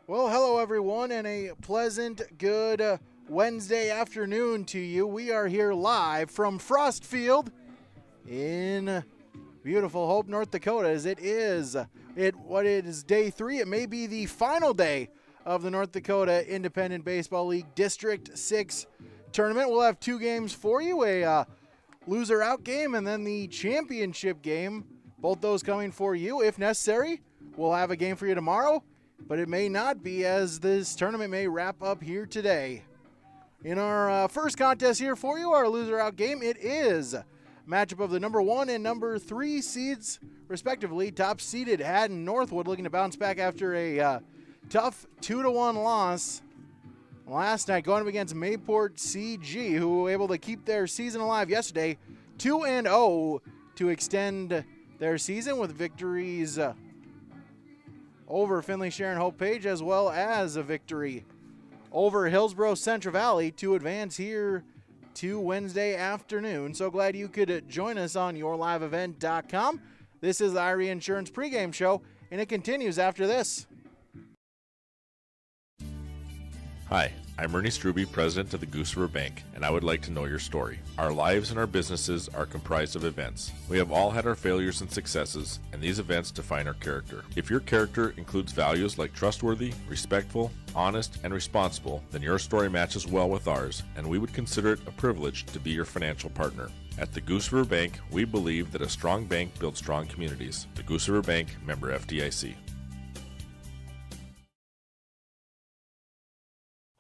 Well, hello everyone, and a pleasant, good Wednesday afternoon to you. We are here live from Frost Field in beautiful Hope, North Dakota, as it is day 3. It may be the final day of the North Dakota Independent Baseball League District 6 tournament. We'll have 2 games for you, a loser out game and then the championship game. Both those coming for you. If necessary, we'll have a game for you tomorrow, but it may not be, as this tournament may wrap up here today. In our first contest here for you, our loser out game, it is a matchup of the number 1 and number 3 seeds, respectively. Top seeded Hatton-Northwood looking to bounce back after a tough 2-1 loss last night, going up against Mayport CG, who were able to keep their season alive yesterday, 2-0 to extend their season with victories over Finley Sharon Hope Page, as well as a victory over Hillsborough Central Valley to advance here to Wednesday afternoon. So glad you could join us on yourliveevent.com. This is the Irie Insurance pregame show, and it continues after this. Hi, I'm Ernie Struby, president of the Goose River Bank, and I would like to know your story. Our lives and our businesses are comprised of events. We have all had our failures and successes, and these events define our character. If your character includes values like trustworthy, respectful, honest, and responsible, then your story matches well with ours, and we would consider it a privilege to be your financial partner. At the Goose River Bank, we believe that a strong bank builds strong communities. The Goose River Bank, member FDIC.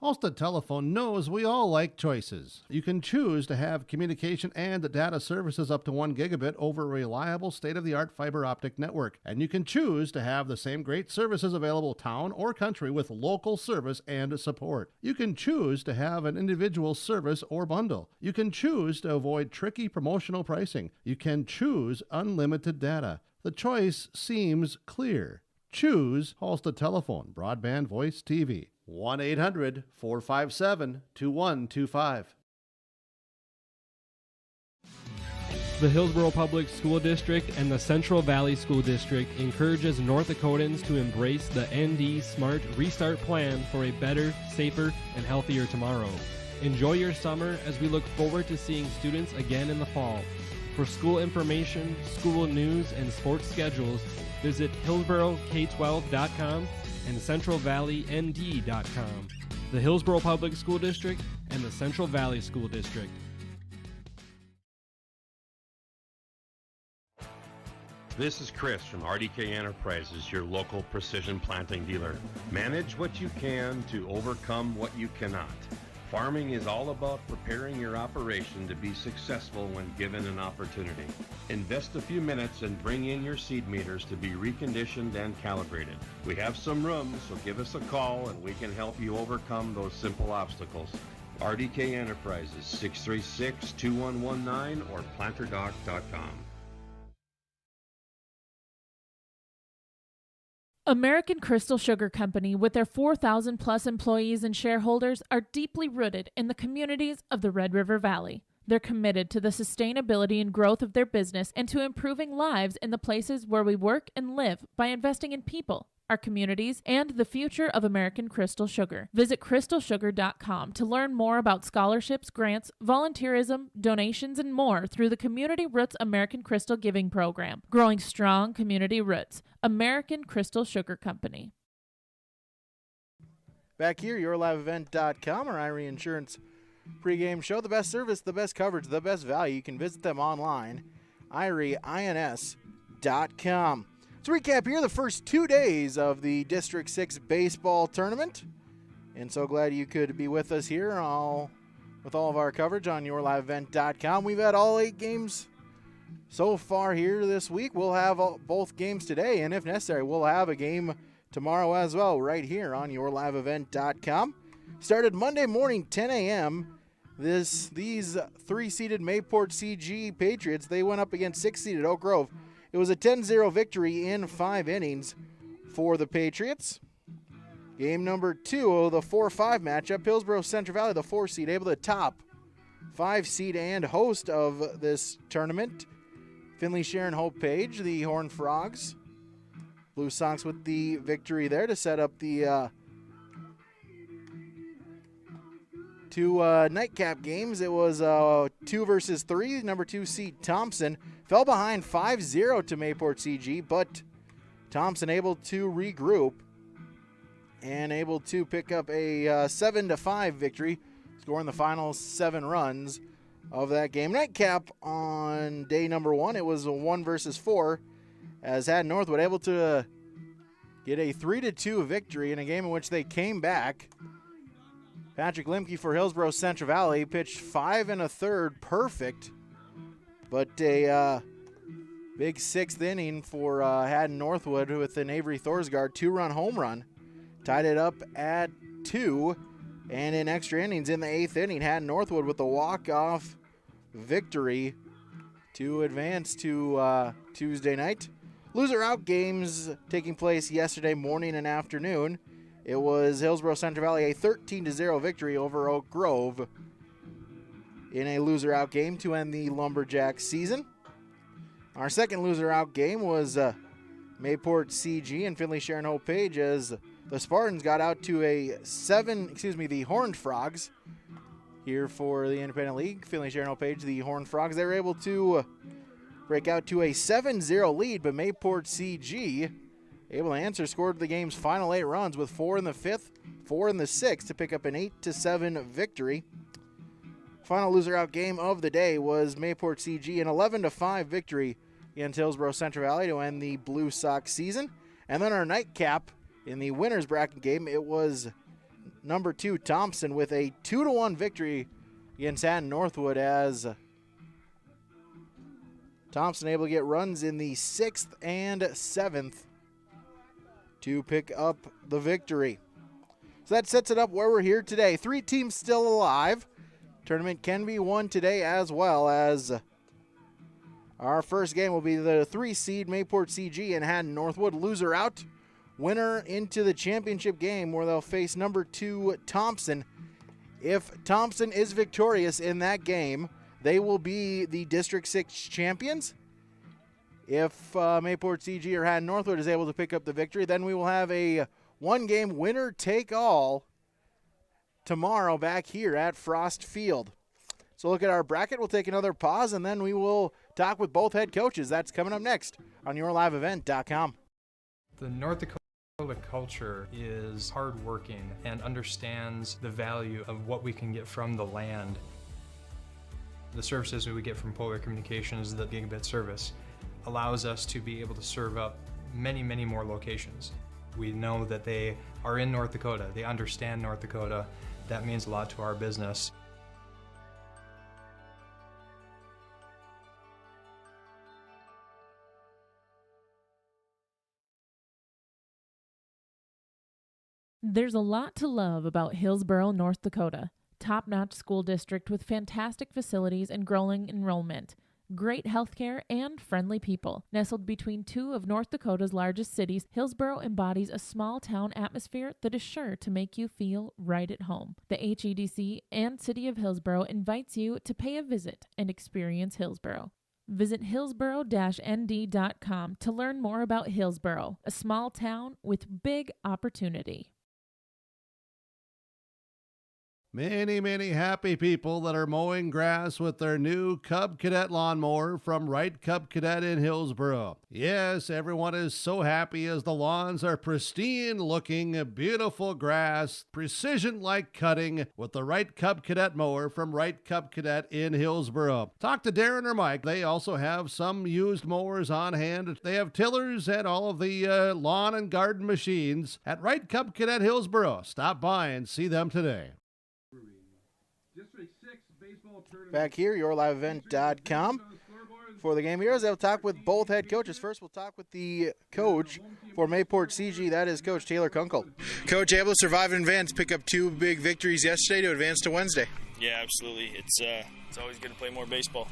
Halstead Telephone knows we all like choices. You can choose to have communication and data services up to 1 gigabit over a reliable state-of-the-art fiber optic network. And you can choose to have the same great services available town or country with local service and support. You can choose to have an individual service or bundle. You can choose to avoid tricky promotional pricing. You can choose unlimited data. The choice seems clear. Choose Halstead Telephone, broadband voice TV. 1-800-457-2125. The Hillsborough Public School District and the Central Valley School District encourages North Dakotans to embrace the ND Smart Restart Plan for a better, safer, and healthier tomorrow. Enjoy your summer as we look forward to seeing students again in the fall. For school information, school news, and sports schedules, visit HillsboroughK12.com and CentralValleyND.com. The Hillsborough Public School District and the Central Valley School District. This is Chris from RDK Enterprises, your local precision planting dealer. Manage what you can to overcome what you cannot. Farming is all about preparing your operation to be successful when given an opportunity. Invest a few minutes and bring in your seed meters to be reconditioned and calibrated. We have some room, so give us a call and we can help you overcome those simple obstacles. RDK Enterprises, 636-2119 or planterdoc.com. American Crystal Sugar Company, with their 4,000 plus employees and shareholders, are deeply rooted in the communities of the Red River Valley. They're committed to the sustainability and growth of their business and to improving lives in the places where we work and live by investing in people, our communities, and the future of American Crystal Sugar. Visit crystalsugar.com to learn more about scholarships, grants, volunteerism, donations, and more through the Community Roots American Crystal Giving Program. Growing strong community roots. American Crystal Sugar Company. Back here, yourliveevent.com, our Irie Insurance pregame show. The best service, the best coverage, the best value. You can visit them online, irieins.com. Let's recap here the first 2 days of the District 6 baseball tournament. And so glad you could be with us here with all of our coverage on yourliveevent.com. We've had all 8 games so far here this week. We'll have both games today, and if necessary, we'll have a game tomorrow as well right here on yourliveevent.com. Started Monday morning, 10 a.m. These 3-seeded Mayport CG Patriots, they went up against 6-seeded Oak Grove. It was a 10-0 victory in 5 innings for the Patriots. Game number 2 of the 4-5 matchup, Hillsborough Central Valley, the 4-seed, able to top 5-seed and host of this tournament, Finley Sharon Hope Page, the Horned Frogs. Blue Sox with the victory there to set up the Two nightcap games. It was 2 versus 3. Number 2 seed Thompson fell behind 5-0 to Mayport CG, but Thompson able to regroup and able to pick up a 7-5 victory, scoring the final 7 runs of that game. Nightcap on day number 1, it was a 1 versus 4, as Hatton-Northwood able to get a 3-2 victory in a game in which they came back. Patrick Limke for Hillsborough Central Valley pitched 5 1/3 perfect, but a big 6th inning for Hatton-Northwood with an Avery Thorsgaard 2-run home run. Tied it up at 2, and in extra innings in the 8th inning, Hatton-Northwood with a walk-off victory to advance to Tuesday night. Loser-out games taking place yesterday morning and afternoon. It was Hillsborough Central Valley a 13-0 victory over Oak Grove in a loser-out game to end the Lumberjack season. Our second loser-out game was Mayport CG and Finley Sharon Hope Page, as the Spartans got out to the Horned Frogs here for the Independent League. Finley Sharon Hope Page, the Horned Frogs, they were able to break out to a 7-0 lead, but Mayport CG able to answer, scored the game's final 8 runs with 4 in the 5th, 4 in the 6th to pick up an 8-7 victory. Final loser-out game of the day was Mayport CG, an 11-5 victory against Hillsborough Central Valley to end the Blue Sox season. And then our nightcap in the winner's bracket game, it was number 2 Thompson with a 2-1 victory against Hatton-Northwood, as Thompson able to get runs in the 6th and 7th to pick up the victory. So that sets it up where we're here today. 3 teams still alive. Tournament can be won today, as well as our first game will be the 3 seed Mayport CG and Hatton-Northwood. Loser out, winner into the championship game where they'll face number 2 Thompson. If Thompson is victorious in that game, they will be the District 6 champions. If Mayport CG or Hatton-Northwood is able to pick up the victory, then we will have a 1-game winner-take-all tomorrow back here at Frost Field. So look at our bracket. We'll take another pause, and then we will talk with both head coaches. That's coming up next on YourLiveEvent.com. The North Dakota culture is hardworking and understands the value of what we can get from the land. The services we get from Polar Communications, the gigabit service, allows us to be able to serve up many, many more locations. We know that they are in North Dakota. They understand North Dakota. That means a lot to our business. There's a lot to love about Hillsborough, North Dakota. Top-notch school district with fantastic facilities and growing enrollment. Great healthcare and friendly people. Nestled between 2 of North Dakota's largest cities, Hillsborough embodies a small-town atmosphere that is sure to make you feel right at home. The HEDC and City of Hillsborough invites you to pay a visit and experience Hillsborough. Visit hillsborough-nd.com to learn more about Hillsborough, a small town with big opportunity. Many, many happy people that are mowing grass with their new Cub Cadet lawnmower from Wright Cub Cadet in Hillsborough. Yes, everyone is so happy as the lawns are pristine looking, beautiful grass, precision-like cutting with the Wright Cub Cadet mower from Wright Cub Cadet in Hillsborough. Talk to Darren or Mike. They also have some used mowers on hand. They have tillers and all of the lawn and garden machines at Wright Cub Cadet Hillsborough. Stop by and see them today. Back here, YourLiveEvent.com. For the game heroes, they'll talk with both head coaches. First, we'll talk with the coach for Mayport CG. That is Coach Taylor Kunkel. Coach, able to survive and advance, pick up 2 big victories yesterday to advance to Wednesday. Yeah, absolutely. It's always good to play more baseball.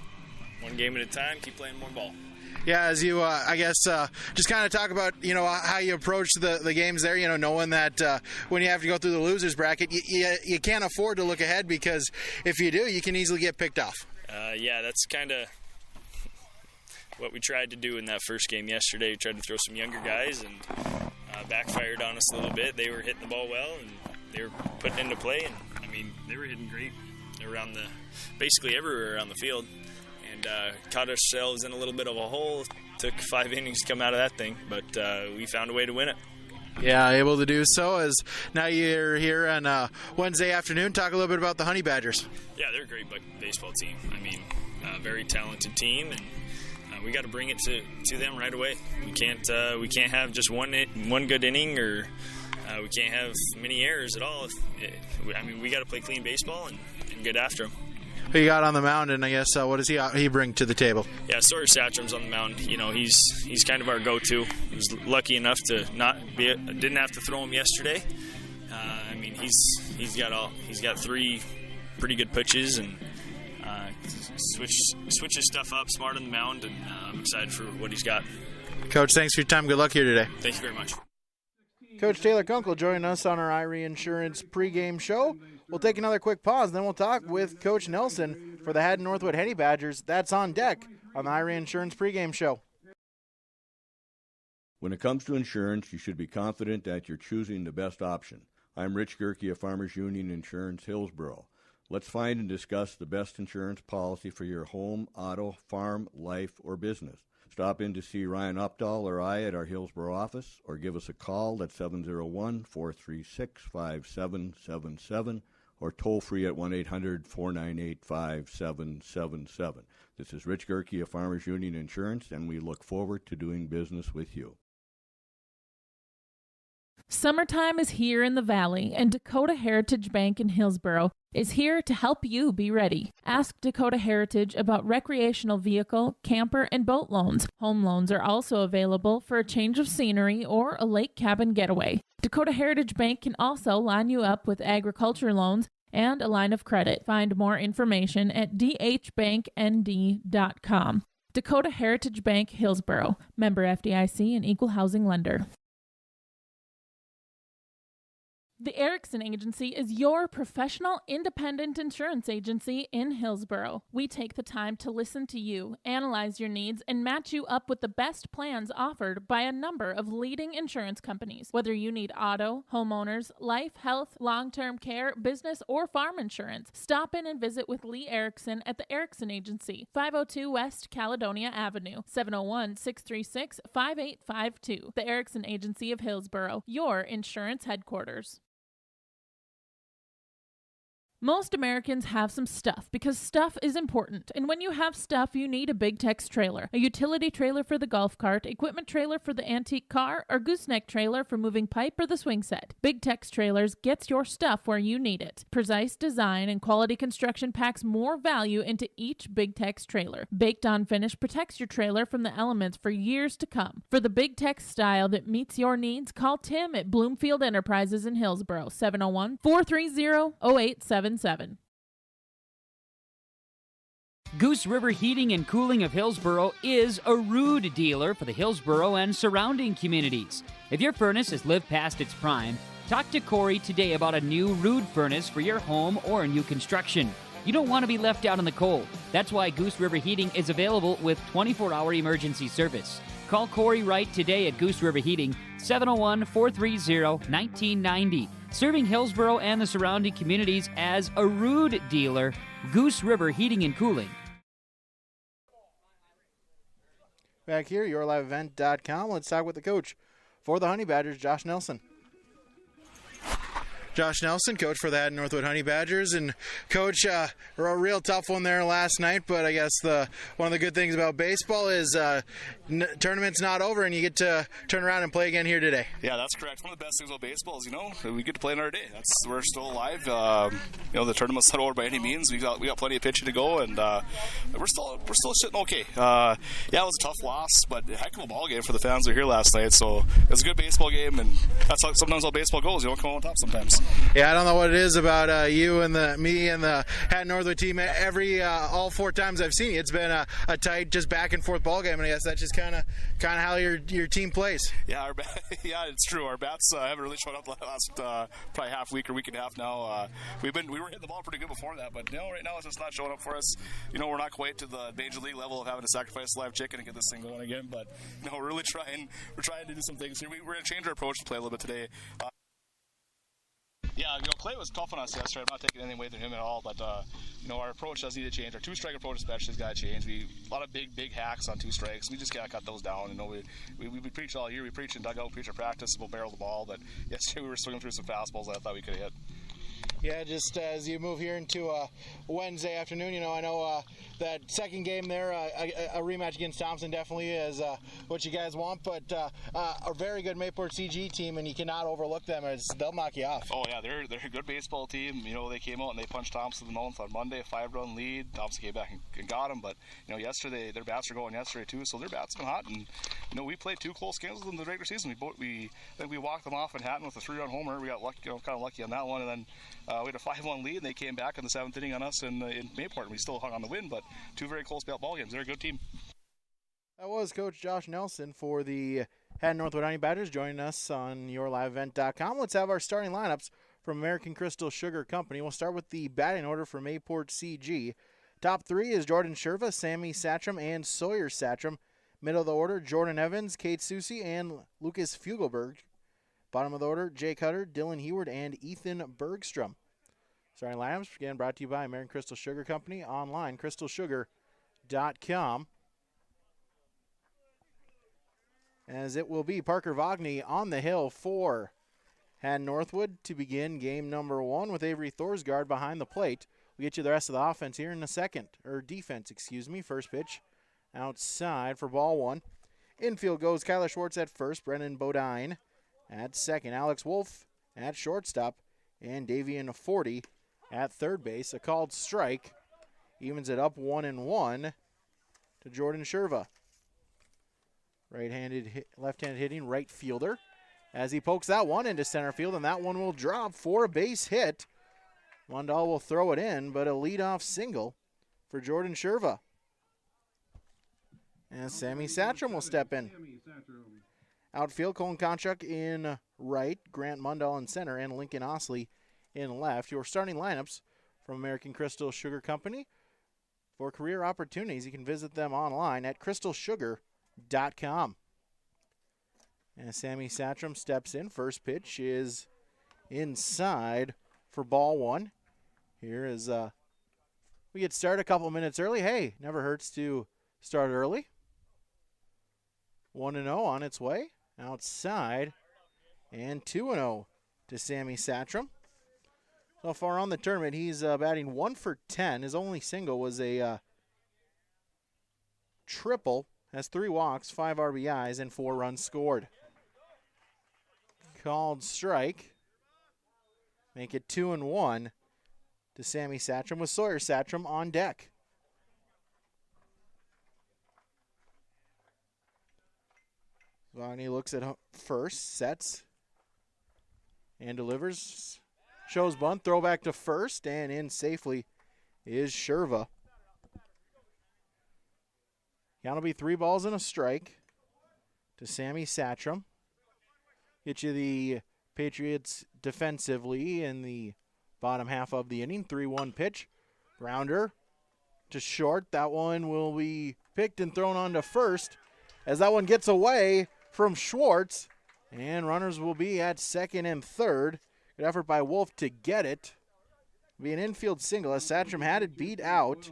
1 game at a time, keep playing more ball. Yeah, as you, just kind of talk about, how you approach the games there, knowing that when you have to go through the losers bracket, you can't afford to look ahead, because if you do, you can easily get picked off. Yeah, that's kind of what we tried to do in that first game yesterday. We tried to throw some younger guys, and backfired on us a little bit. They were hitting the ball well, and they were putting into play, and mean, they were hitting great around basically everywhere around the field, and caught ourselves in a little bit of a hole. Took 5 innings to come out of that thing, but we found a way to win it. Yeah, able to do so. As now you're here on Wednesday afternoon. Talk a little bit about the Honey Badgers. Yeah, they're a great baseball team. I mean, very talented team, and we got to bring it to them right away. We can't have just one good inning, or we can't have many errors at all. I mean, we got to play clean baseball and get after them. Who you got on the mound, and I guess what does he bring to the table? Yeah, Sawyer Satcham's on the mound. You know, he's kind of our go-to. He was lucky enough to didn't have to throw him yesterday. I mean, he's got 3 pretty good pitches, and switches stuff up, smart on the mound, and I'm excited for what he's got. Coach, thanks for your time. Good luck here today. Thank you very much. Coach Taylor Kunkel joining us on our Irie Insurance pregame show. We'll take another quick pause, then we'll talk with Coach Nelson for the Hatton-Northwood Honey Badgers. That's on deck on the Irie Insurance pregame show. When it comes to insurance, you should be confident that you're choosing the best option. I'm Rich Gerke of Farmers Union Insurance, Hillsboro. Let's find and discuss the best insurance policy for your home, auto, farm, life, or business. Stop in to see Ryan Updahl or I at our Hillsboro office, or give us a call at 701-436-5777, or toll free at 1-800-498-5777. This is Rich Gerke of Farmers Union Insurance, and we look forward to doing business with you. Summertime is here in the Valley, and Dakota Heritage Bank in Hillsboro is here to help you be ready. Ask Dakota Heritage about recreational vehicle, camper, and boat loans. Home loans are also available for a change of scenery or a lake cabin getaway. Dakota Heritage Bank can also line you up with agriculture loans and a line of credit. Find more information at dhbanknd.com. Dakota Heritage Bank, Hillsboro. Member FDIC and equal housing lender. The Erickson Agency is your professional independent insurance agency in Hillsboro. We take the time to listen to you, analyze your needs, and match you up with the best plans offered by a number of leading insurance companies. Whether you need auto, homeowners, life, health, long-term care, business, or farm insurance, stop in and visit with Lee Erickson at the Erickson Agency, 502 West Caledonia Avenue, 701-636-5852. The Erickson Agency of Hillsboro, your insurance headquarters. Most Americans have some stuff because stuff is important. And when you have stuff, you need a Big Tex trailer, a utility trailer for the golf cart, equipment trailer for the antique car, or gooseneck trailer for moving pipe or the swing set. Big Tex Trailers gets your stuff where you need it. Precise design and quality construction packs more value into each Big Tex trailer. Baked on finish protects your trailer from the elements for years to come. For the Big Tex style that meets your needs, call Tim at Bloomfield Enterprises in Hillsboro, 701-430-0877. Goose River Heating and Cooling of Hillsboro is a rude dealer for the Hillsboro and surrounding communities. If your furnace has lived past its prime, talk to Corey today about a new Rude furnace for your home or new construction. You don't want to be left out in the cold. That's why Goose River Heating is available with 24-hour emergency service. Call Corey Wright today at Goose River Heating, 701-430-1990. Serving Hillsboro and the surrounding communities as a Rude dealer, Goose River Heating and Cooling. Back here, yourliveevent.com. Let's talk with the coach for the Honey Badgers, Josh Nelson. Josh Nelson, coach for the Hatton-Northwood Honey Badgers. And, Coach, a real tough one there last night, but I guess one of the good things about baseball is tournament's not over and you get to turn around and play again here today. Yeah, that's correct. One of the best things about baseball is, we get to play another day. We're still alive. The tournament's not over by any means. We got plenty of pitching to go, and we're still sitting okay. It was a tough loss, but a heck of a ball game for the fans who were here last night. So it was a good baseball game, and that's sometimes how baseball goes. You don't come on top sometimes. Yeah, I don't know what it is about you and me and the Hatton-Northwood team. All 4 times I've seen you, it's been a tight, just back and forth ball game, and I guess that's just kind of how your team plays. Yeah, it's true. Our bats haven't really shown up the last probably half week or week and a half now. We were hitting the ball pretty good before that, but right now it's just not showing up for us. We're not quite to the major league level of having to sacrifice a live chicken and get this thing going again. But we're really trying. We're trying to do some things here. We're going to change our approach to play a little bit today. Yeah, Clay was tough on us yesterday. I'm not taking anything away from him at all, but our approach does need to change. Our two-strike approach especially has got to change. A lot of big hacks on two strikes. We just got to cut those down. We preach all year. We preach in dugout, we preach in practice about barrel the ball, but yesterday we were swinging through some fastballs that I thought we could have hit. Yeah, just as you move here into Wednesday afternoon, I know that second game there, a rematch against Thompson definitely is what you guys want, but a very good Mayport CG team, and you cannot overlook them as they'll knock you off. Oh, yeah, they're a good baseball team. They came out and they punched Thompson in the mouth on Monday, a 5-run lead. Thompson came back and got them, but, yesterday, their bats were going yesterday, too, so their bats have been hot, and, we played 2 close games with them in the regular season. I think we walked them off in Hatton with a 3-run homer. We got lucky, kind of lucky on that one, and then we had a 5-1 lead, and they came back in the 7th inning on us in Mayport, and we still hung on the win, but 2 very close ball games. They're a good team. That was Coach Josh Nelson for the Hatton-Northwood Honey Badgers joining us on yourliveevent.com. Let's have our starting lineups from American Crystal Sugar Company. We'll start with the batting order for Mayport CG. Top 3 is Jordan Sherva, Sammy Satcham, and Sawyer Satcham. Middle of the order, Jordan Evans, Kate Susie, and Lucas Fugelberg. Bottom of the order, Jake Hutter, Dylan Heward, and Ethan Bergstrom. Starting lineups, again, brought to you by American Crystal Sugar Company, online, crystalsugar.com. As it will be Parker Vogney on the hill for Hatton-Northwood to begin game number 1 with Avery Thorsgaard behind the plate. We'll get you the rest of the offense here in a second, or defense, excuse me. First pitch outside for ball 1. Infield goes Kyler Schwartz at first, Brennan Bodine at second, Alex Wolf at shortstop, and Davian 40 at third base. A called strike evens it up 1-1 to Jordan Sherva. Left-handed hitting right fielder as he pokes that one into center field, and that one will drop for a base hit. Mundall will throw it in, but a leadoff single for Jordan Sherva. And Sammy Satcham will step in. Outfield, Colin Konchuk in right, Grant Mundall in center, and Lincoln Osley in left. Your starting lineups from American Crystal Sugar Company. For career opportunities, you can visit them online at crystalsugar.com. And Sammy Satcham steps in. First pitch is inside for ball 1. Here is we get started a couple minutes early. Hey, never hurts to start early. 1-0 on its way. Outside. And 2-0 to Sammy Satcham. So far on the tournament, he's batting 1 for 10. His only single was a triple. Has 3 walks, 5 RBIs, and 4 runs scored. Called strike. Make it 2-1 to Sammy Satcham with Sawyer Satcham on deck. Vogney looks at first, sets, and delivers. Shows bunt, throw back to first, and in safely is Sherva. Count will be 3 balls and a strike to Sammy Satcham. Get you the Patriots defensively in the bottom half of the inning. 3-1 pitch. Grounder to short. That one will be picked and thrown on to first as that one gets away from Schwartz. And runners will be at second and third. Good effort by Wolf to get it. It'll be an infield single as Satcham had it beat out,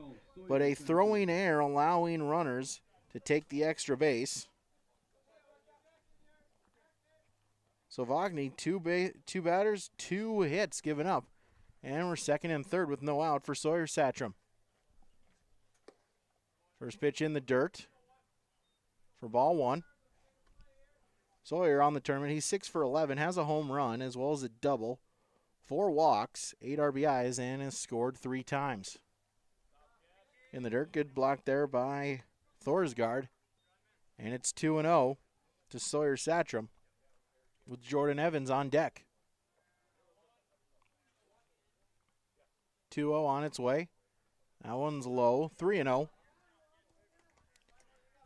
but a throwing error allowing runners to take the extra base. So Vogney, two batters, 2 hits given up. And we're second and third with no out for Sawyer Satcham. First pitch in the dirt for ball 1. Sawyer on the tournament, he's 6 for 11, has a home run as well as a double, 4 walks, 8 RBIs, and has scored 3 times. In the dirt, good block there by Thorsgaard. And it's 2-0 to Sawyer Satcham with Jordan Evans on deck. 2-0 on its way. That one's low, 3-0.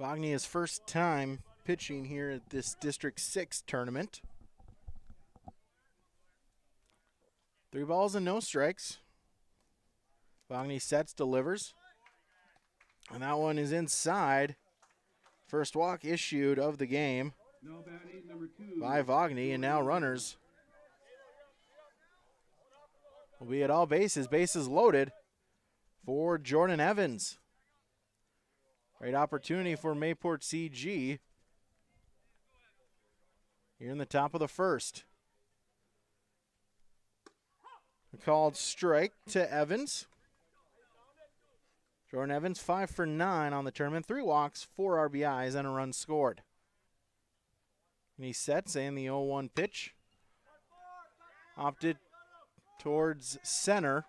Vogney his first time pitching here at this District 6 tournament. 3 balls and no strikes. Vogney sets, delivers. And that one is inside. First walk issued of the game by Vogney, and now runners will be at all bases. Bases loaded for Jordan Evans. Great opportunity for Mayport CG here in the top of the first. A called strike to Evans. Jordan Evans 5 for 9 on the tournament. 3 walks, 4 RBIs, and a run scored. And he sets in the 0-1 pitch. Opted towards center.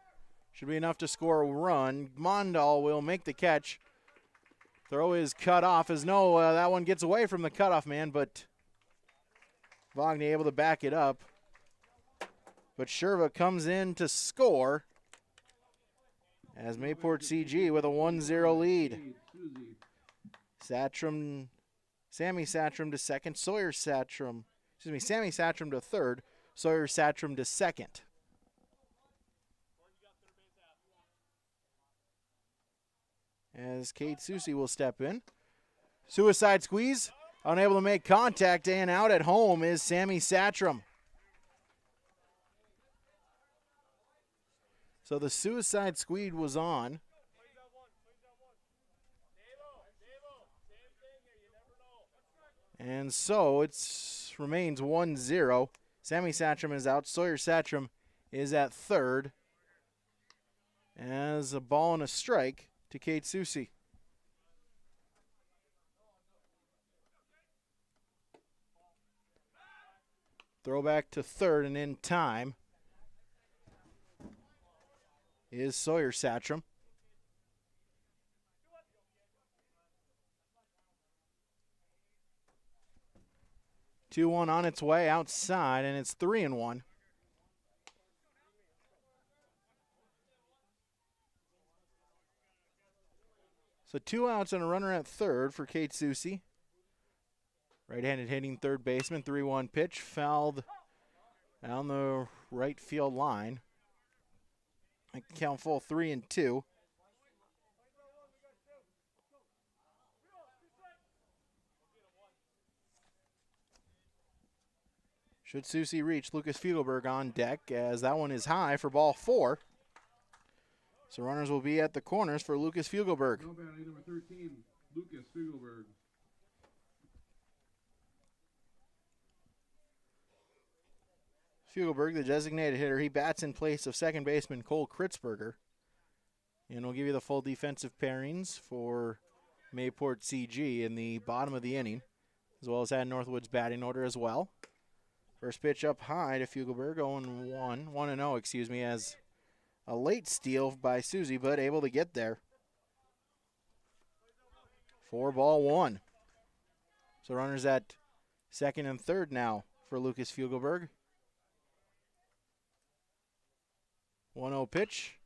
Should be enough to score a run. Mondal will make the catch. Throw is cut off as that one gets away from the cutoff man, but Vogny able to back it up. But Sherva comes in to score as Mayport CG with a 1-0 lead. Sammy Satcham to second, Sammy Satcham to third, Sawyer Satcham to second. As Kate Susie will step in. Suicide squeeze, unable to make contact, and out at home is Sammy Satcham. So the suicide squeeze was on. And so it remains 1-0. Sammy Satcham is out. Sawyer Satcham is at third. As a ball and a strike to Kate Susie. Throwback to third, and in time is Sawyer Satcham. Two one on its way outside, and it's 3-1. So 2 outs and a runner at third for Kate Susie. Right-handed hitting third baseman, 3-1 pitch, fouled down the right field line. I can count full 3-2. Should Susie reach, Lucas Fiegelberg on deck as that one is high for ball 4. So runners will be at the corners for Lucas Fiegelberg. Number 13, Lucas Fiegelberg. Fiegelberg, the designated hitter, he bats in place of second baseman Cole Kritzberger. And we'll give you the full defensive pairings for Mayport CG in the bottom of the inning, as well as Hatton-Northwood's batting order as well. First pitch up high to Fiegelberg, 1-0, as a late steal by Susie, but able to get there. 4-1. So runners at second and third now for Lucas Fiegelberg. 1-0 pitch.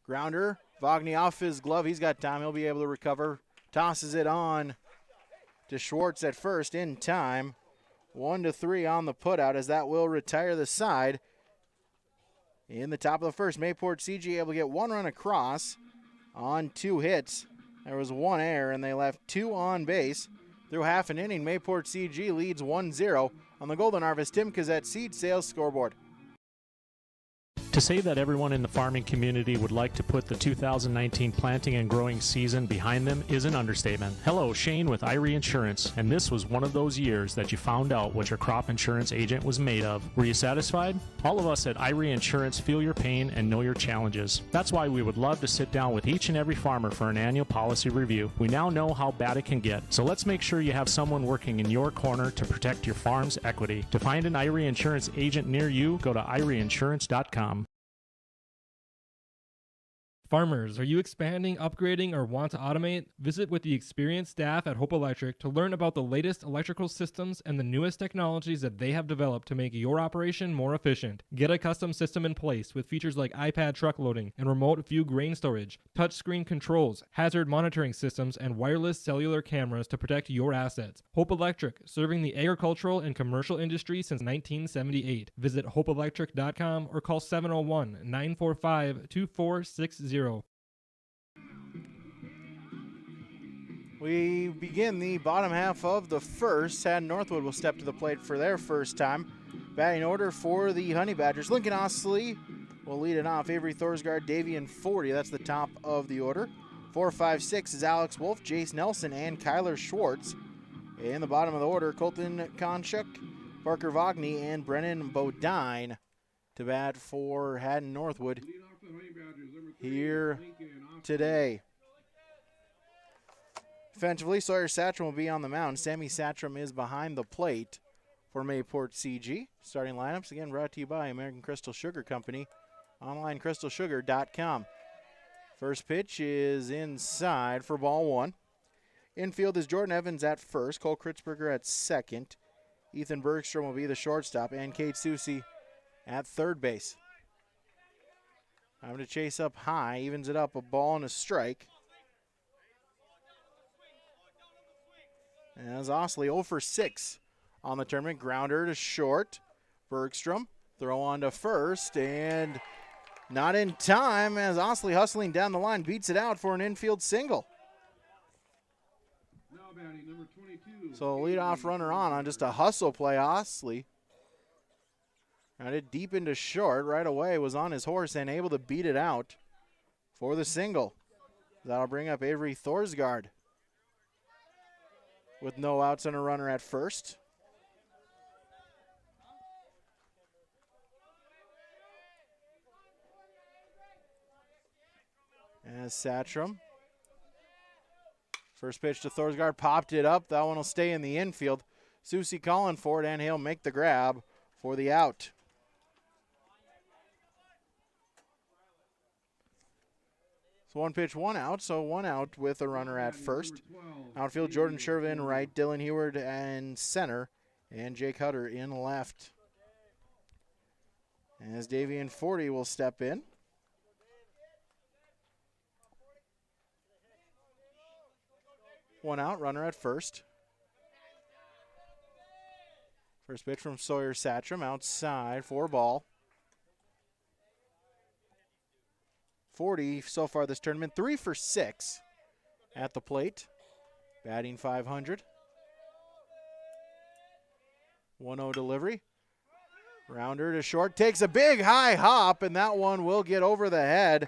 Grounder. Vogny off his glove. He's got time. He'll be able to recover. Tosses it on to Schwartz at first in time. 1-3 on the putout as that will retire the side. In the top of the first, Mayport CG able to get 1 run across on 2 hits. There was 1 error, and they left 2 on base. Through half an inning, Mayport CG leads 1-0 on the Golden Harvest Tim Kazette Seed Sales scoreboard. To say that everyone in the farming community would like to put the 2019 planting and growing season behind them is an understatement. Hello, Shane with Irie Insurance, and this was one of those years that you found out what your crop insurance agent was made of. Were you satisfied? All of us at Irie Insurance feel your pain and know your challenges. That's why we would love to sit down with each and every farmer for an annual policy review. We now know how bad it can get, so let's make sure you have someone working in your corner to protect your farm's equity. To find an Irie Insurance agent near you, go to IrieInsurance.com. Farmers, are you expanding, upgrading, or want to automate? Visit with the experienced staff at Hope Electric to learn about the latest electrical systems and the newest technologies that they have developed to make your operation more efficient. Get a custom system in place with features like iPad truck loading and remote view grain storage, touchscreen controls, hazard monitoring systems, and wireless cellular cameras to protect your assets. Hope Electric, serving the agricultural and commercial industry since 1978. Visit hopeelectric.com or call 701-945-2460. We begin the bottom half of the first. Hatton-Northwood will step to the plate for their first time. Batting order for the Honey Badgers. Lincoln Osley will lead it off. Avery Thorsgaard, Davian 40. That's the top of the order. 4, 5, 6 is Alex Wolf, Jace Nelson, and Kyler Schwartz. In the bottom of the order, Colton Konchuk, Parker Vogney, and Brennan Bodine to bat for Hatton-Northwood here today. Defensively, Sawyer Satcham will be on the mound. Sammy Satcham is behind the plate for Mayport CG. Starting lineups, again, brought to you by American Crystal Sugar Company. Online, crystalsugar.com. First pitch is inside for ball 1. Infield is Jordan Evans at first, Cole Kritzberger at second. Ethan Bergstrom will be the shortstop, and Kate Susie at third base. Having to chase up high, evens it up, a ball and a strike. As Osley 0 for 6 on the tournament. Grounder to short. Bergstrom, throw on to first, and not in time as Osley hustling down the line beats it out for an infield single. So leadoff runner on just a hustle play. Osley got it deep into short right away, was on his horse and able to beat it out for the single. That'll bring up Avery Thorsgaard with no outs and a runner at first. As Satcham. First pitch to Thorsgaard, popped it up. That one will stay in the infield. Susie calling for it, and he'll make the grab for the out. So one pitch, one out. So one out with a runner at first. Outfield, Jordan Shervin right, Dylan Heward in center, and Jake Hutter in left. As Davian 40 will step in. One out, runner at first. First pitch from Sawyer Satcham, outside for ball. 40 so far this tournament, 3 for 6 at the plate, batting .500. 1-0 delivery. Rounder to short, takes a big high hop, and that one will get over the head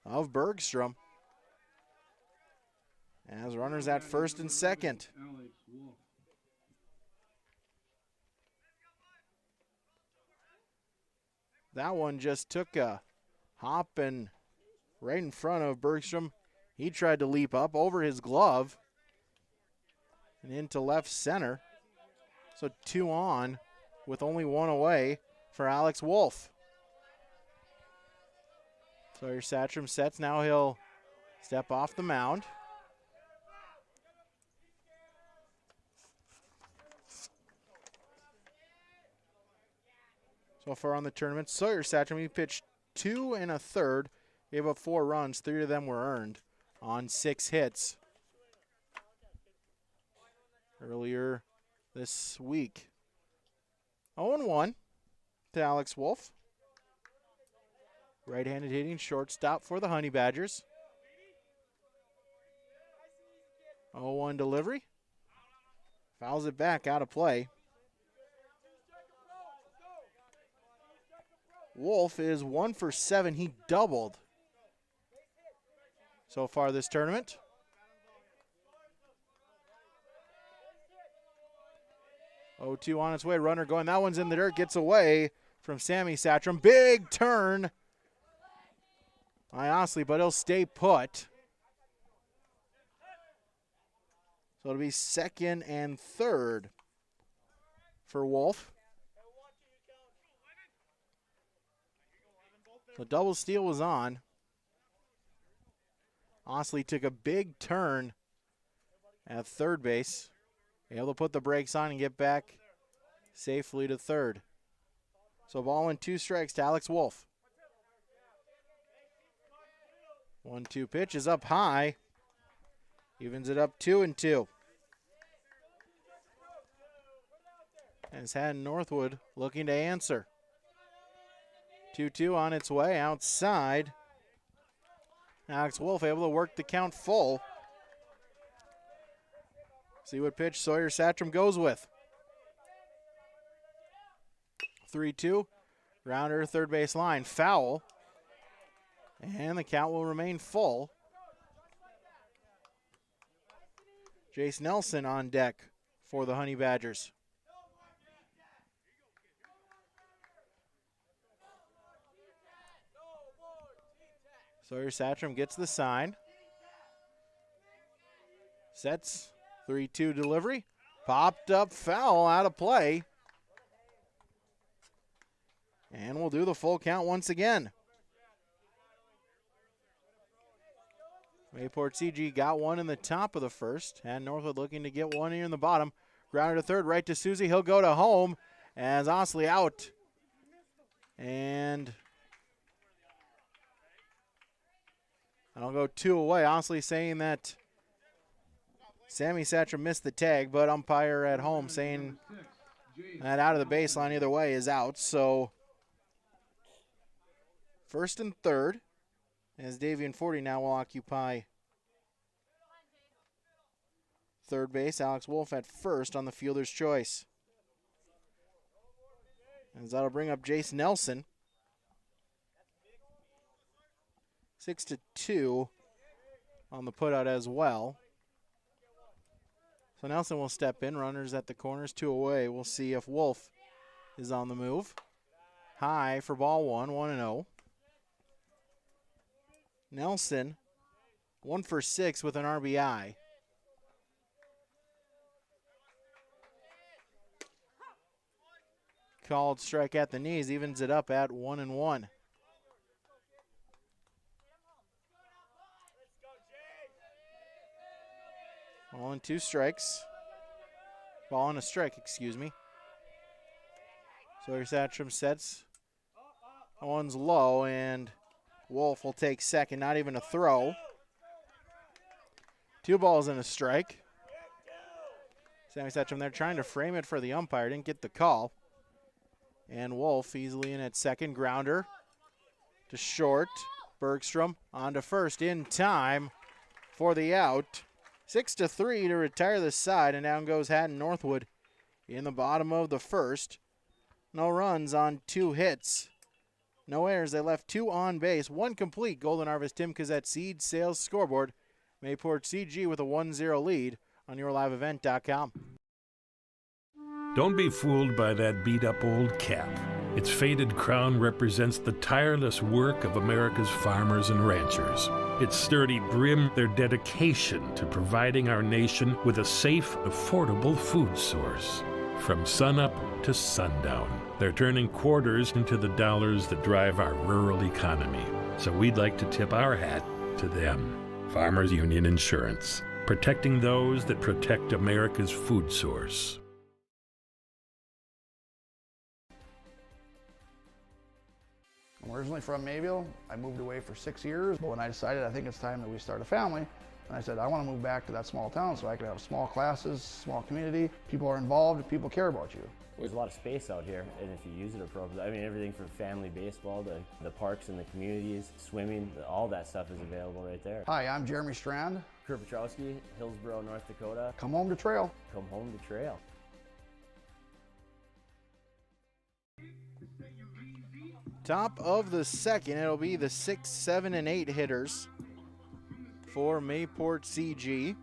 of Bergstrom. As runners at first and second. That one just took a hop and right in front of Bergstrom. He tried to leap up over his glove and into left center. So 2 on with only 1 away for Alex Wolf. Sawyer Satcham sets. Now he'll step off the mound. So far on the tournament, Sawyer Satcham, he pitched 2 1/3, gave up 4 runs. 3 of them were earned on 6 hits earlier this week. 0-1 to Alex Wolf. Right-handed hitting shortstop for the Honey Badgers. 0-1 delivery. Fouls it back out of play. Wolf is 1 for 7. He doubled so far this tournament. Oh, 2 on its way. Runner going. That one's in the dirt. Gets away from Sammy Satcham. Big turn by Osley, but he'll stay put. So it'll be second and third for Wolf. So double steal was on. Osley took a big turn at third base. Able to put the brakes on and get back safely to third. So ball and 2 strikes to Alex Wolf. 1-2 pitch is up high. Evens it up 2-2. As Hatton-Northwood looking to answer. 2-2 on its way outside. Alex Wolf able to work the count full. See what pitch Sawyer Satcham goes with. 3-2. Grounder, third base line, foul. And the count will remain full. Jace Nelson on deck for the Honey Badgers. Sawyer Satcham gets the sign. Sets, 3-2 delivery. Popped up foul, out of play. And we'll do the full count once again. Mayport CG got one in the top of the first. And Northwood looking to get one here in the bottom. Grounder to third, right to Susie. He'll go to home as Osley out. And I'll go 2 away. Osley saying that Sammy Satcham missed the tag, but umpire at home saying that out of the baseline either way is out. So first and third, as Davian Forty now will occupy third base. Alex Wolf at first on the fielder's choice. As that'll bring up Jace Nelson. 6-2 on the putout as well. So Nelson will step in. Runners at the corners, 2 away. We'll see if Wolf is on the move. High for ball one, 1-0. Nelson, 1 for 6 with an RBI. Called strike at the knees, evens it up at 1-1. Ball and 2 strikes. Ball and a strike, excuse me. Sawyer Satcham sets. One's low, and Wolf will take second, not even a throw. 2 balls and a strike. Sammy Satcham there trying to frame it for the umpire, didn't get the call. And Wolf easily in at second. Grounder to short. Bergstrom on to first in time for the out. 6-3 to retire the side, and down goes Hatton-Northwood in the bottom of the first. No runs on 2 hits. No errors. They left 2 on base, 1 complete. Golden Harvest Tim Kazette Seed Sales Scoreboard. Mayport CG with a 1-0 lead on yourliveevent.com. Don't be fooled by that beat-up old cap. Its faded crown represents the tireless work of America's farmers and ranchers. Its sturdy brim, their dedication to providing our nation with a safe, affordable food source. From sunup to sundown, they're turning quarters into the dollars that drive our rural economy. So we'd like to tip our hat to them. Farmers Union Insurance, protecting those that protect America's food source. I'm originally from Mayville. I moved away for 6 years, but when I decided I think it's time that we start a family, and I said I want to move back to that small town so I can have small classes, small community, people are involved, people care about you. There's a lot of space out here, and if you use it appropriately, I mean everything from family baseball to the parks and the communities, swimming, all that stuff is available right there. Hi, I'm Jeremy Strand. Kurt Petrowski, Hillsboro, North Dakota. Come home to trail. Come home to trail. Top of the second, it'll be the 6, 7, and 8 hitters for Mayport CG.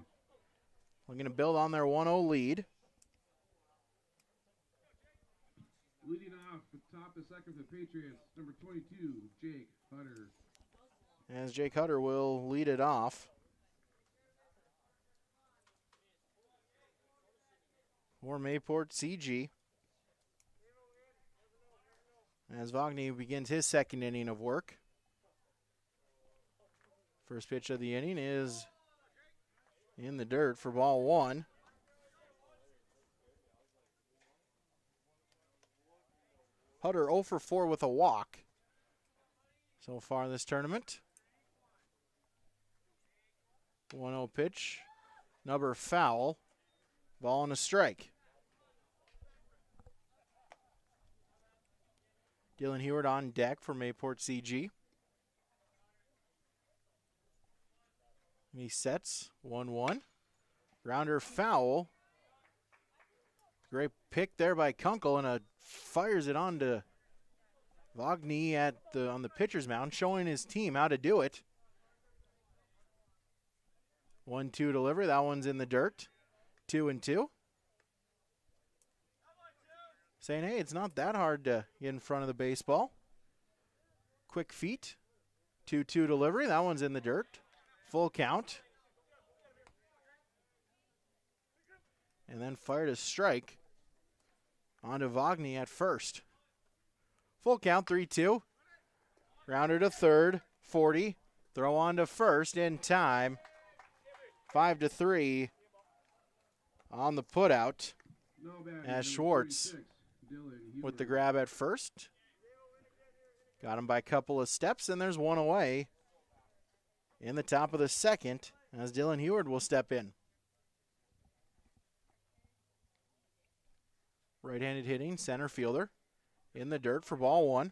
We're going to build on their 1-0 lead. Leading off at the top of the second for the Patriots, number 22, Jake Hutter. As Jake Hutter will lead it off. For Mayport CG. As Wagner begins his second inning of work. First pitch of the inning is in the dirt for ball one. Hutter 0 for 4 with a walk so far this tournament. 1-0 pitch. Number foul. Ball and a strike. Dylan Heward on deck for Mayport CG. He sets 1-1. Grounder foul. Great pick there by Kunkel, and fires it on to Vogny on the pitcher's mound showing his team how to do it. 1-2 delivery. That one's in the dirt. 2-2. Saying, hey, it's not that hard to get in front of the baseball. Quick feet. 2-2 delivery. That one's in the dirt. Full count. And then fired a strike onto Vogny at first. Full count, 3-2. Grounder to third, 40. Throw on to first in time. 5-3 on the putout. As Schwartz with the grab at first. Got him by a couple of steps, and there's one away in the top of the second as Dylan Heward will step in. Right-handed hitting center fielder in the dirt for ball one.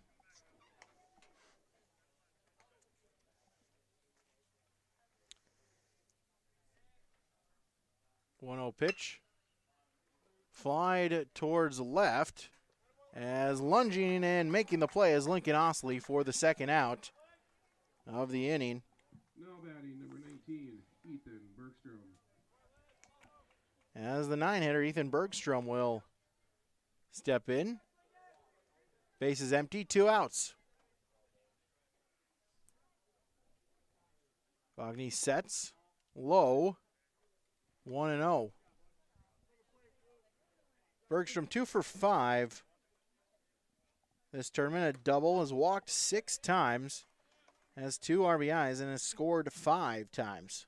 1-0 pitch. Flied towards left as lunging and making the play is Lincoln Osley for the second out of the inning. Now batting number 19, Ethan Bergstrom. As the 9-hitter, Ethan Bergstrom will step in. Base is empty, 2 outs. Vogny sets, low, 1-0. Bergstrom 2 for 5. This tournament, a double, has walked 6 times, has 2 RBIs, and has scored 5 times.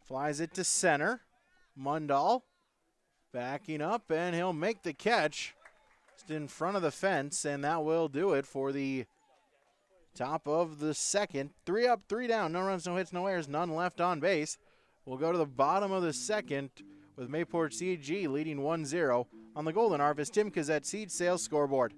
Flies it to center. Mundahl backing up, and he'll make the catch just in front of the fence, and that will do it for the top of the second. 3 up, 3 down. No runs, no hits, no errors, none left on base. We'll go to the bottom of the second with Mayport CG leading 1-0 on the Golden Harvest Tim Kazette Seed Sales scoreboard.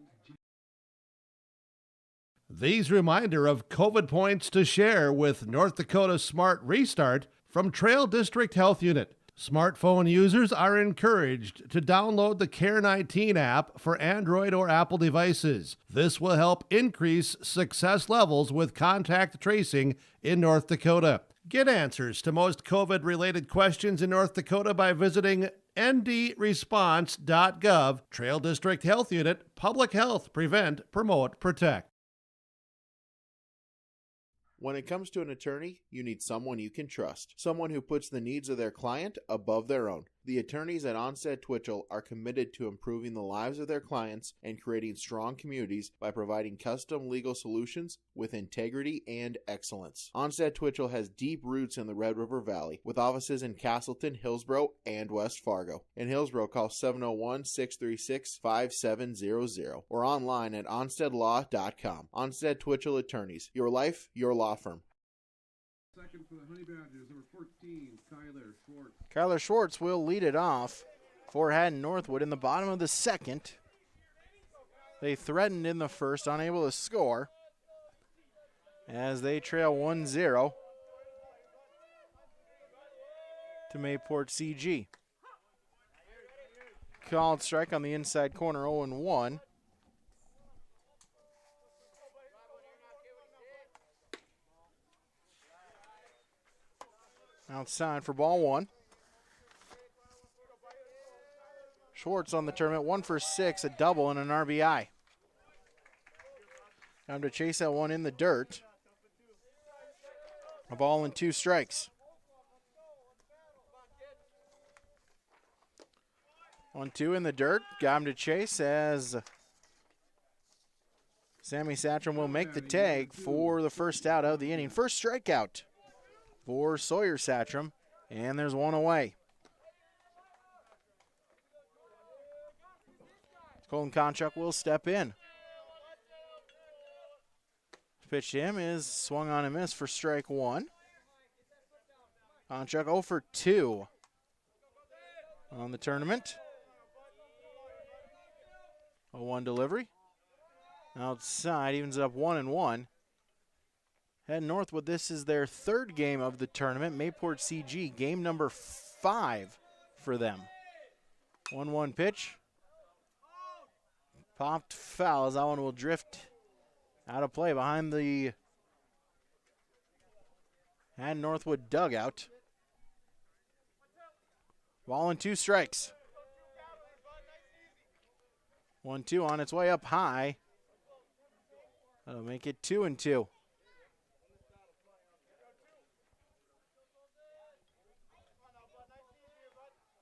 These reminder of COVID points to share with North Dakota Smart Restart from Trail District Health Unit. Smartphone users are encouraged to download the Care19 app for Android or Apple devices. This will help increase success levels with contact tracing in North Dakota. Get answers to most COVID-related questions in North Dakota by visiting ndresponse.gov. Trail District Health Unit, Public Health, Prevent, Promote, Protect. When it comes to an attorney, you need someone you can trust. Someone who puts the needs of their client above their own. The attorneys at Onstead Twitchell are committed to improving the lives of their clients and creating strong communities by providing custom legal solutions with integrity and excellence. Onstead Twitchell has deep roots in the Red River Valley, with offices in Castleton, Hillsborough, and West Fargo. In Hillsborough, call 701-636-5700 or online at onsteadlaw.com. Onstead Twitchell Attorneys. Your life, your law firm. Second for the Honey Badgers, number 14, Kyler Schwartz. Kyler Schwartz will lead it off for Hatton-Northwood in the bottom of the second. They threatened in the first, unable to score as they trail 1-0 to Mayport CG. Called strike on the inside corner, 0-1. Outside for ball one. Schwartz on the tournament, 1 for 6, a double and an RBI. Time to chase that one in the dirt. A ball and 2 strikes. 1-2 in the dirt. Got him to chase as Sammy Satcham will make the tag for the first out of the inning. First strikeout for Sawyer Satcham, and there's one away. Colton Konchuk will step in. Pitch to him is swung on and missed for strike 1. Konchuk 0 for 2 on the tournament. 0-1 delivery. Outside, evens up 1-1. Hatton-Northwood, this is their 3rd game of the tournament. Mayport CG, game number 5 for them. 1-1 pitch. Popped foul as that one will drift out of play behind the Hatton-Northwood dugout. Ball and 2 strikes. 1-2 on its way up high. That'll make it 2-2.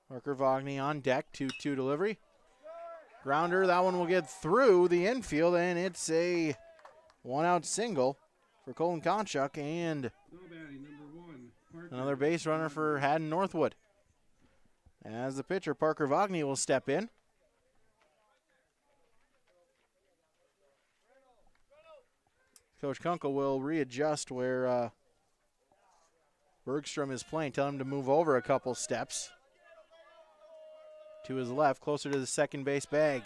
Parker Vogney on deck, 2-2 delivery. Grounder, that one will get through the infield, and it's a 1-out single for Colton Konchuk, and another base runner for Hatton-Northwood. As the pitcher, Parker Vogney, will step in. Coach Kunkel will readjust where Bergstrom is playing. Tell him to move over a couple steps to his left, closer to the second base bag.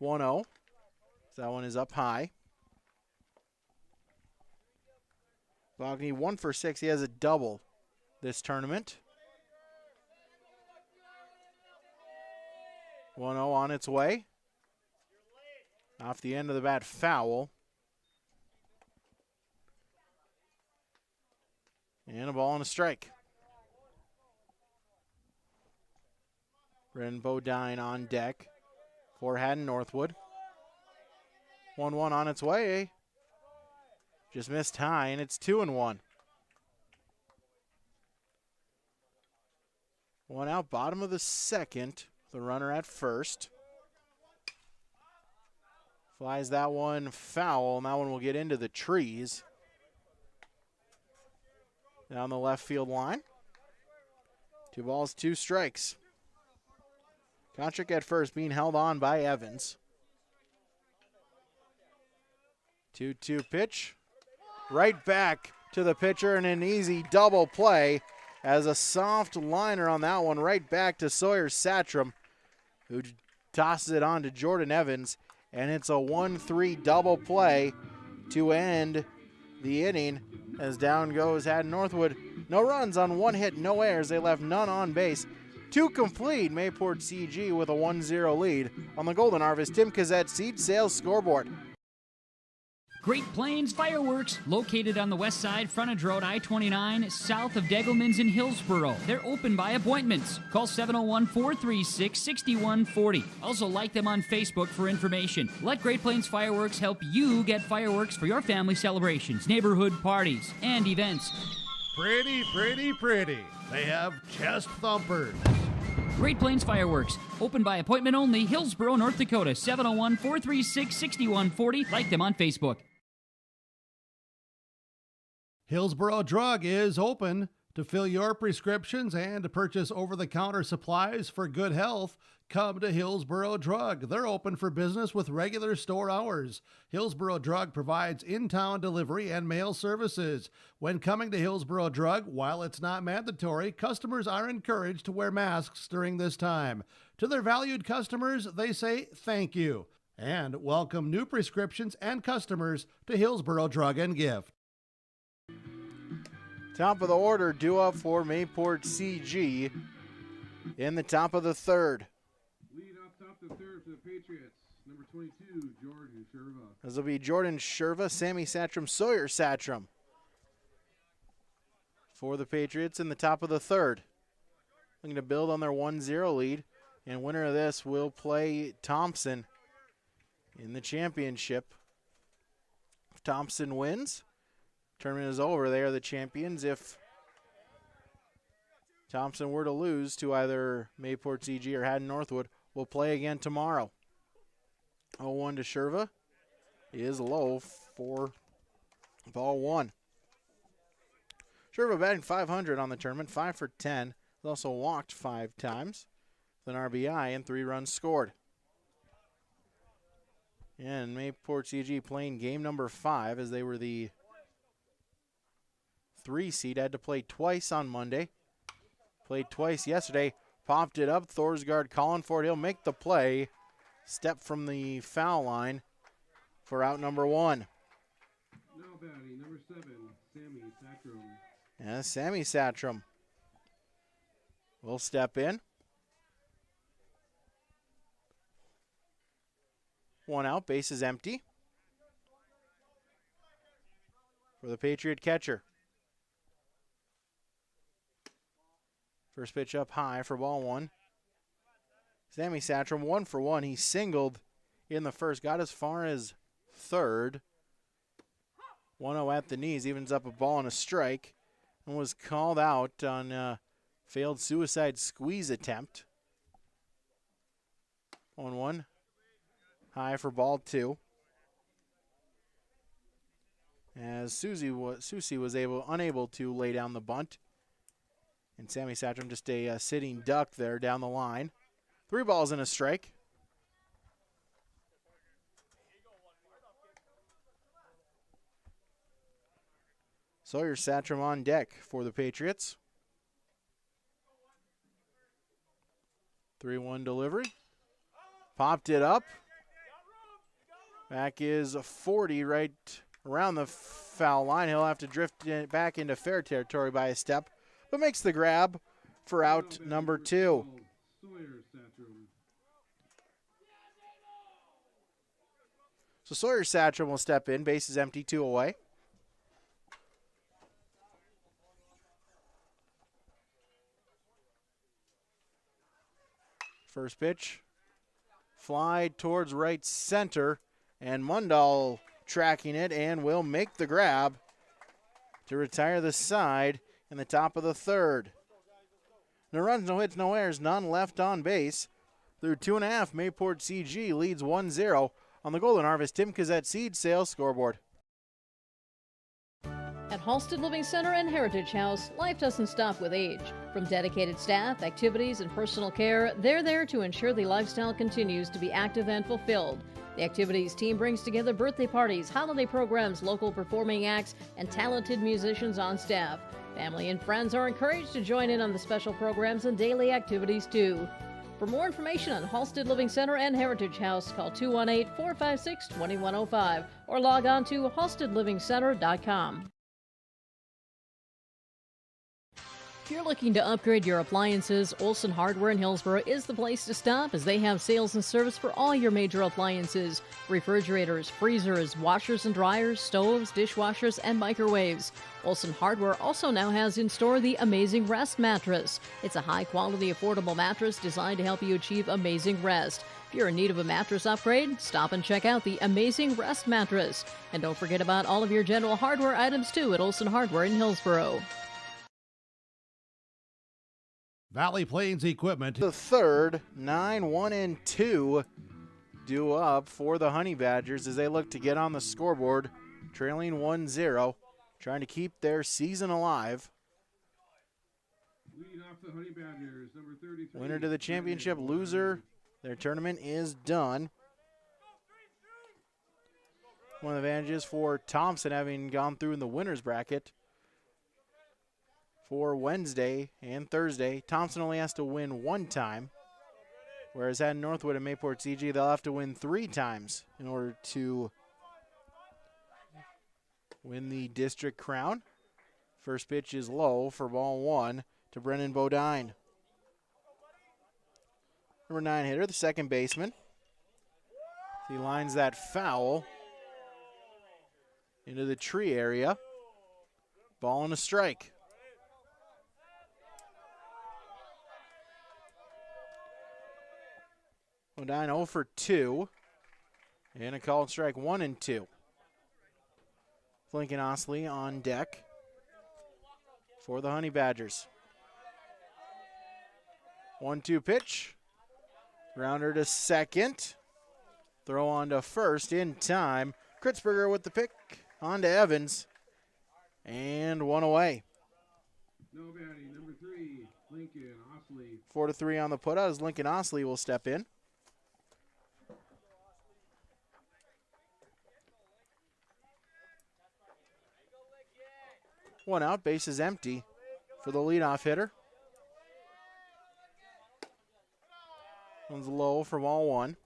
1-0. That one is up high. Vogney 1 for 6. He has a double this tournament. 1-0 on its way. Off the end of the bat, foul. And a ball and a strike. Brennan Bodine on deck for Hatton-Northwood. 1-1 on its way. Just missed high, and it's 2-1. 1 out, bottom of the second. The runner at first. Flies that one foul, and that one will get into the trees. Down the left field line. 2 balls, 2 strikes. Konchuk at first, being held on by Evans. 2-2 pitch. Right back to the pitcher, and an easy double play as a soft liner on that one, right back to Sawyer Satcham, who tosses it on to Jordan Evans, and it's a 1-3 double play to end the inning. As down goes Hatton-Northwood. No runs on 1 hit, no errors. They left none on base. 2 complete. Mayport CG with a 1-0 lead on the Golden Harvest Tim Kazette Seed Sales Scoreboard. Great Plains Fireworks, located on the west side, frontage road I-29, south of Degelman's in Hillsboro. They're open by appointments. Call 701-436-6140. Also like them on Facebook for information. Let Great Plains Fireworks help you get fireworks for your family celebrations, neighborhood parties, and events. Pretty, pretty, pretty. They have chest thumpers. Great Plains Fireworks, open by appointment only, Hillsboro, North Dakota, 701-436-6140. Like them on Facebook. Hillsboro Drug is open to fill your prescriptions and to purchase over-the-counter supplies for good health. Come to Hillsboro Drug. They're open for business with regular store hours. Hillsboro Drug provides in-town delivery and mail services. When coming to Hillsboro Drug, while it's not mandatory, customers are encouraged to wear masks during this time. To their valued customers, they say thank you and welcome new prescriptions and customers to Hillsboro Drug and Gift. Top of the order due up for Mayport CG in the top of the third. Lead up top the third for the Patriots. Number 22, Jordan Sherva. This will be Jordan Sherva, Sammy Satcham, Sawyer Satcham for the Patriots in the top of the third. Looking to build on their 1-0 lead, and winner of this will play Thompson in the championship. If Thompson wins, tournament is over. They are the champions. If Thompson were to lose to either Mayport CG or Hatton-Northwood, we'll play again tomorrow. 0-1 to Sherva is low for ball 1. Sherva batting .500 on the tournament, 5 for 10. He's also walked 5 times with an RBI and 3 runs scored. And Mayport CG playing game number 5 as they were the 3 seed. Had to play twice on Monday. Played twice yesterday. Popped it up. Thorsgaard calling for it. He'll make the play. Step from the foul line for out number 1. Now batting number 7, Sammy Satcham. And Sammy Satcham will step in. One out, base is empty for the Patriot catcher. First pitch up high for ball one. Sammy Satcham 1 for 1. He singled in the first, got as far as third. 1-0 at the knees, evens up a ball and a strike, and was called out on a failed suicide squeeze attempt. 1-1. High for ball two. As Susie was unable to lay down the bunt. And Sammy Satcham just a sitting duck there down the line. 3 balls and a strike. Sawyer Satcham on deck for the Patriots. 3-1 delivery. Popped it up. Back is 40 right around the foul line. He'll have to drift back into fair territory by a step, but makes the grab for out number 2. So Sawyer Satcham will step in. Base is empty, 2 away. First pitch. Fly towards right center. And Mundahl tracking it and will make the grab to retire the side in the top of the third. No runs, no hits, no errors, none left on base. Through 2.5, Mayport CG leads 1-0 on the Golden Harvest Tim Kazette Seed Sales scoreboard. At Halsted Living Center and Heritage House, life doesn't stop with age. From dedicated staff, activities, and personal care, they're there to ensure the lifestyle continues to be active and fulfilled. The activities team brings together birthday parties, holiday programs, local performing acts, and talented musicians on staff. Family and friends are encouraged to join in on the special programs and daily activities too. For more information on Halsted Living Center and Heritage House, call 218-456-2105 or log on to halstedlivingcenter.com. If you're looking to upgrade your appliances, Olson Hardware in Hillsborough is the place to stop, as they have sales and service for all your major appliances: refrigerators, freezers, washers and dryers, stoves, dishwashers, and microwaves. Olson Hardware also now has in store the Amazing Rest mattress. It's a high-quality, affordable mattress designed to help you achieve amazing rest. If you're in need of a mattress upgrade, stop and check out the Amazing Rest mattress. And don't forget about all of your general hardware items too at Olson Hardware in Hillsborough. Valley Plains Equipment. The third, 9-1-2 due up for the Honey Badgers as they look to get on the scoreboard, trailing 1-0, trying to keep their season alive. Leading off the Honey Badgers, number 33. Winner to the championship, loser. Their tournament is done. One of the advantages for Thompson having gone through in the winner's bracket for Wednesday and Thursday. Thompson only has to win 1 time, whereas Hatton-Northwood and Mayport CG, they'll have to win 3 times in order to win the district crown. First pitch is low for ball 1 to Brennan Bodine. Number 9 hitter, the second baseman. He lines that foul into the tree area. Ball and a strike. Bodine 0 for 2. And a called strike, 1-2. Lincoln Osley on deck for the Honey Badgers. 1-2 pitch. Grounder to second. Throw on to first in time. Kritzberger with the pick on to Evans. And 1 away. No batting, number 3, Lincoln Osley. 4-3 on the putout as Lincoln Osley will step in. One out, base is empty for the leadoff hitter. One's low for ball 1.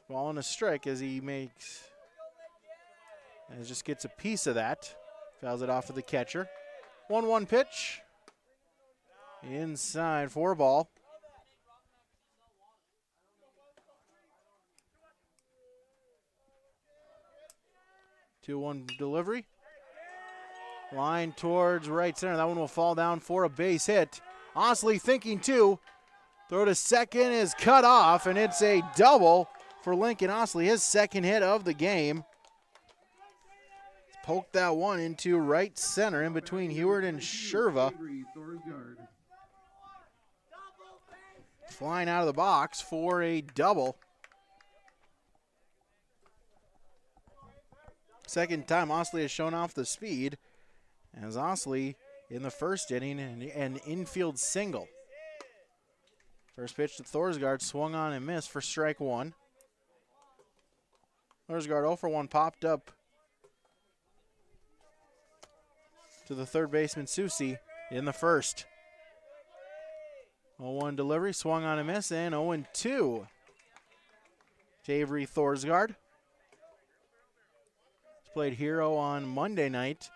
Ball and a strike as he just gets a piece of that. Fouls it off to the catcher. 1-1 pitch. Inside for ball. Two one delivery. Line towards right center. That one will fall down for a base hit. Osley thinking two. Throw to second is cut off, and it's a double for Lincoln Osley, his second hit of the game. Poked that one into right center in between Heward and Sherva. Flying out of the box for a double. Second time Osley has shown off the speed, as Osley in the first inning an infield single. First pitch to Thorsgaard, swung on and missed for strike one. Thorsgaard 0 for 1, popped up to the third baseman Susi in the first. 0-1 delivery, swung on and miss, and 0-2 to Avery Thorsgaard. Played hero on Monday night,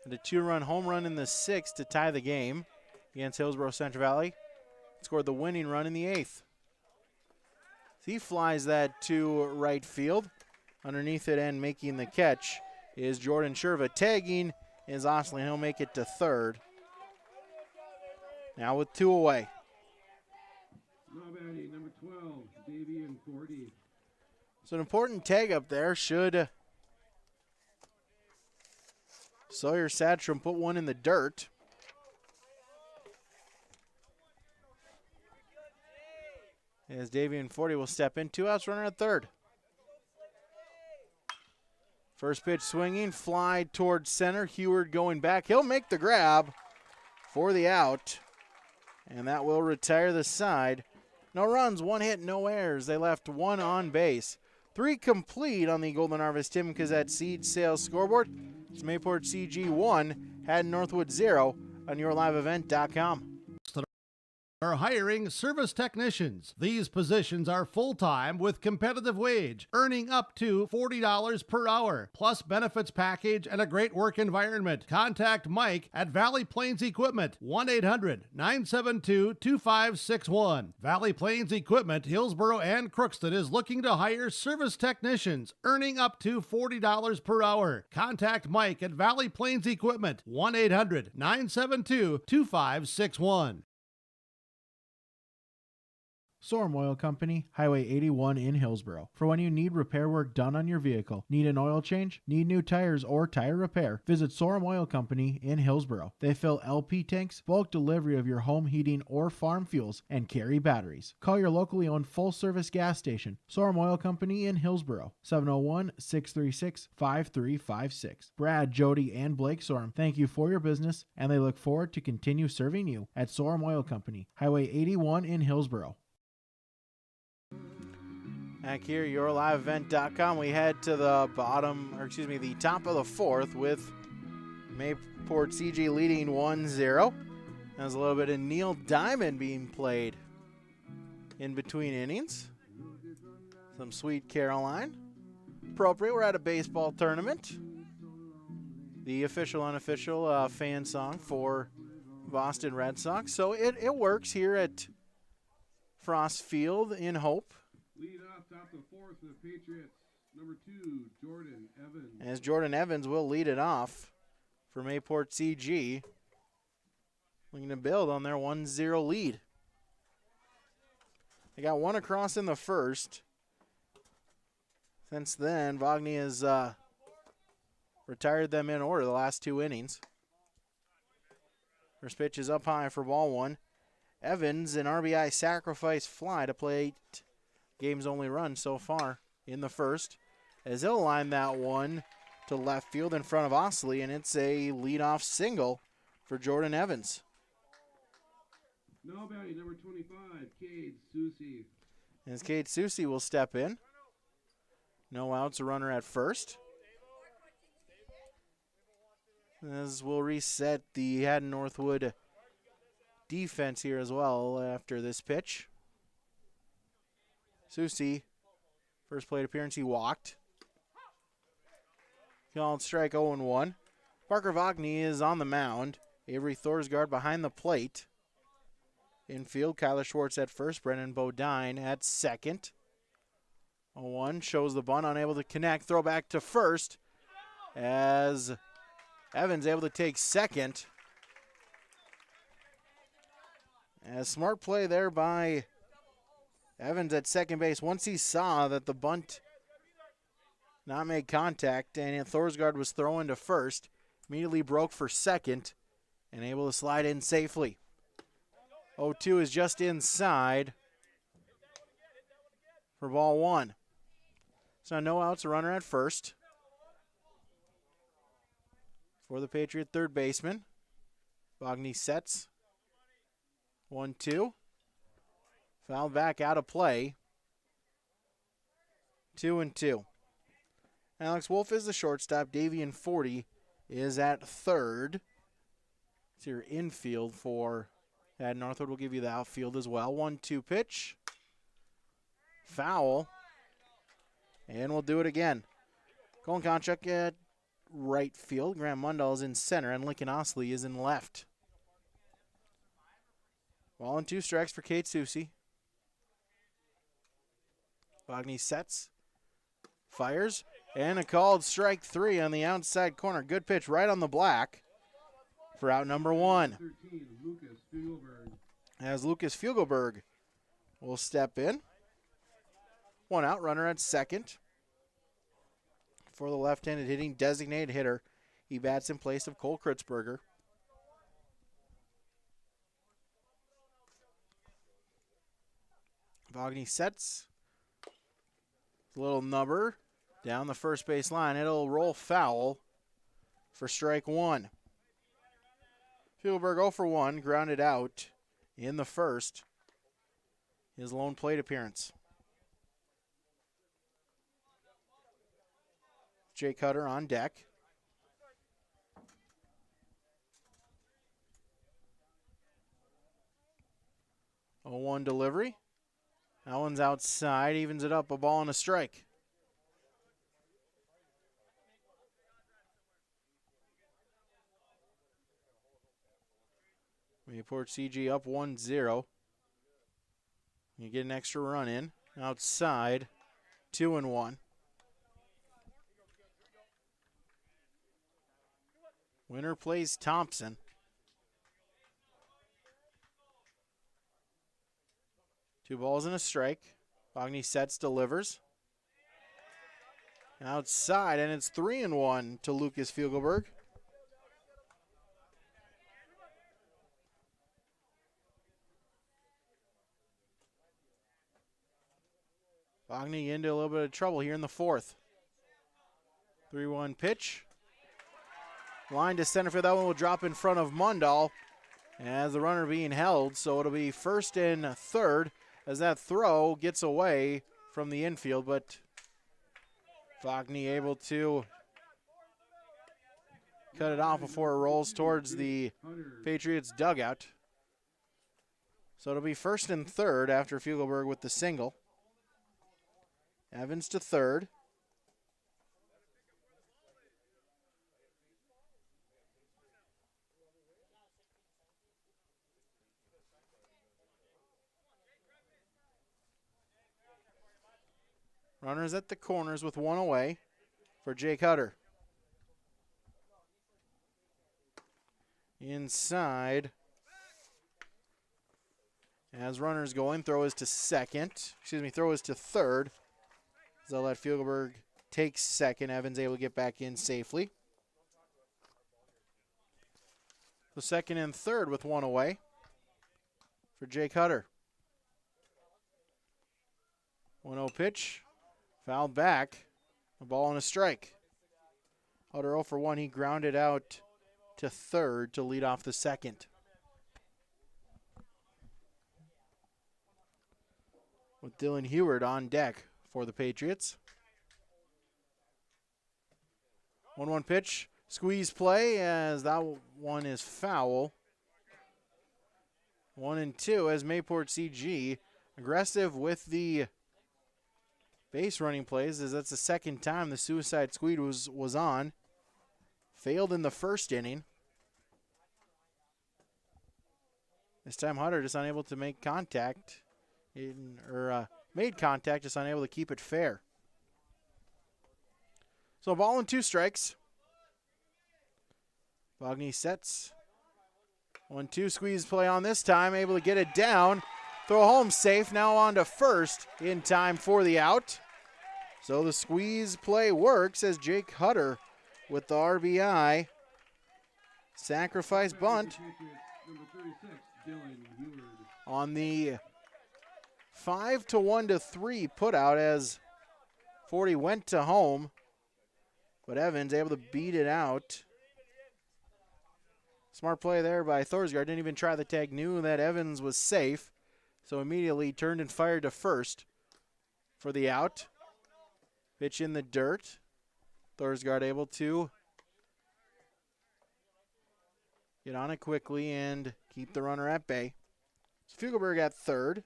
and a 2-run home run in the 6th to tie the game against Hillsborough Central Valley. Scored the winning run in the 8th. He flies that to right field. Underneath it and making the catch is Jordan Sherva. Tagging is Osley, and he'll make it to third. Now with two away. Now batting, number 12, Davian Forty. So an important tag up there. Should Sawyer Satcham put one in the dirt. As Davian Forty will step in. 2 outs, runner at third. First pitch swinging, fly towards center. Heward going back. He'll make the grab for the out, and that will retire the side. No runs, 1 hit, no errors. They left 1 on base. 3 complete on the Golden Harvest Tim Kazette Seed Sales scoreboard. It's Mayport CG 1, Hatton-Northwood 0 on yourliveevent.com. Are hiring service technicians. These positions are full-time with competitive wage, earning up to $40 per hour, plus benefits package and a great work environment. Contact Mike at Valley Plains Equipment, 1-800-972-2561. Valley Plains Equipment, Hillsborough and Crookston is looking to hire service technicians, earning up to $40 per hour. Contact Mike at Valley Plains Equipment, 1-800-972-2561. Sorum Oil Company, Highway 81 in Hillsborough. For when you need repair work done on your vehicle, need an oil change, need new tires or tire repair, visit Sorum Oil Company in Hillsborough. They fill LP tanks, bulk delivery of your home heating or farm fuels, and carry batteries. Call your locally owned full-service gas station, Sorum Oil Company in Hillsborough, 701-636-5356. Brad, Jody, and Blake Sorum thank you for your business, and they look forward to continue serving you at Sorum Oil Company, Highway 81 in Hillsborough. Back here, yourliveevent.com. We head to the the top of the 4th with Mayport CG leading 1-0. There's a little bit of Neil Diamond being played in between innings. Some Sweet Caroline. Appropriate, we're at a baseball tournament. The official, unofficial fan song for Boston Red Sox. So it works here at Frost Field in Hope. Lead off top of 4th for the Patriots, number 2, Jordan Evans. As Jordan Evans will lead it off for Mayport CG. Looking to build on their 1-0 lead. They got one across in the first. Since then, Vogny has retired them in order the last 2 innings. First pitch is up high for ball 1. Evans, an RBI sacrifice fly to plate. Game's only run so far in the first, as he'll line that one to left field in front of Osley, and it's a leadoff single for Jordan Evans. Now batting, number 25, Cade Susi. As Cade Susi will step in. No outs, a runner at first. As we'll reset the Hatton-Northwood defense here as well after this pitch. Susi, first plate appearance, he walked. Called strike 0-1. Parker Wagner is on the mound. Avery Thorsgaard behind the plate. Infield, Kyler Schwartz at first. Brennan Bodine at second. 0-1 shows the bunt, unable to connect. Throw back to first as Evans able to take second. As smart play there by Evans at second base. Once he saw that the bunt not made contact and Thorsgaard was throwing to first, immediately broke for second and able to slide in safely. 0-2 is just inside for ball one. So no outs, a runner at first for the Patriot third baseman. Wagner sets. 1-2. Fouled back out of play. 2-2. Alex Wolf is the shortstop. Davian Forty is at third. It's your infield for Hatton-Northwood. We'll give you the outfield as well. 1-2 pitch. Foul. And we'll do it again. Colin Konchuk at right field. Graham Mundell is in center, and Lincoln Osley is in left. Ball and 2 strikes for Kate Susie. Wagner sets, fires, and a called strike 3 on the outside corner. Good pitch right on the black for out number 1. 13, Lucas Fiegelberg. As Lucas Fiegelberg will step in. 1 out, runner at second. For the left-handed hitting designated hitter, he bats in place of Cole Kritzberger. Wagner sets. A little nubber down the first base line. It'll roll foul for strike 1. Fiegelberg 0 for 1, grounded out in the first. His lone plate appearance. Jay Cutter on deck. A 0-1 delivery. That one's outside, evens it up, a ball and a strike. Mayport CG up 1-0. You get an extra run in. Outside, 2-1. Winner plays Thompson. Two balls and a strike. Wagner sets, delivers. Outside, and it's 3-1 to Lucas Fiegelberg. Wagner into a little bit of trouble here in the fourth. 3-1 pitch. Line to center field. That one will drop in front of Mundell as the runner being held. So it'll be first and third as that throw gets away from the infield. But Wagner able to cut it off before it rolls towards the Patriots dugout. So it'll be first and third after Fiegelberg with the single. Evans to third. Runners at the corners with 1 away for Jake Hutter. Inside. As runners going, throw is to third. They'll let Fiegelberg take second. Evans able to get back in safely. The second and third with 1 away for Jake Hutter. 1-0 pitch. Fouled back. A ball and a strike. Hutter 0 for 1. He grounded out to third to lead off the second. With Dylan Heward on deck for the Patriots. 1-1 pitch. Squeeze play as that one is foul. 1-2 as Mayport CG aggressive with the base running plays as that's the second time the suicide squeeze was on. failed in the first inning. This time Hutter just unable to make contact, made contact, just unable to keep it fair. So a ball and 2 strikes. Bogny sets. 1-2 squeeze play on this time, able to get it down. Throw home safe, now on to first in time for the out. So the squeeze play works as Jake Hutter with the RBI. Sacrifice bunt on the 5-1-3 put out as 40 went to home, but Evans able to beat it out. Smart play there by Thorsgaard. Didn't even try the tag. Knew that Evans was safe, so immediately turned and fired to first for the out. Pitch in the dirt. Thorsgaard able to get on it quickly and keep the runner at bay. So Fugelberg at third.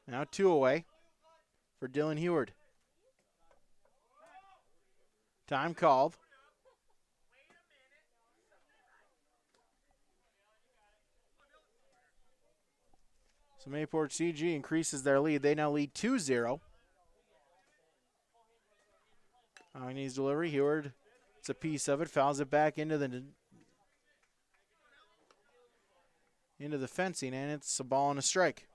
Now 2 away for Dylan Heward. Time called. So Mayport CG increases their lead. They now lead 2-0. Agne's delivery. Heward, it's a piece of it. Fouls it back into the fencing, and it's a ball and a strike.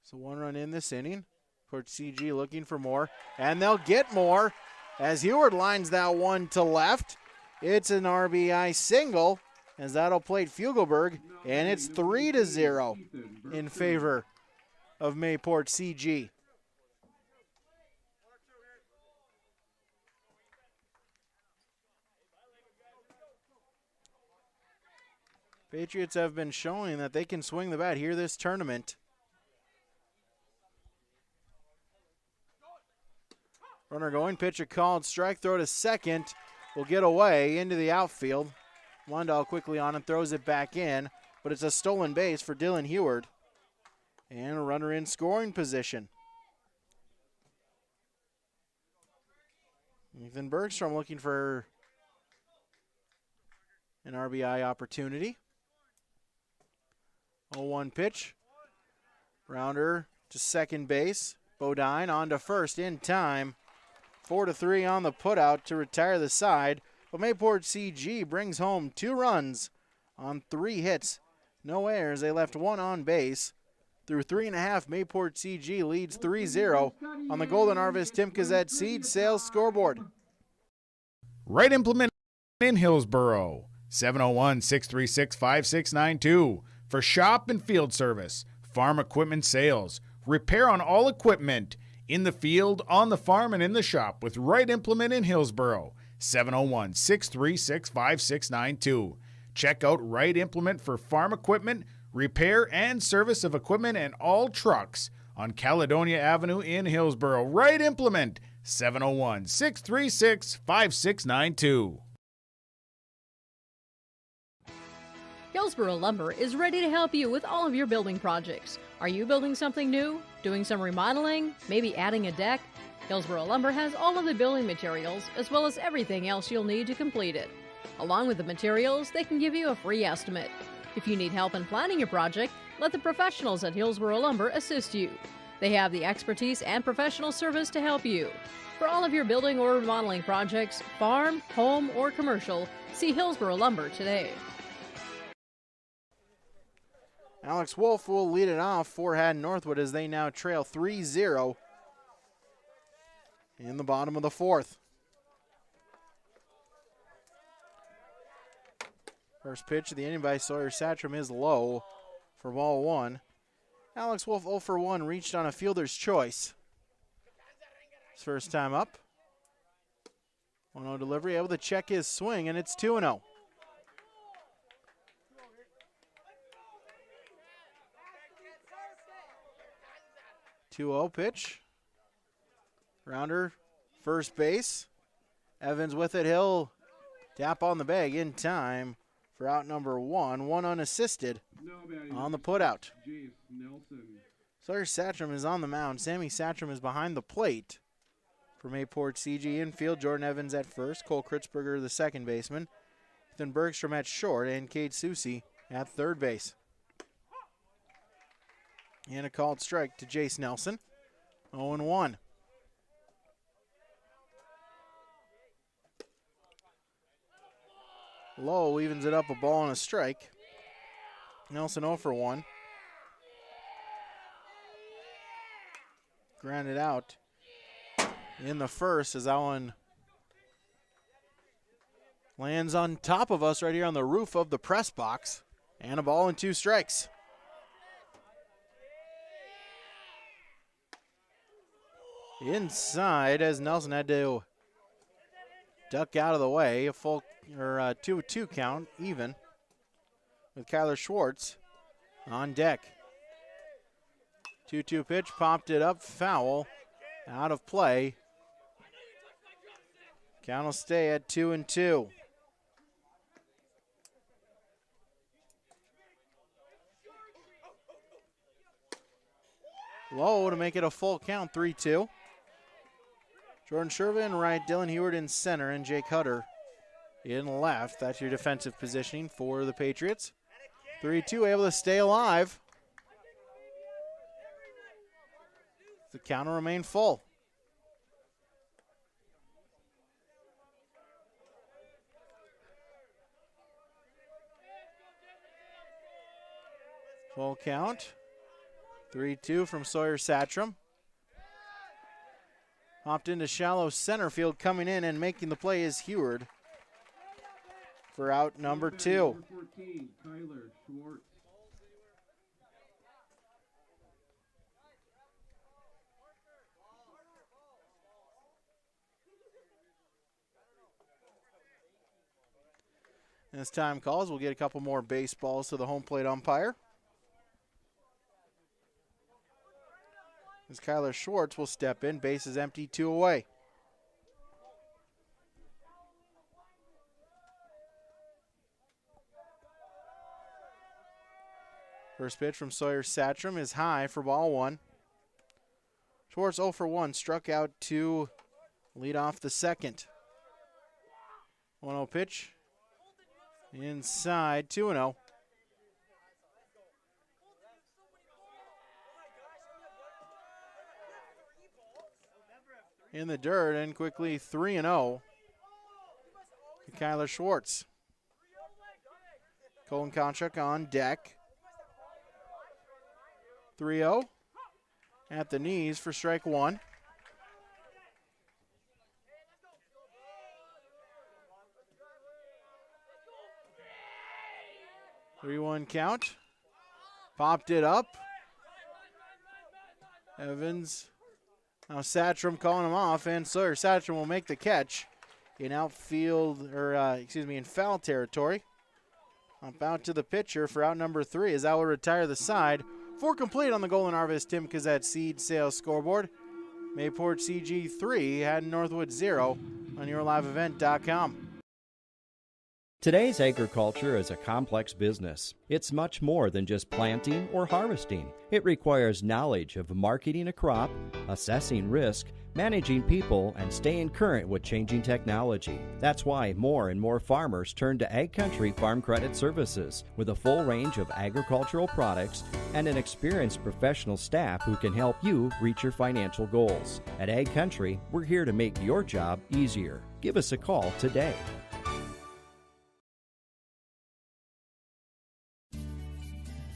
So 1 run in this inning. Port CG looking for more, and they'll get more as Heward lines that one to left. It's an RBI single as that'll plate Fugelberg, and it's 3-0 in favor of Mayport CG. Patriots have been showing that they can swing the bat here this tournament. Runner going, pitch a called strike, throw to second. Will get away into the outfield. Lundahl quickly on and throws it back in, but it's a stolen base for Dylan Heward. And a runner in scoring position. Ethan Bergstrom looking for an RBI opportunity. 0-1 pitch. Rounder to second base. Bodine on to first in time. 4-3 on the putout to retire the side. But Mayport CG brings home 2 runs on 3 hits. No errors. They left 1 on base. Through 3.5, Mayport CG leads 3-0 on the Golden Harvest Tim Kazette Seed Sales scoreboard. Right Implement in Hillsboro. 701-636-5692 for shop and field service, farm equipment sales, repair on all equipment, in the field, on the farm, and in the shop with Right Implement in Hillsboro. 701-636-5692. Check out Right Implement for farm equipment, repair and service of equipment and all trucks on Caledonia Avenue in Hillsboro. Right Implement, 701-636-5692. Hillsboro Lumber is ready to help you with all of your building projects. Are you building something new? Doing some remodeling? Maybe adding a deck? Hillsboro Lumber has all of the building materials as well as everything else you'll need to complete it. Along with the materials, they can give you a free estimate. If you need help in planning your project, let the professionals at Hillsboro Lumber assist you. They have the expertise and professional service to help you. For all of your building or remodeling projects, farm, home, or commercial, see Hillsboro Lumber today. Alex Wolf will lead it off for Hatton-Northwood as they now trail 3-0 in the bottom of the 4th. First pitch of the inning by Sawyer Satcham is low for ball 1. Alex Wolf 0 for 1 reached on a fielder's choice. His first time up. 1-0 delivery, able to check his swing, and it's 2-0. Pitch. Rounder, first base. Evans with it. He'll tap on the bag in time for out number 1, one unassisted on the putout. Sawyer Satcham is on the mound. Sammy Satcham is behind the plate for Mayport CG. Infield, Jordan Evans at first, Cole Kritzberger the second baseman, Ethan Bergstrom at short, and Cade Susi at third base. And a called strike to Jace Nelson. 0-1. Lowe evens it up, a ball and a strike. Nelson 0 for 1. Grounded out in the first as that one lands on top of us right here on the roof of the press box. And a ball and 2 strikes. Inside as Nelson had to duck out of the way. A full or 2-2 count even with Kyler Schwartz on deck. 2-2 pitch, popped it up, foul, out of play. Count will stay at 2-2. Low to make it a full count, 3-2. Jordan Sherva in right, Dylan Heward in center, and Jake Hutter in left. That's your defensive positioning for the Patriots. 3-2, able to stay alive. The count will remain full. Full count. 3-2 from Sawyer Satcham. Hopped into shallow center field, coming in and making the play is Heward for out number 2. 14, Kyler Schwartz. As time calls, we'll get a couple more baseballs to the home plate umpire. As Kyler Schwartz will step in, base is empty, 2 away. First pitch from Sawyer Satcham is high for ball 1. Schwartz 0 for 1, struck out to lead off the second. 1-0 pitch. Inside, 2-0. In the dirt and quickly 3-0 to Kyler Schwartz. Colin Konchuk on deck. 3-0 at the knees for strike 1. Three-one count. Popped it up. Evans. Now Satcham calling him off, and Sawyer Satcham will make the catch in outfield, or in foul territory. Up out to the pitcher for out number 3 as that will retire the side. 4 complete on the Golden Harvest Tim Kazette Seed Sales scoreboard. Mayport CG 3, Hatton-Northwood 0 on yourliveevent.com. Today's agriculture is a complex business. It's much more than just planting or harvesting. It requires knowledge of marketing a crop, assessing risk, managing people, and staying current with changing technology. That's why more and more farmers turn to Ag Country Farm Credit Services with a full range of agricultural products and an experienced professional staff who can help you reach your financial goals. At Ag Country, we're here to make your job easier. Give us a call today.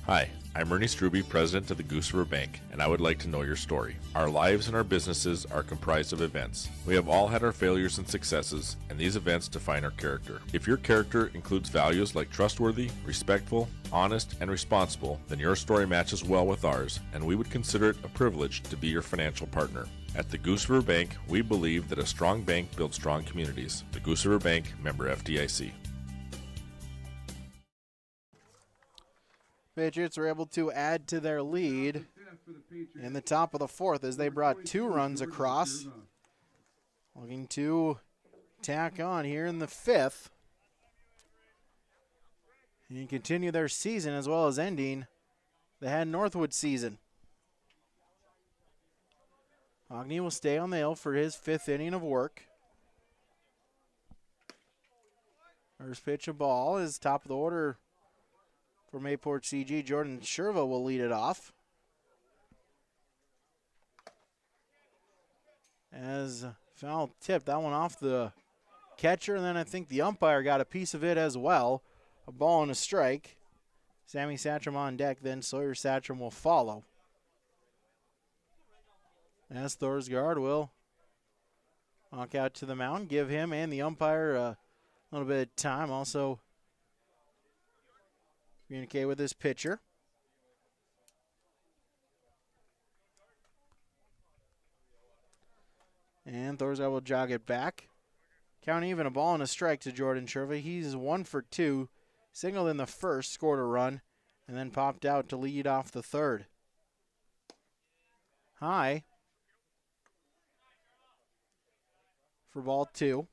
Hi, I'm Ernie Struby, president of the Goose River Bank, and I would like to know your story. Our lives and our businesses are comprised of events. We have all had our failures and successes, and these events define our character. If your character includes values like trustworthy, respectful, honest, and responsible, then your story matches well with ours, and we would consider it a privilege to be your financial partner. At the Goose River Bank, we believe that a strong bank builds strong communities. The Goose River Bank, member FDIC. Patriots were able to add to their lead in the top of the 4th as they brought 2 runs across. Looking to tack on here in the 5th. and continue their season as well as ending the Hatton-Northwood season. Ogni will stay on the hill for his 5th inning of work. First pitch of ball is top of the order for Mayport CG. Jordan Sherva will lead it off. As foul tip, that one off the catcher, and then I think the umpire got a piece of it as well. A ball and a strike. Sammy Satcham on deck, then Sawyer Satcham will follow. As Thorsgaard will walk out to the mound, give him and the umpire a little bit of time. Also communicate with his pitcher. And Thorsgaard will jog it back. Count even, a ball and a strike to Jordan Sherva. He's 1 for 2. Signaled in the first, scored a run, and then popped out to lead off the third. High for ball 2.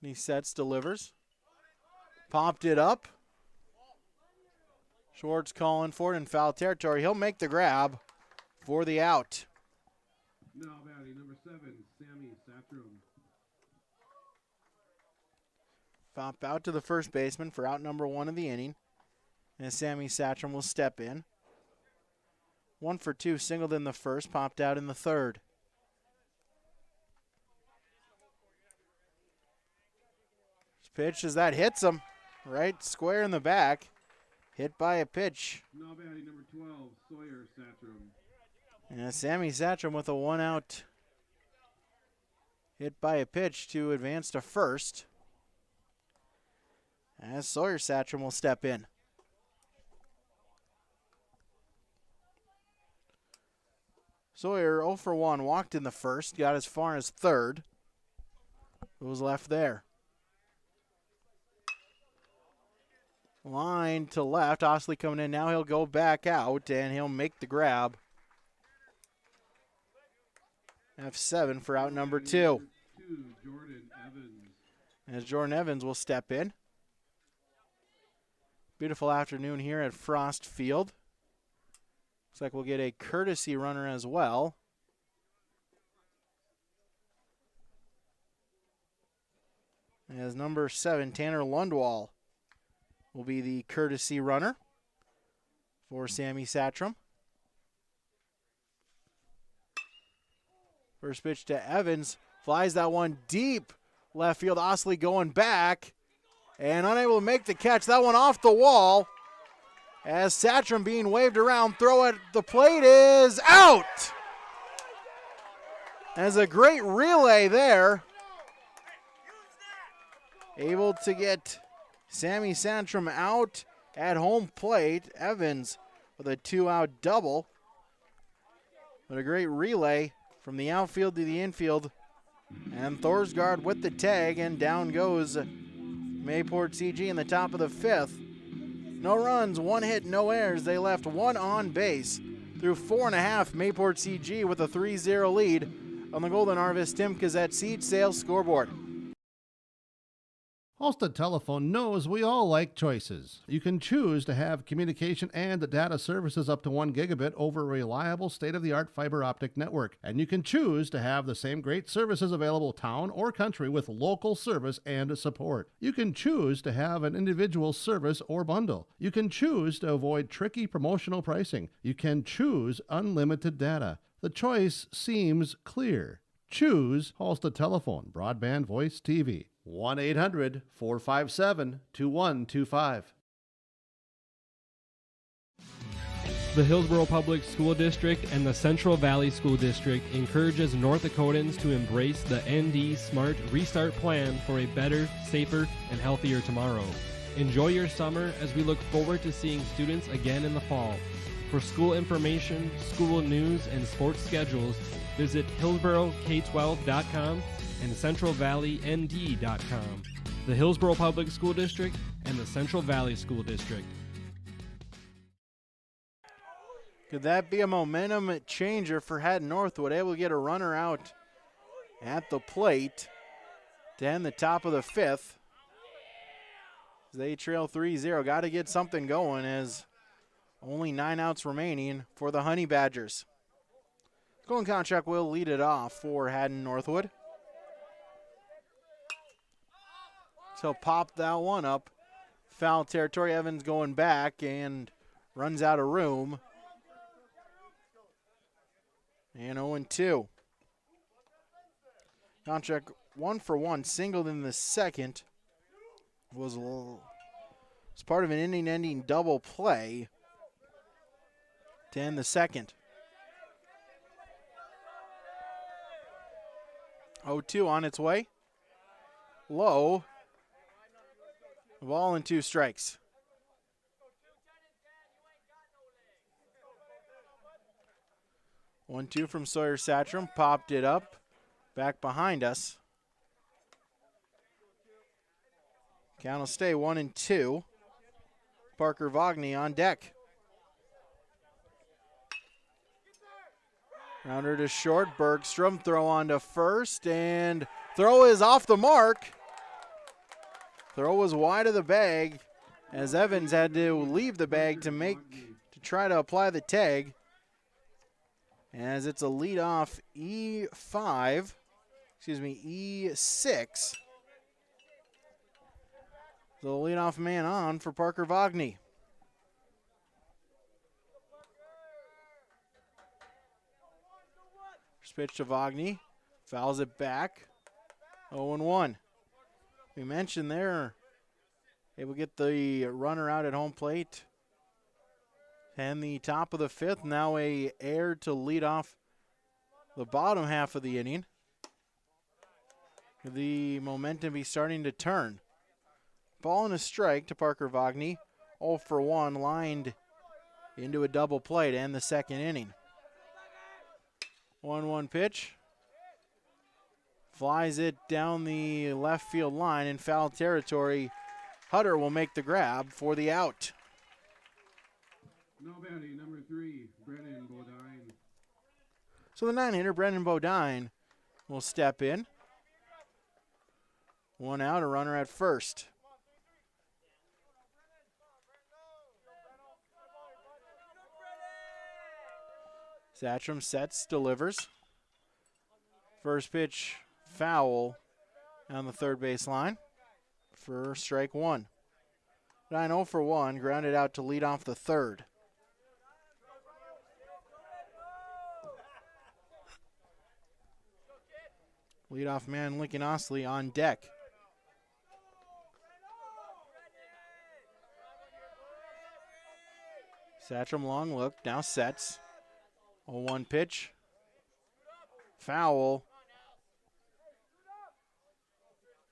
He sets, delivers. Popped it up. Schwartz calling for it in foul territory. He'll make the grab for the out. Now batting number 7, Sammy Satcham. Pop out to the first baseman for out number 1 of the inning. And Sammy Satcham will step in. 1 for 2, singled in the first, popped out in the third. Pitch as that hits him right square in the back. Hit by a pitch. Now batting number 12, Sawyer Satcham. And Sammy Satcham with a 1-out hit by a pitch to advance to first. As Sawyer Satcham will step in. Sawyer 0 for 1, walked in the first, got as far as third. Who was left there? Line to left, Osley coming in. Now he'll go back out and he'll make the grab. F7 for out number 2. Jordan Evans. As Jordan Evans will step in. Beautiful afternoon here at Frost Field. Looks like we'll get a courtesy runner as well. As number 7, Tanner Lundwall will be the courtesy runner for Sammy Satcham. First pitch to Evans. Flies that one deep left field. Osley going back and unable to make the catch. That one off the wall. As Satcham being waved around, throw at the plate is out. As a great relay there. Able to get Sammy Satcham out at home plate. Evans with a 2-out double. But a great relay from the outfield to the infield. And Thorsgaard with the tag, and down goes Mayport CG in the top of the 5th. No runs, 1 hit, no errors. They left 1 on base through 4.5. Mayport CG with a 3-0 lead on the Golden Harvest Tim Kazette Seed Sales scoreboard. Halstead Telephone knows we all like choices. You can choose to have communication and data services up to 1 gigabit over a reliable state-of-the-art fiber optic network. And you can choose to have the same great services available town or country with local service and support. You can choose to have an individual service or bundle. You can choose to avoid tricky promotional pricing. You can choose unlimited data. The choice seems clear. Choose Halstead Telephone, broadband voice TV. 1-800-457-2125. The Hillsborough Public School District and the Central Valley School District encourages North Dakotans to embrace the ND Smart Restart Plan for a better, safer, and healthier tomorrow. Enjoy your summer as we look forward to seeing students again in the fall. For school information, school news, and sports schedules, visit HillsboroughK12.com and CentralValleyND.com. The Hillsborough Public School District and the Central Valley School District. Could that be a momentum changer for Hatton-Northwood? Able to get a runner out at the plate to end the top of the 5th. They trail 3-0. Got to get something going as only 9 outs remaining for the Honey Badgers. Golden Contract will lead it off for Hatton-Northwood. So pop that one up. Foul territory. Evans going back and runs out of room. And 0-2. Contract 1-for-1, singled in the second. Was part of an inning-ending double play to end the second. 0-2 on its way. Low. Ball and 2 strikes. One, 2 from Sawyer Satcham. Popped it up. Back behind us. Count will stay 1-2. Parker Vogney on deck. Rounder to short. Bergstrom throw on to first, and throw is off the mark. Throw was wide of the bag as Evans had to leave the bag to try to apply the tag. As it's a leadoff E6. The leadoff man on for Parker Vogney. First pitch to Vogney. Fouls it back. 0-1. We mentioned there, able to get the runner out at home plate. And the top of the 5th, now a air to lead off the bottom half of the inning. The momentum be starting to turn. Ball and a strike to Parker Vogney. 0-for-1, lined into a double play to end the second inning. 1-1 pitch. Flies it down the left field line in foul territory. Hutter will make the grab for the out. No batting, number 3, Brennan Bodine. So the 9-hitter, Brennan Bodine, will step in. 1 out, a runner at first. Satcham sets, delivers. First pitch, foul on the third base line for strike 1. 9-0-for-1, grounded out to lead off the third. Leadoff man Lincoln Osley on deck. Satcham long look, now sets. 0-1 pitch. Foul.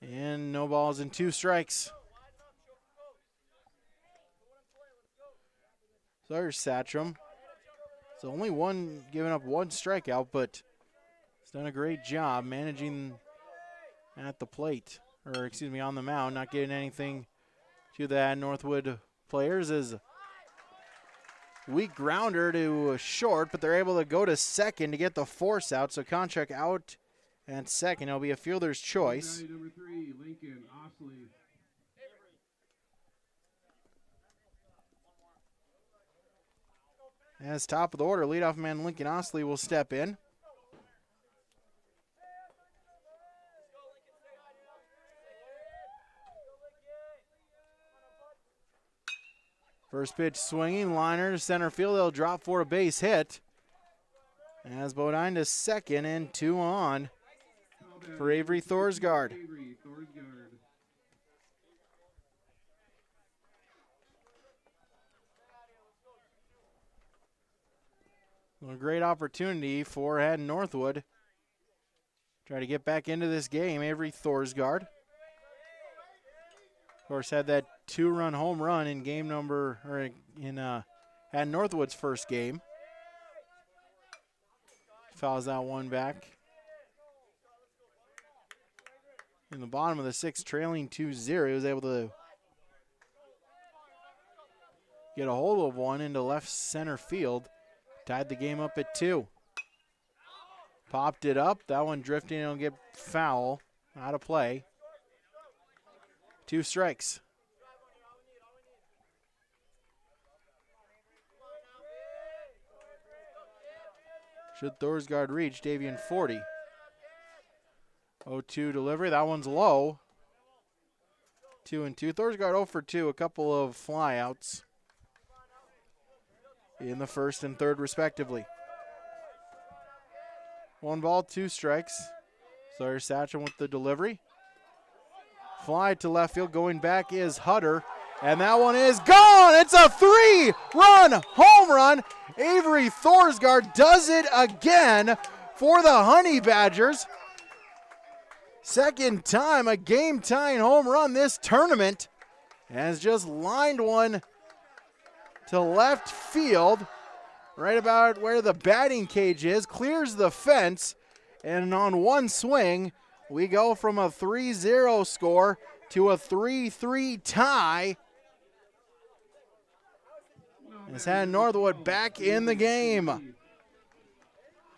And no balls and 2 strikes. So there's Satcham. It's only giving up 1 strikeout, but he's done a great job managing at the plate, or excuse me, on the mound, not getting anything to the Northwood players. As weak grounder to short, but they're able to go to second to get the force out. So Contract out at second. It'll be a fielder's choice. Number 3, Lincoln Osley. As top of the order, leadoff man Lincoln Osley will step in. First pitch swinging, liner to center field. They'll drop for a base hit. As Bodine to second and 2 on for Avery Thorsgaard. A great opportunity for Hatton-Northwood. Try to get back into this game, Avery Thorsgaard. Of course, had that 2-run home run in Hatton-Northwood's first game. Fouls that one back. In the bottom of the 6th, trailing 2-0, he was able to get a hold of one into left center field. Tied the game up at 2. Popped it up. That one drifting and it'll get foul. Out of play. 2 strikes. Should Thorsgaard reach Davian 40. 0-2 delivery. That one's low. 2-2. Thorsgaard 0 for 2. A couple of flyouts in the first and third, respectively. 1 ball, 2 strikes. Sawyer Satcham with the delivery. Fly to left field. Going back is Hutter. And that one is gone. It's a 3-run home run. Avery Thorsgaard does it again for the Honey Badgers. Second time a game-tying home run this tournament. Has just lined one to left field, right about where the batting cage is, clears the fence, and on one swing, we go from a 3-0 score to a 3-3 tie. It's Hatton-Northwood back in the game.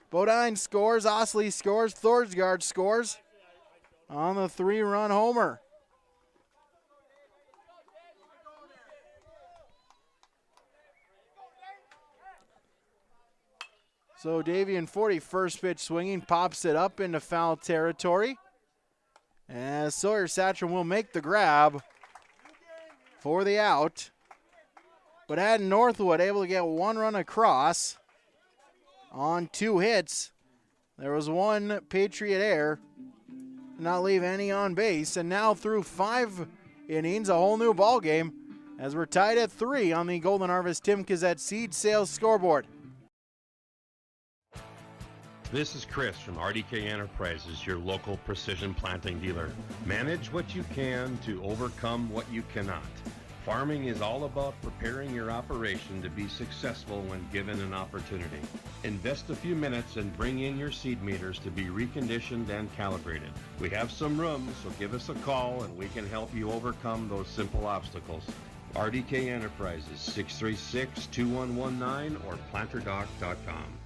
Bodine scores, Osley scores, Thorsgaard scores on the 3-run homer. So Davian 40, first pitch swinging, pops it up into foul territory. As Sawyer Satcham will make the grab for the out. But Hatton-Northwood able to get 1 run across on 2 hits. There was 1 Patriot error, not leave any on base. And now through 5 innings, a whole new ball game as we're tied at 3 on the Golden Harvest Tim Kazette Seed Sales scoreboard. This is Chris from RDK Enterprises, your local precision planting dealer. Manage what you can to overcome what you cannot. Farming is all about preparing your operation to be successful when given an opportunity. Invest a few minutes and bring in your seed meters to be reconditioned and calibrated. We have some room, so give us a call and we can help you overcome those simple obstacles. RDK Enterprises, 636-2119 or planterdoc.com.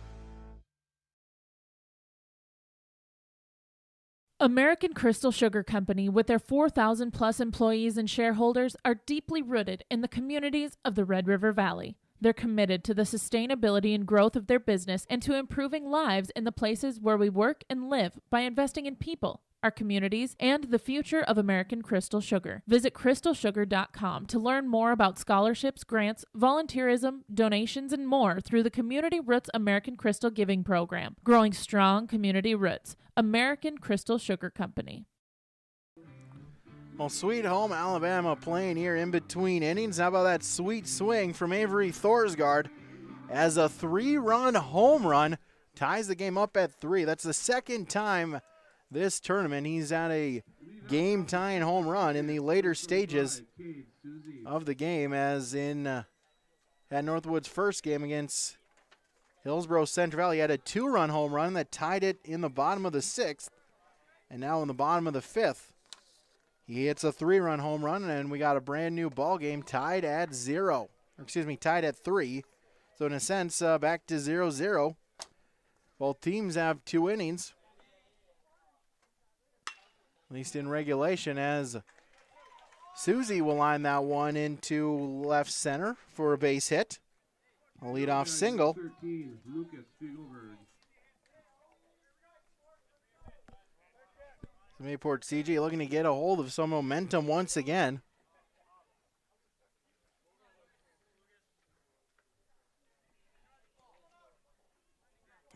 American Crystal Sugar Company, with their 4,000 plus employees and shareholders, are deeply rooted in the communities of the Red River Valley. They're committed to the sustainability and growth of their business and to improving lives in the places where we work and live by investing in people, our communities, and the future of American Crystal Sugar. Visit crystalsugar.com to learn more about scholarships, grants, volunteerism, donations, and more through the Community Roots American Crystal Giving Program. Growing strong community roots. American Crystal Sugar Company. Well, Sweet Home Alabama playing here in between innings. How about that sweet swing from Avery Thorsgaard as a 3-run home run ties the game up at 3. That's the second time this tournament he's had a game-tying home run in the later stages of the game, as in Hatton-Northwood's first game against Hillsborough Central Valley. He had a 2-run home run that tied it in the bottom of the 6th, and now in the bottom of the 5th. He hits a 3-run home run, and we got a brand new ball game tied at 3. So in a sense, back to 0-0. Both teams have 2 innings, at least in regulation, as Susie will line that one into left center for a base hit. A leadoff single. 13, Lucas Spiegelberg. Mayport CG looking to get a hold of some momentum once again.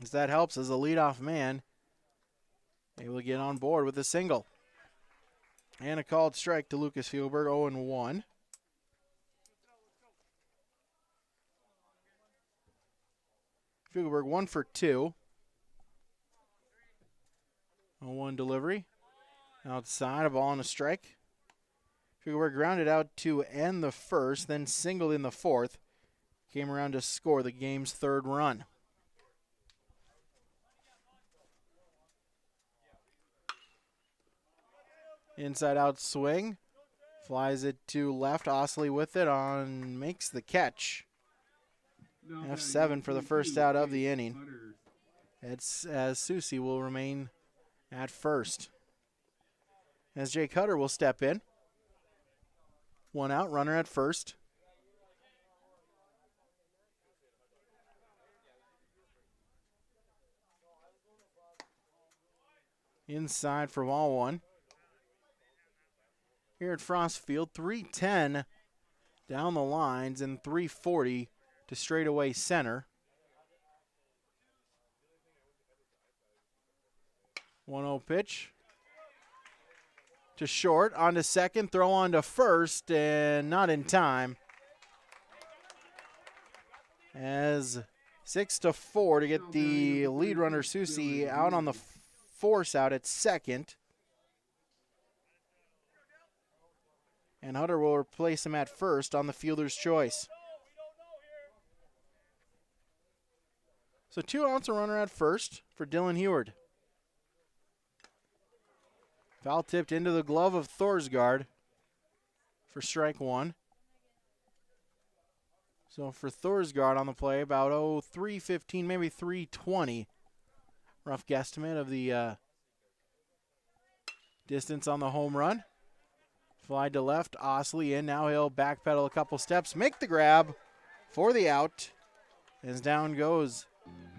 As that helps as a leadoff man, able to get on board with a single. And a called strike to Lucas Spielberg, 0-1. Spielberg 1 for 2. 0-1 delivery. Outside, a ball and a strike. Spielberg grounded out to end the first, then singled in the 4th. Came around to score the game's 3rd run. Inside out swing. Flies it to left. Osley with it on, makes the catch. F7 for the first out of the inning. It's as Susie will remain at first. As Jake Hutter will step in. 1 out, runner at first. inside for ball one. Here at Frost Field, 3:10 down the lines and 3:40 to straightaway center. 1-0 pitch to short, on to second, throw on to first, and not in time. As 6-4 to get the lead runner Susi out on the force out at second. And Hutter will replace him at first on the fielder's choice. So 2 outs, a runner at first for Dylan Heward. Foul tipped into the glove of Thorsgaard for strike one. So for Thorsgaard on the play, about 3:15, maybe 3:20. Rough guesstimate of the distance on the home run. Fly to left, Osley in. Now he'll backpedal a couple steps, make the grab for the out. As down goes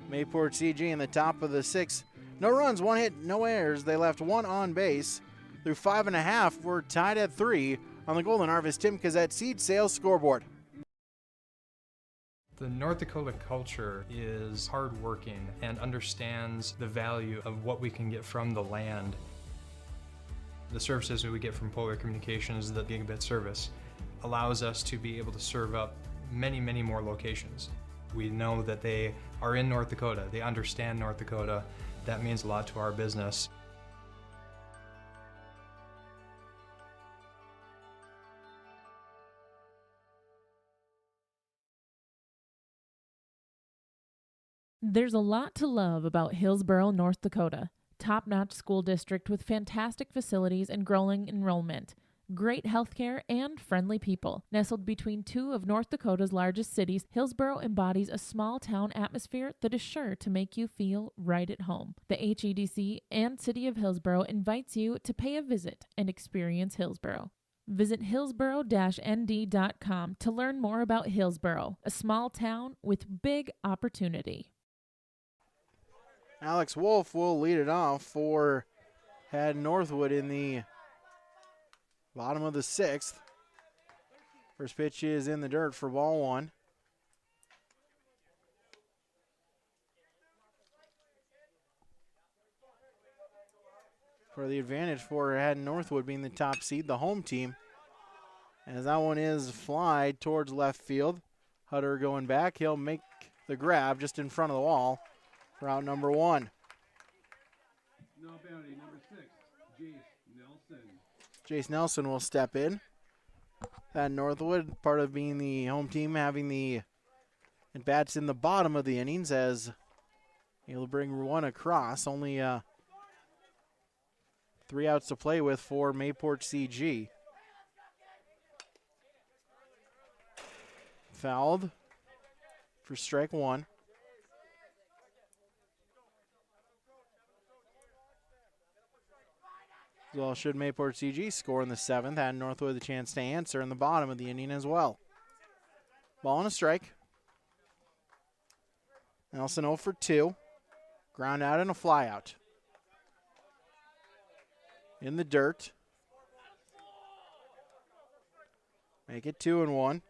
Mayport CG in the top of the 6th. No runs, 1 hit, no errors. They left 1 on base. Through 5.5, we're tied at 3 on the Golden Harvest Tim Kazette Seed Sales scoreboard. The North Dakota culture is hardworking and understands the value of what we can get from the land. The services we get from Polar Communications, the gigabit service, allows us to be able to serve up many, many more locations. We know that they are in North Dakota. They understand North Dakota. That means a lot to our business. There's a lot to love about Hillsboro, North Dakota. Top-notch school district with fantastic facilities and growing enrollment. Great healthcare and friendly people. Nestled between 2 of North Dakota's largest cities, Hillsboro embodies a small-town atmosphere that is sure to make you feel right at home. The HEDC and City of Hillsboro invites you to pay a visit and experience Hillsboro. Visit hillsboro-nd.com to learn more about Hillsboro, a small town with big opportunity. Alex Wolf will lead it off for Hatton-Northwood in the bottom of the 6th. First pitch is in the dirt for ball one. For the advantage for Hatton-Northwood being the top seed, the home team. As that one is fly towards left field. Hutter going back. He'll make the grab just in front of the wall. Route number 1. Now batting number 6, Jace Nelson. Jace Nelson will step in. Northwood, part of being the home team, having the at-bats in the bottom of the innings as he'll bring one across. Only 3 outs to play with for Mayport CG. Fouled for strike 1. Well, should Mayport CG score in the 7th, Hatton-Northwood the chance to answer in the bottom of the inning as well. Ball and a strike. Nelson 0 for 2. Ground out and a fly out. In the dirt. Make it 2-1.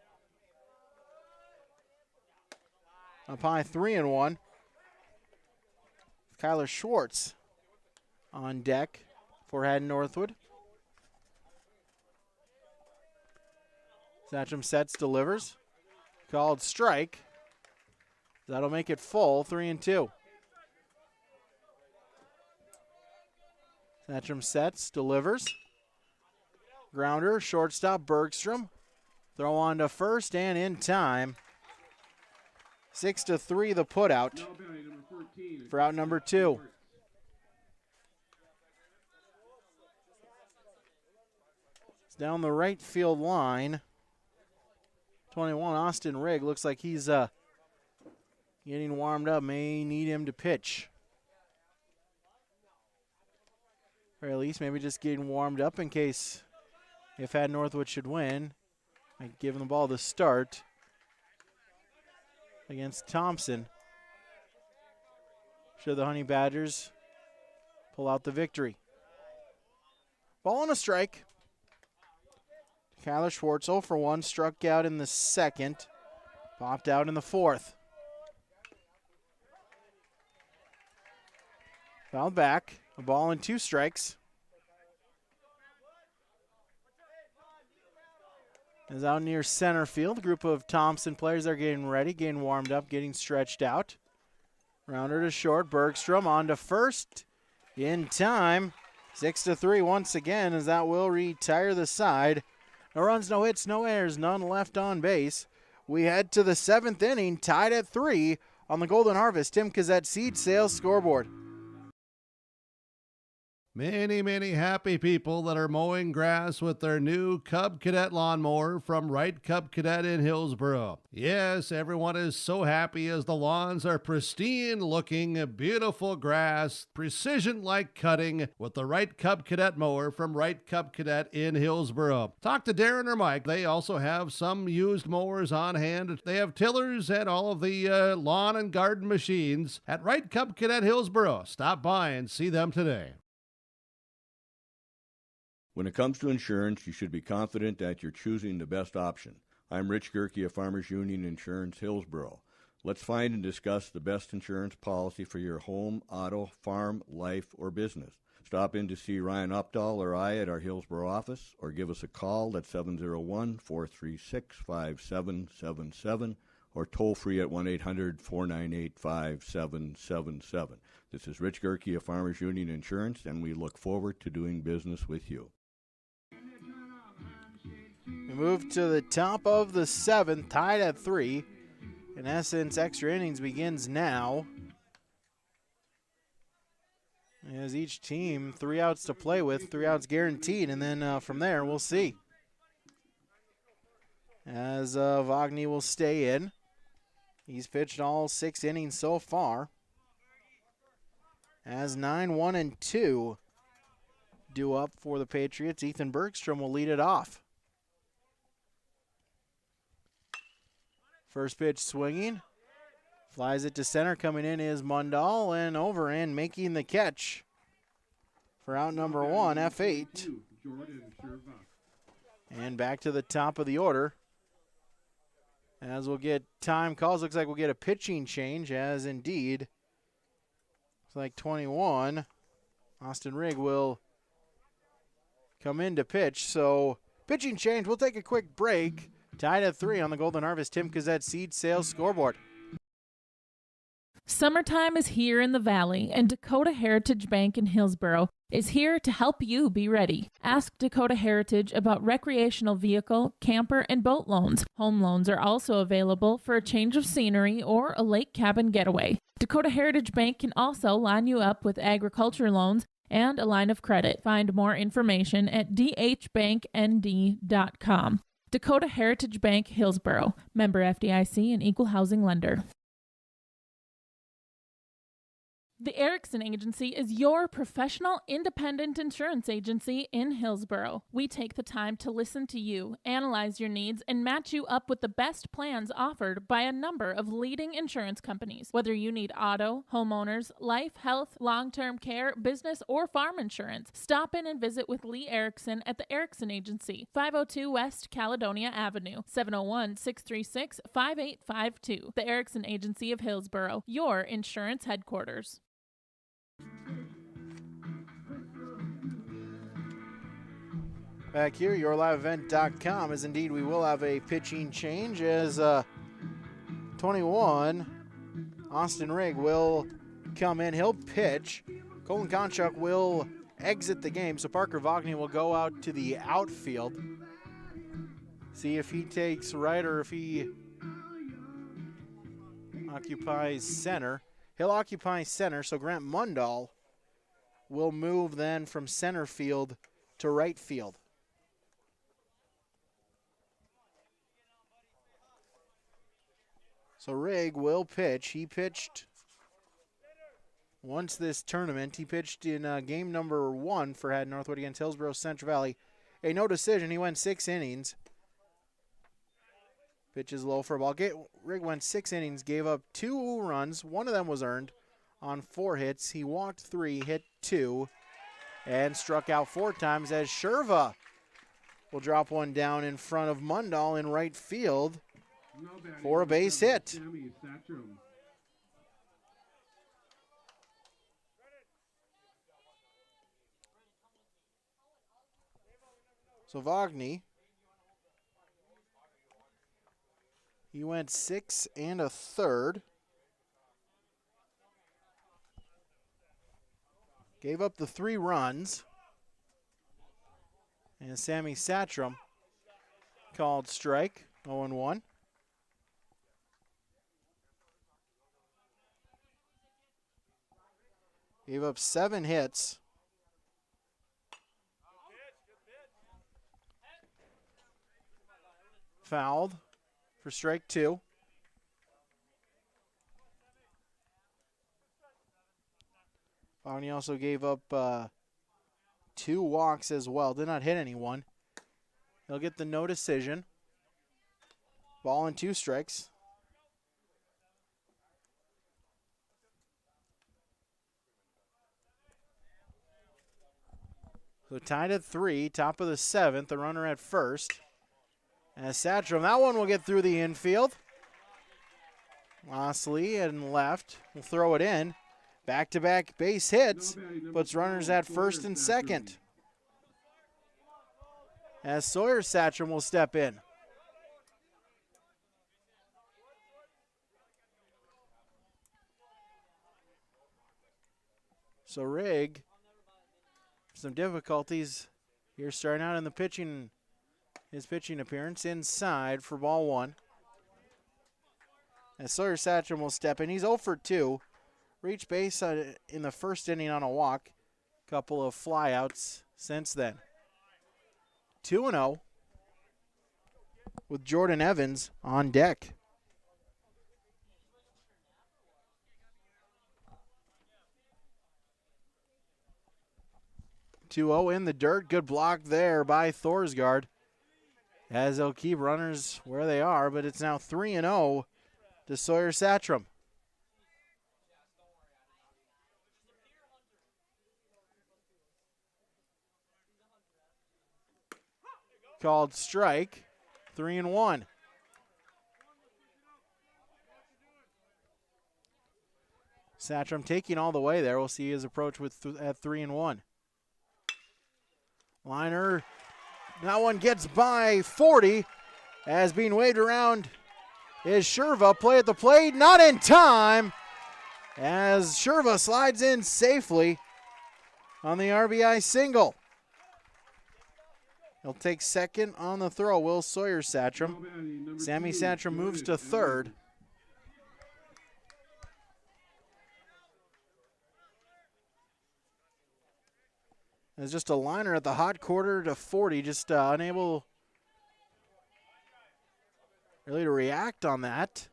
Up high 3-1. Kyler Schwartz on deck for Hatton-Northwood. Satcham sets, delivers. Called strike. That'll make it full, 3-2. Satcham sets, delivers. Grounder, shortstop, Bergstrom. Throw on to first and in time. 6-3 the put out for out number 2. It's down the right field line. 21, Austin Rigg. Looks like he's getting warmed up. May need him to pitch. Or at least maybe just getting warmed up in case if Hatton-Northwood should win. Might give him the ball to start against Thompson. Should the Honey Badgers pull out the victory. Ball and a strike. Kyler Schwartz 0 for 1, struck out in the second, popped out in the fourth. Fouled back, a ball and 2 strikes. Is out near center field. A group of Thompson players are getting ready, getting warmed up, getting stretched out. Rounder to short, Bergstrom on to first in time. 6-3 once again, as that will retire the side. No runs, no hits, no errors, none left on base. We head to the 7th inning, tied at 3 on the Golden Harvest Tim Cassette Seed Sales scoreboard. Many, many happy people that are mowing grass with their new Cub Cadet lawnmower from Wright Cub Cadet in Hillsboro. Yes, everyone is so happy as the lawns are pristine looking, beautiful grass, precision-like cutting with the Wright Cub Cadet mower from Wright Cub Cadet in Hillsboro. Talk to Darren or Mike. They also have some used mowers on hand. They have tillers and all of the lawn and garden machines at Wright Cub Cadet Hillsboro. Stop by and see them today. When it comes to insurance, you should be confident that you're choosing the best option. I'm Rich Gerke of Farmers Union Insurance, Hillsboro. Let's find and discuss the best insurance policy for your home, auto, farm, life, or business. Stop in to see Ryan Updahl or I at our Hillsboro office, or give us a call at 701-436-5777, or toll free at 1-800-498-5777. This is Rich Gerke of Farmers Union Insurance, and we look forward to doing business with you. We move to the top of the 7th, tied at 3. In essence, extra innings begins now. As each team, 3 outs to play with, 3 outs guaranteed, and then from there, we'll see. As Wagner will stay in. He's pitched all 6 innings so far. As 9-1-2 due up for the Patriots, Ethan Bergstrom will lead it off. First pitch swinging. Flies it to center. Coming in is Mundall, and over and making the catch for out number 1, F8. And back to the top of the order. As we'll get time calls. Looks like we'll get a pitching change, as indeed, looks like 21, Austin Rigg will come in to pitch. So pitching change. We'll take a quick break. Tied at 3 on the Golden Harvest Tim Cassette Seed Sales scoreboard. Summertime is here in the Valley, and Dakota Heritage Bank in Hillsboro is here to help you be ready. Ask Dakota Heritage about recreational vehicle, camper, and boat loans. Home loans are also available for a change of scenery or a lake cabin getaway. Dakota Heritage Bank can also line you up with agriculture loans and a line of credit. Find more information at dhbanknd.com. Dakota Heritage Bank, Hillsboro. Member FDIC and equal housing lender. The Erickson Agency is your professional independent insurance agency in Hillsboro. We take the time to listen to you, analyze your needs, and match you up with the best plans offered by a number of leading insurance companies. Whether you need auto, homeowners, life, health, long-term care, business, or farm insurance, stop in and visit with Lee Erickson at the Erickson Agency, 502 West Caledonia Avenue, 701-636-5852. The Erickson Agency of Hillsboro, your insurance headquarters. Back here, yourliveevent.com, as indeed we will have a pitching change, as 21, Austin Rigg will come in. He'll pitch. Colin Konchuk will exit the game, so Parker Wagner will go out to the outfield. See if he takes right or if he occupies center. He'll occupy center, so Grant Mundall will move then from center field to right field. So Rigg will pitch. He pitched once this tournament. He pitched in game number 1 for Hatton-Northwood against Hillsboro Central Valley. A no decision. He went 6 innings. Pitch is low for a ball. Rigg went 6 innings, gave up 2 runs. One of them was earned. on 4 hits. He walked 3, hit 2, and struck out 4 times as Sherva will drop one down in front of Mundahl in right field for a base hit. Sammy Satcham. So Vagny, he went 6 1/3. Gave up the 3 runs. And Sammy Satcham called strike, 0-1. Gave up 7 hits. Fouled for strike 2. Vagny also gave up 2 walks as well. Did not hit anyone. He'll get the no decision. Ball and 2 strikes. So tied at 3, top of the 7th, the runner at first. As Satcham, that one will get through the infield. Lossley and left will throw it in. Back-to-back base hits, puts runners at first and second. As Sawyer Satcham will step in. So Rigg, some difficulties here starting out in the his pitching appearance inside for ball 1. As Sawyer Satcham will step in. He's 0 for 2. Reached base in the first inning on a walk. Couple of flyouts since then. 2-0 with Jordan Evans on deck. (2-0) in the dirt. Good block there by Thorsgaard. As they'll keep runners where they are, but it's now 3-0 to Sawyer Satcham. Called strike, 3-1. Satcham taking all the way there. We'll see his approach at 3-1. Liner, that one gets by 40 as being waved around is Sherva. Play at the plate, not in time as Sherva slides in safely on the RBI single. He'll take second on the throw, will Sawyer Satcham. Sammy Satcham moves to third. There's just a liner at the hot quarter to 40, just unable really to react on that.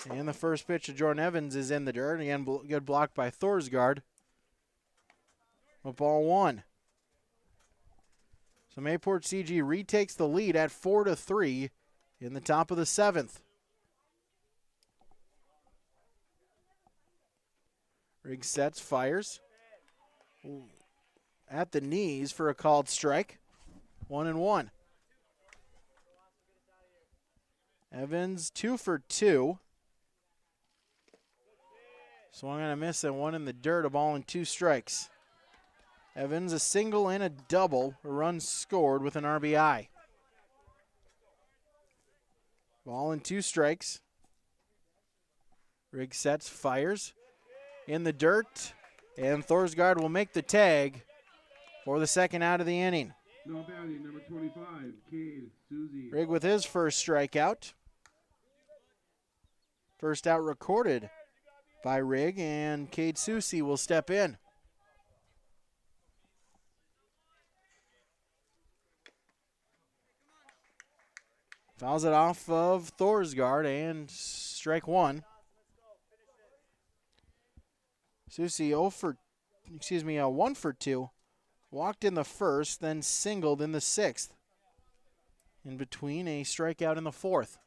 And the first pitch of Jordan Evans is in the dirt. Again, good block by Thorsgaard. Ball 1. So Mayport CG retakes the lead at 4-3 in the top of the 7th. Rigg sets, fires. At the knees for a called strike. 1-1. Evans 2 for 2. Swung and a miss and 1 in the dirt. A ball and 2 strikes. Evans a single and a double. A run scored with an RBI. Ball and 2 strikes. Rigg sets, fires. In the dirt. And Thorsgaard will make the tag for the second out of the inning. No batting, number 25, Cade Susie. Rigg with his first strikeout. First out recorded by Rigg, and Cade Susie will step in. Fouls it off of Thorsgaard, and strike 1. Susie 1 for 2. Walked in the first, then singled in the 6th. In between, a strikeout in the 4th.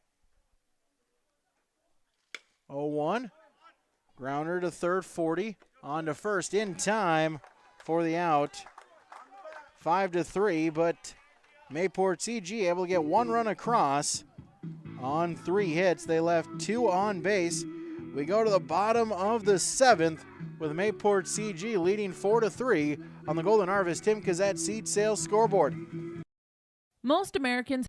0-1. Grounder to third, 40. On to first in time for the out. 5-3, but Mayport CG able to get one run across on 3 hits. They left 2 on base. We go to the bottom of the 7th with Mayport CG leading 4-3 on the Golden Harvest Tim Kazat Seed Sales scoreboard. Most Americans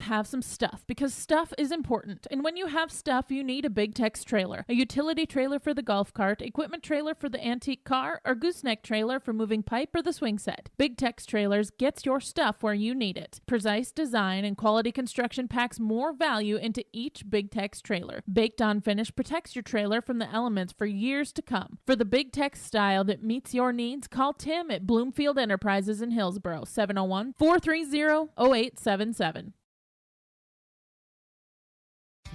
have some stuff because stuff is important. And when you have stuff, you need a Big Tex trailer, a utility trailer for the golf cart, equipment trailer for the antique car, or gooseneck trailer for moving pipe or the swing set. Big Tex Trailers gets your stuff where you need it. Precise design and quality construction packs more value into each Big Tex trailer. Baked on finish protects your trailer from the elements for years to come. For the Big Tex style that meets your needs, call Tim at Bloomfield Enterprises in Hillsboro, 701-430-0877.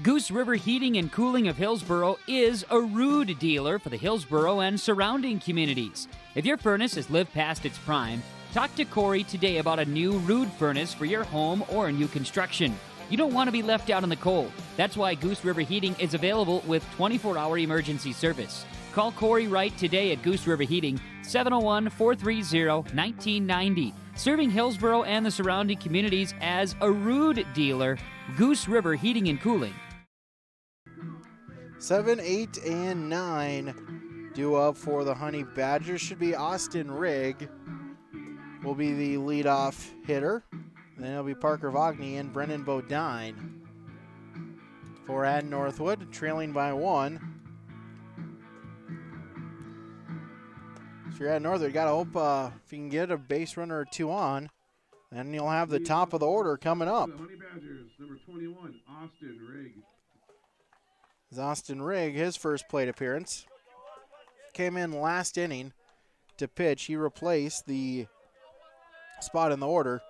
Goose River Heating and Cooling of Hillsboro is a Ruud dealer for the Hillsboro and surrounding communities. If your furnace has lived past its prime, talk to Corey today about a new Ruud furnace for your home or new construction. You don't want to be left out in the cold. That's why Goose River Heating is available with 24-hour emergency service. Call Corey Wright today at Goose River Heating, 701-430-1990. Serving Hillsboro and the surrounding communities as a Ruud dealer, Goose River Heating and Cooling. 7, 8, and 9 due up for the Honey Badgers. Should be Austin Rigg will be the leadoff hitter. And then it'll be Parker Vogney and Brennan Bodine for Hatton-Northwood, trailing by 1. So you're Hatton-Northwood, got to hope if you can get a base runner or 2 on, then you'll have the top of the order coming up. The Honey Badgers, number 21, Austin Rigg. As Austin Rigg, his first plate appearance, came in last inning to pitch. He replaced the spot in the order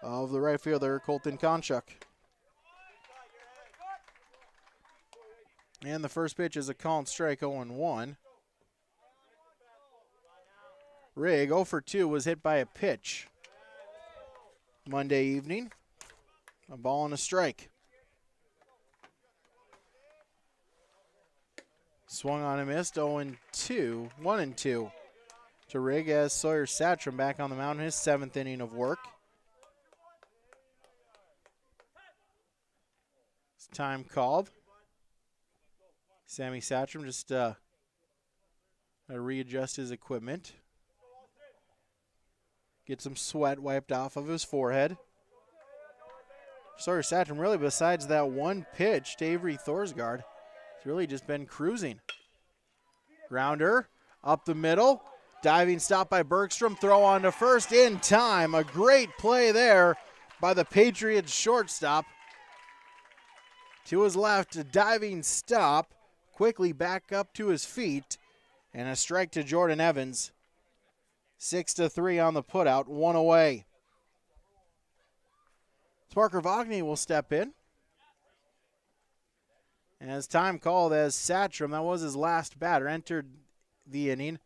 of the right fielder, Colton Konchuk. And the first pitch is a called strike, 0-1. Rigg, 0 for 2, was hit by a pitch Monday evening. A ball and a strike. Swung on and missed, 0-2, 1-2 to Rigg as Sawyer Satcham back on the mound in his 7th inning of work. It's time called. Sammy Satcham just readjust his equipment. Get some sweat wiped off of his forehead. Sawyer Satcham, really, besides that one pitch to Avery Thorsgaard, he's really just been cruising. Grounder up the middle. Diving stop by Bergstrom. Throw on to first in time. A great play there by the Patriots shortstop. To his left, a diving stop. Quickly back up to his feet. And a strike to Jordan Evans. 6-3 on the putout. 1 away. Parker Vogney will step in. As time called as Satcham, that was his last batter, entered the inning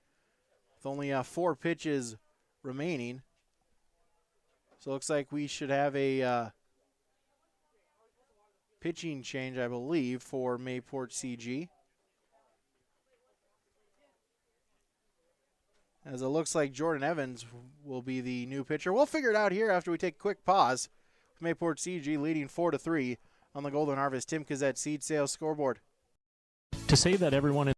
with only 4 pitches remaining. So it looks like we should have a pitching change, I believe, for Mayport CG. As it looks like Jordan Evans will be the new pitcher. We'll figure it out here after we take a quick pause. Mayport CG leading 4-3 on the Golden Harvest Tim Kazat Seed Sales scoreboard. To say that everyone in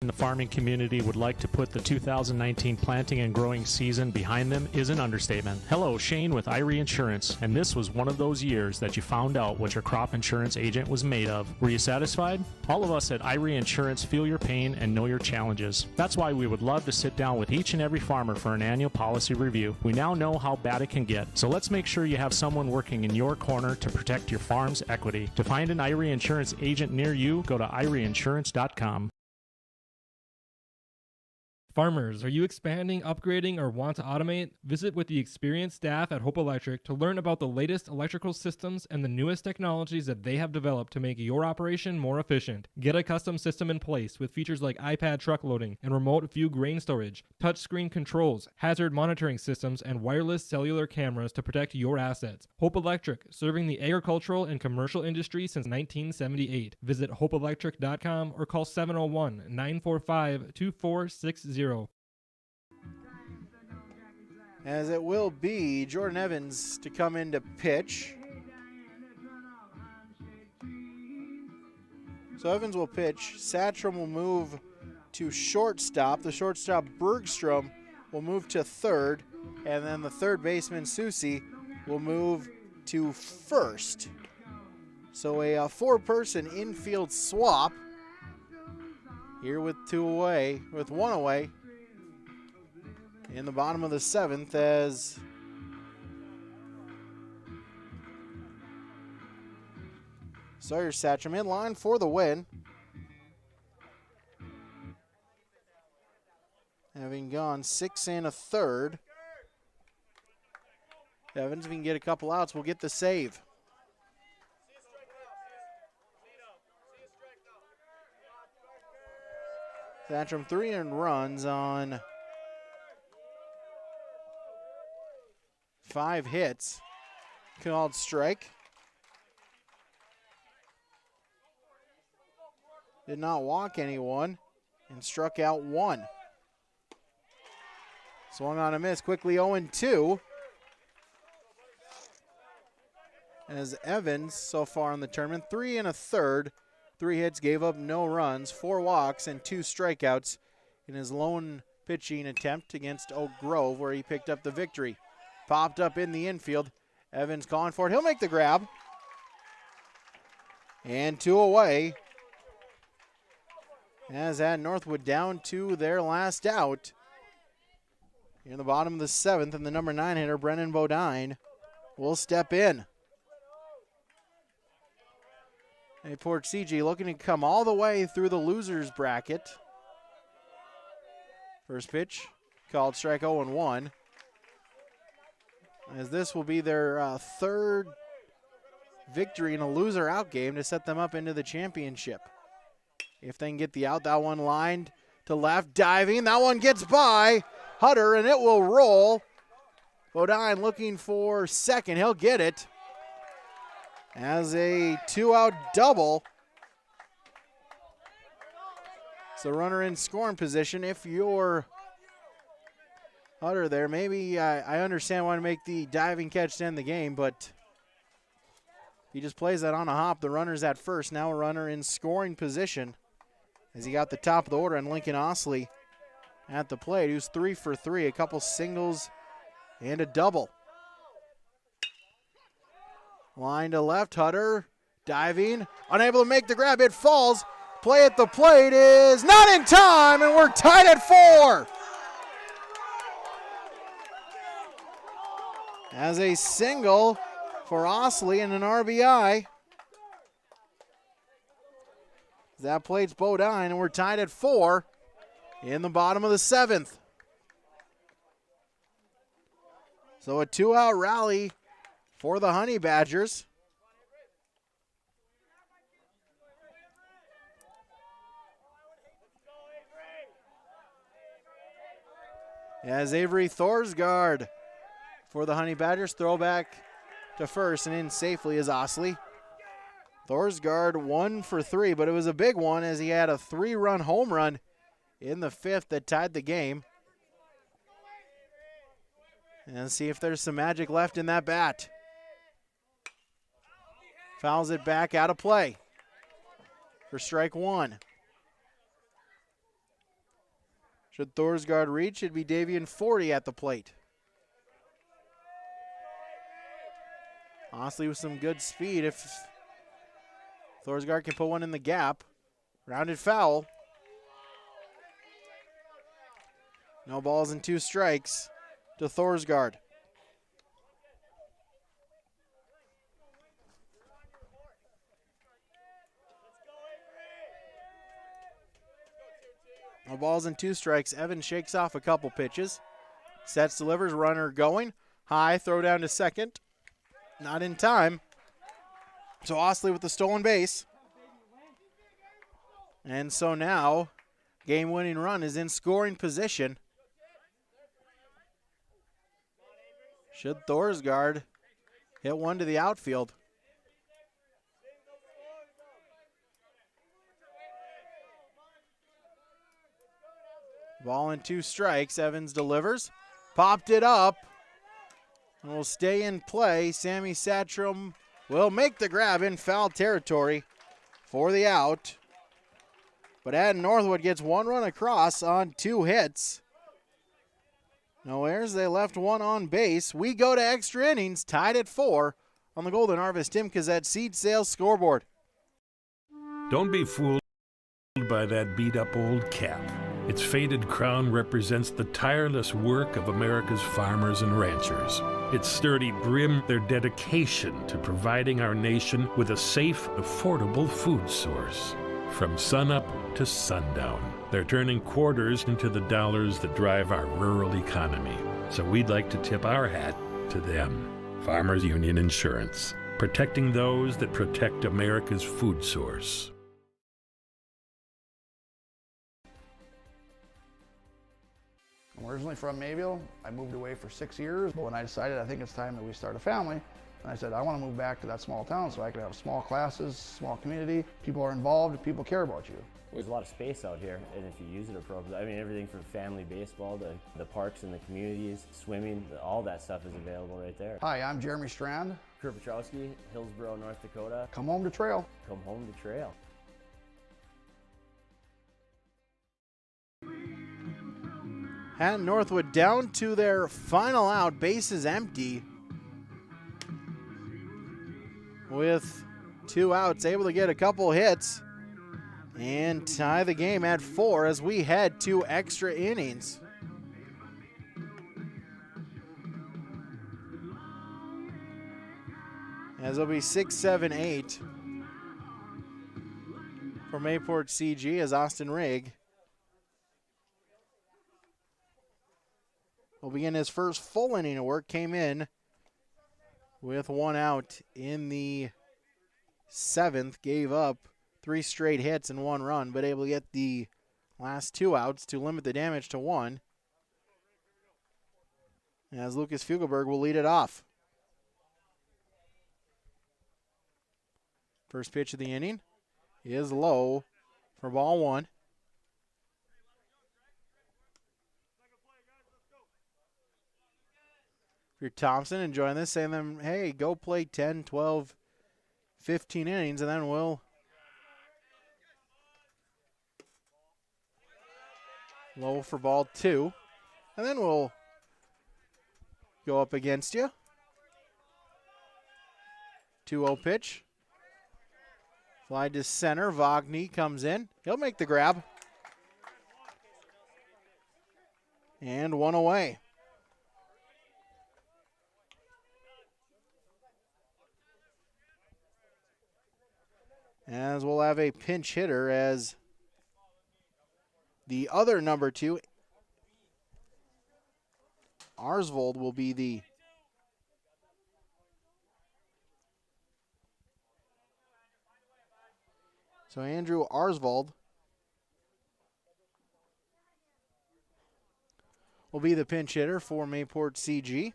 the farming community would like to put the 2019 planting and growing season behind them is an understatement. Hello, Shane with Irie Insurance, and this was one of those years that you found out what your crop insurance agent was made of. Were you satisfied? All of us at Irie Insurance feel your pain and know your challenges. That's why we would love to sit down with each and every farmer for an annual policy review. We now know how bad it can get, so let's make sure you have someone working in your corner to protect your farm's equity. To find an Irie Insurance agent near you, go to IrieInsurance.com. Farmers, are you expanding, upgrading, or want to automate? Visit with the experienced staff at Hope Electric to learn about the latest electrical systems and the newest technologies that they have developed to make your operation more efficient. Get a custom system in place with features like iPad truck loading and remote view grain storage, touchscreen controls, hazard monitoring systems, and wireless cellular cameras to protect your assets. Hope Electric, serving the agricultural and commercial industry since 1978. Visit hopeelectric.com or call 701-945-2460. As it will be Jordan Evans to come in to pitch. So Evans will pitch. Satcham will move to shortstop. The shortstop Bergstrom will move to third. And then the third baseman Susi will move to first. So a four-person infield swap here with one away in the bottom of the seventh as Sawyer Satcham in line for the win. Having gone 6 1/3. Evans, if he can get a couple outs, will get the save. Satcham 3 earned runs on 5 hits. Called strike. Did not walk anyone and struck out 1. Swung on a miss, quickly 0-2. As Evans, so far in the tournament, 3 1/3. 3 hits, gave up no runs, 4 walks, and 2 strikeouts in his lone pitching attempt against Oak Grove, where he picked up the victory. Popped up in the infield. Evans calling for it. He'll make the grab. And 2 away. As Hatton-Northwood down to their last out. In the bottom of the 7th, and the number 9 hitter, Brennan Bodine, will step in. A Port CG looking to come all the way through the loser's bracket. First pitch, called strike 0-1. As this will be their third victory in a loser out game to set them up into the championship. If they can get the out, that one lined to left, diving. That one gets by Hutter, and it will roll. Bodine looking for second. He'll get it. As a 2-out double. So runner in scoring position. If you're Hutter there, maybe I understand why to make the diving catch to end the game, but he just plays that on a hop. The runner's at first. Now a runner in scoring position as he got the top of the order, and Lincoln Osley at the plate, who's 3 for 3, a couple singles and a double. Line to left, Hutter diving, unable to make the grab, it falls. Play at the plate is not in time, and we're tied at 4. As a single for Osley and an RBI. That plate's Bodine, and we're tied at 4 in the bottom of the 7th. So a 2-out rally for the Honey Badgers. As Avery Thorsgaard for the Honey Badgers, throwback to first, and in safely is Osley. Thorsgaard 1 for 3, but it was a big one as he had a 3-run home run in the 5th that tied the game. And see if there's some magic left in that bat. Fouls it back out of play for strike 1. Should Thorsgaard reach, it'd be Davian 40 at the plate. Osley with some good speed. If Thorsgaard can put one in the gap. Rounded foul. No balls and 2 strikes to Thorsgaard. The ball's in 2 strikes. Evans shakes off a couple pitches. Sets, delivers, runner going. High, throw down to second. Not in time. So Ostley with the stolen base. And so now, game-winning run is in scoring position. Should Thorsgaard hit one to the outfield. Ball in 2 strikes. Evans delivers. Popped it up. And will stay in play. Sammy Satcham will make the grab in foul territory for the out. But Hatton-Northwood gets 1 run across on 2 hits. No errors. They left 1 on base. We go to extra innings, tied at 4 on the Golden Harvest Tim Kazette Seed Sales scoreboard. Don't be fooled by that beat-up old cap. Its faded crown represents the tireless work of America's farmers and ranchers. Its sturdy brim, their dedication to providing our nation with a safe, affordable food source. From sunup to sundown, they're turning quarters into the dollars that drive our rural economy. So we'd like to tip our hat to them. Farmers Union Insurance, protecting those that protect America's food source. I'm originally from Mayville. I moved away for 6 years, but when I decided I think it's time that we start a family, and I said I want to move back to that small town so I can have small classes, small community, people are involved, people care about you. There's a lot of space out here, and if you use it appropriately, I mean, everything from family baseball to the parks and the communities, swimming, all that stuff is available right there. Hi, I'm Jeremy Strand. Kurt Petrowski, Hillsboro, North Dakota. Come home to trail. Come home to trail. Hatton-Northwood down to their final out, bases empty. With 2 outs, able to get a couple hits and tie the game at 4 as we head to extra innings. As it'll be 6, 7, 8 for Mayport CG as Austin Rigg will begin his first full inning of work. Came in with 1 out in the 7th, gave up 3 straight hits and 1 run, but able to get the last 2 outs to limit the damage to 1. As Lucas Fugelberg will lead it off. First pitch of the inning is low for ball 1. If you're Thompson enjoying this, saying them, hey, go play 10, 12, 15 innings, and then we'll low for ball 2. And then we'll go up against you. 2-0 pitch. Fly to center. Vagney comes in. He'll make the grab. And 1 away. As we'll have a pinch hitter as the other number 2, Arsvold, will be the so Andrew Arsvold will be the pinch hitter for Mayport CG.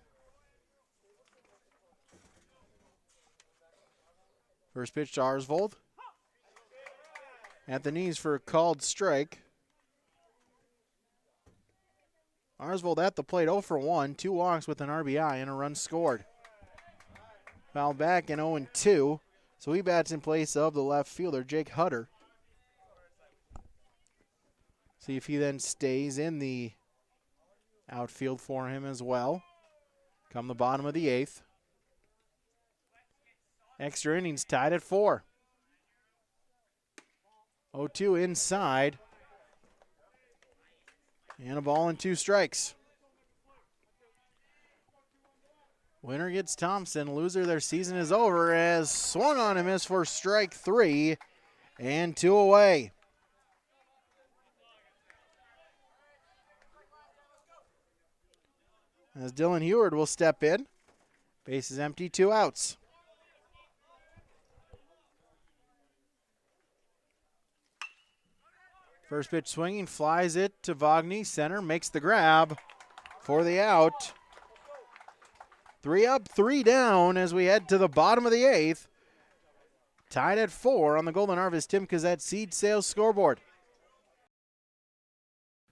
First pitch to Arsvold. At the knees for a called strike. Arsvold at the plate, 0 for 1, 2 walks with an RBI and a run scored. Foul back and 0-2, so he bats in place of the left fielder, Jake Hutter. See if he then stays in the outfield for him as well. Come the bottom of the 8th. Extra innings tied at 4. 0-2 inside. And a ball and 2 strikes. Winner gets Thompson. Loser, their season is over as swung on and missed for strike 3 and 2 away. as Dylan Heward will step in. Base is empty, 2 outs. First pitch swinging, flies it to Vogny. Center makes the grab for the out. 3 up, 3 down as we head to the bottom of the 8th. Tied at 4 on the Golden Harvest Tim Cazette Seed Sales scoreboard.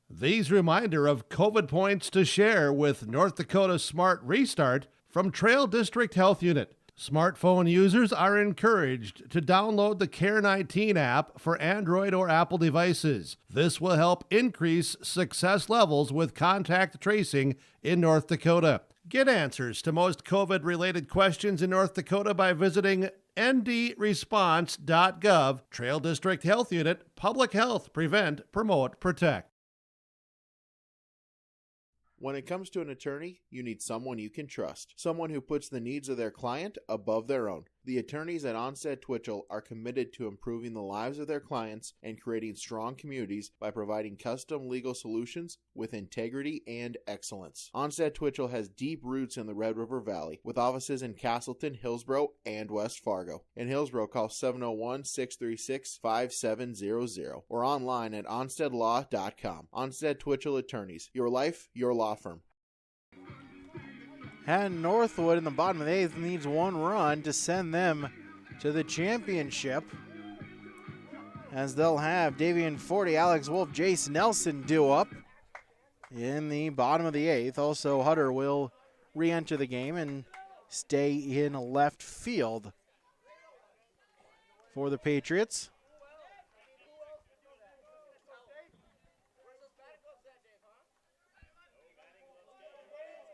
These reminder of COVID points to share with North Dakota Smart Restart from Trail District Health Unit. Smartphone users are encouraged to download the Care19 app for Android or Apple devices. This will help increase success levels with contact tracing in North Dakota. Get answers to most COVID-related questions in North Dakota by visiting ndresponse.gov. Trail District Health Unit, Public Health, Prevent, Promote, Protect. When it comes to an attorney, you need someone you can trust, someone who puts the needs of their client above their own. The attorneys at Onstead Twitchell are committed to improving the lives of their clients and creating strong communities by providing custom legal solutions with integrity and excellence. Onstead Twitchell has deep roots in the Red River Valley, with offices in Castleton, Hillsborough, and West Fargo. In Hillsborough, call 701-636-5700 or online at onsteadlaw.com. Onstead Twitchell Attorneys, your life, your law firm. Hatton-Northwood in the bottom of the 8th needs 1 run to send them to the championship, as they'll have Davian Forty, Alex Wolf, Jace Nelson due up in the bottom of the 8th. Also, Hutter will re-enter the game and stay in left field for the Patriots.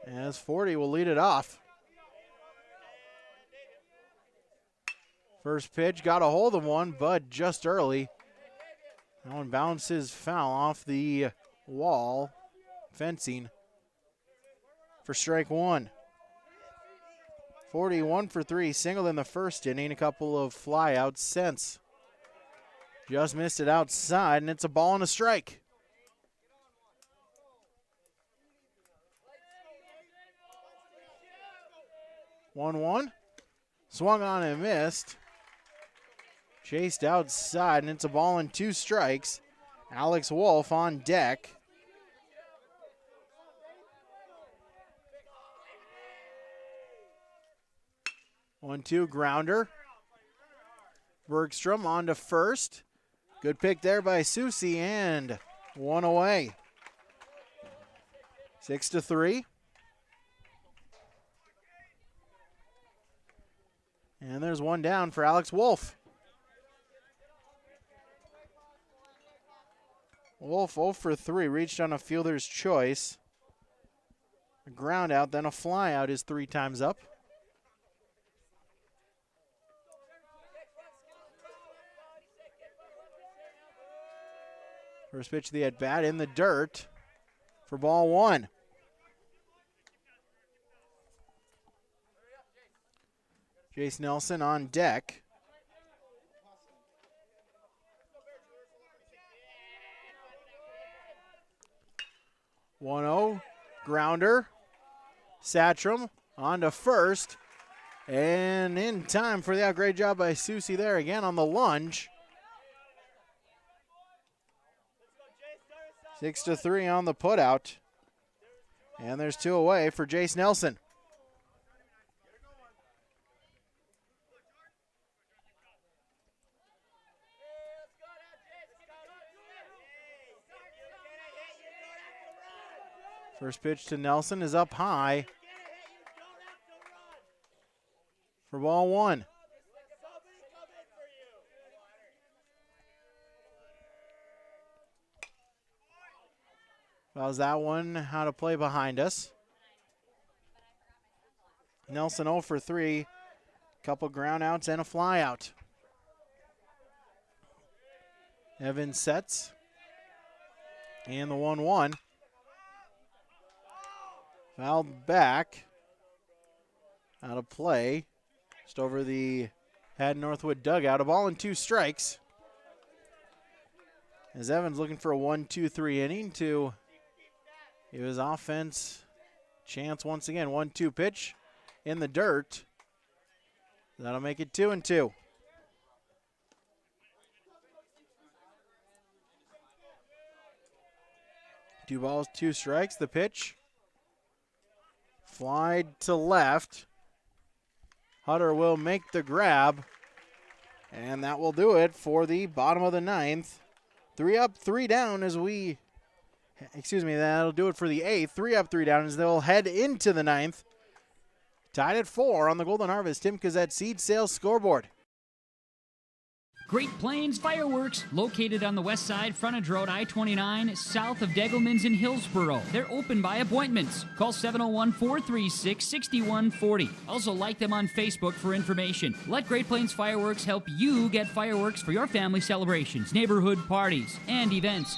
As 40 will lead it off. First pitch, got a hold of one, but just early. That one bounces foul off the wall, fencing, for strike 1. 41 for 3, singled in the first inning, a couple of flyouts since. Just missed it outside, and it's a ball and a strike. 1-1. Swung on and missed. Chased outside, and it's a ball and 2 strikes. Alex Wolf on deck. One-two grounder. Bergstrom on to first. Good pick there by Susie, and 1 away. 6-3. And there's 1 down for Alex Wolf. Wolf 0 for 3, reached on a fielder's choice. A ground out, then a fly out is 3 times up. First pitch of the at-bat in the dirt for ball 1. Jace Nelson on deck. One-0, grounder. Satcham on to first. And in time for the out. Great job by Susie there again on the lunge. 6-3 on the putout. And there's 2 away for Jace Nelson. First pitch to Nelson is up high for ball 1. How's that one? How to play behind us. Nelson 0 for 3. Couple ground outs and a fly out. Evans sets. And the 1-1. Fouled back. Out of play. Just over the Hatton-Northwood dugout. A ball and 2 strikes. As Evans looking for a 1-2-3 inning to give his offense Chance once again, 1-2 pitch in the dirt. That'll make it 2-2. Two balls, two strikes. The pitch. Fly to left. Hutter will make the grab. And that will do it for the bottom of the ninth. 3 up, 3 down as we... Excuse me, that'll do it for the eighth. 3 up, 3 down as they'll head into the ninth. Tied at 4 on the Golden Harvest Tim Cazette Seed Sales scoreboard. Great Plains Fireworks, located on the west side, frontage road I-29, south of Degelman's in Hillsboro. They're open by appointments. Call 701-436-6140. Also like them on Facebook for information. Let Great Plains Fireworks help you get fireworks for your family celebrations, neighborhood parties, and events.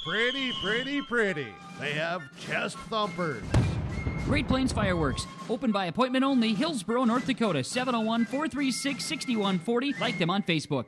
Pretty, pretty, pretty. They have chest thumpers. Great Plains Fireworks, open by appointment only, Hillsboro, North Dakota, 701-436-6140. Like them on Facebook.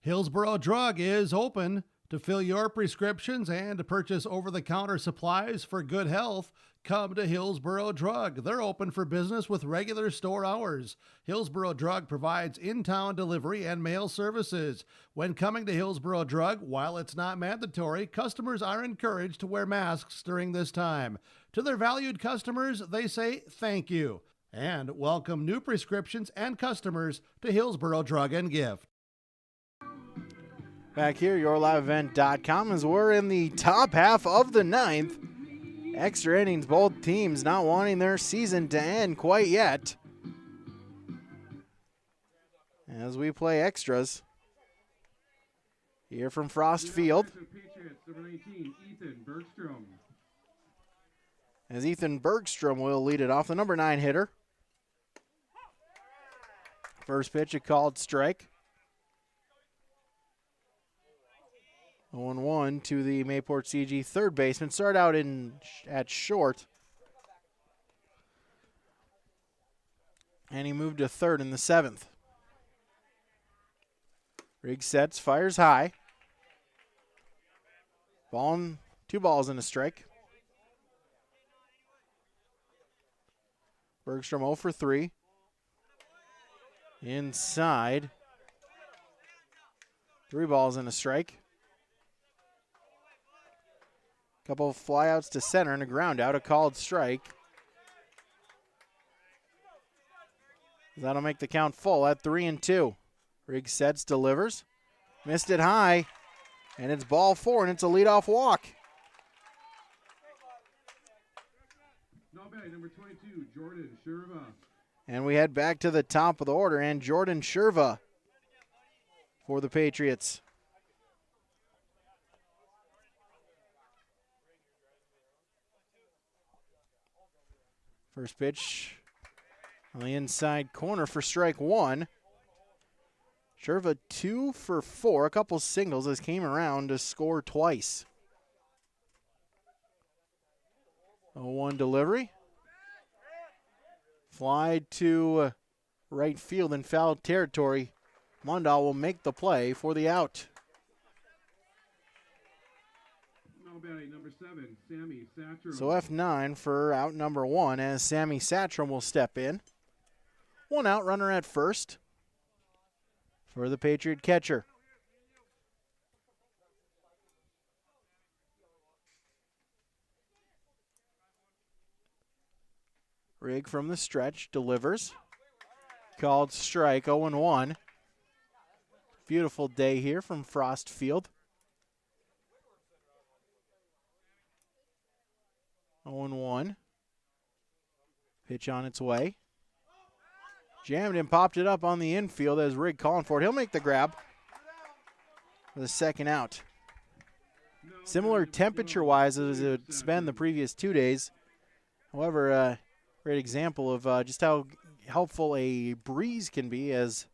Hillsboro Drug is open. To fill your prescriptions and to purchase over-the-counter supplies for good health, come to Hillsboro Drug. They're open for business with regular store hours. Hillsboro Drug provides in-town delivery and mail services. When coming to Hillsboro Drug, while it's not mandatory, customers are encouraged to wear masks during this time. To their valued customers, they say thank you and welcome new prescriptions and customers to Hillsboro Drug and Gift. Back here, yourliveevent.com, as we're in the top half of the ninth. Extra innings, both teams not wanting their season to end quite yet. As we play extras here from Frost Field. As Ethan Bergstrom will lead it off, the number 9 hitter. First pitch, a called strike. 0-1 to the Mayport CG third baseman. Start out at short. And he moved to third in the 7th. Riggs sets, fires high. 2 balls and a strike. Bergstrom 0 for 3. Inside. 3 balls and a strike. Couple of flyouts to center and a ground out, a called strike. That'll make the count full at 3-2. Riggs sets, delivers. Missed it high, and it's ball 4, and it's a leadoff walk. Number 22, Jordan Sherva. And we head back to the top of the order, and Jordan Sherva for the Patriots. First pitch on the inside corner for strike 1. Sherva 2 for 4, a couple singles as came around to score twice. 0-1 delivery. Fly to right field in foul territory. Mondahl will make the play for the out. Number 7, Sammy Satchel. So F9 for out number 1 as Sammy Satchel will step in. 1 out, runner at first for the Patriot catcher. Rigg from the stretch delivers. Called strike, 0-1. Beautiful day here from Frost Field. 0-1. Pitch on its way. Jammed and popped it up on the infield as Rigg calling for it. He'll make the grab for the second out. Similar temperature-wise as it's been the previous 2 days. However, great example of just how helpful a breeze can be as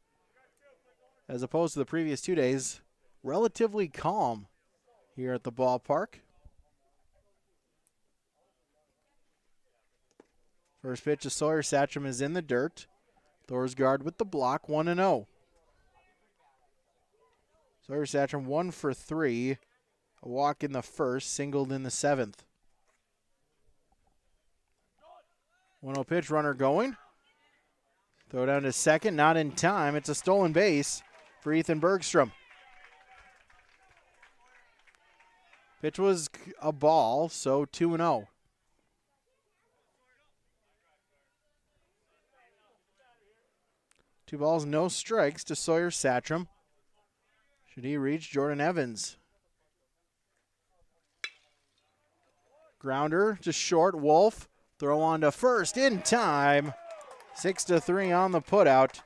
opposed to the previous 2 days. Relatively calm here at the ballpark. First pitch to Sawyer Satcham is in the dirt. Thorsgaard with the block, 1-0. Sawyer Satcham 1 for 3. A walk in the first, singled in the 7th. 1-0 pitch, runner going. Throw down to second, not in time. It's a stolen base for Ethan Bergstrom. Pitch was a ball, so 2-0. Two balls, no strikes to Sawyer Satcham. Should he reach Jordan Evans? Grounder to short. Wolf. Throw on to first in time. 6-3 on the putout.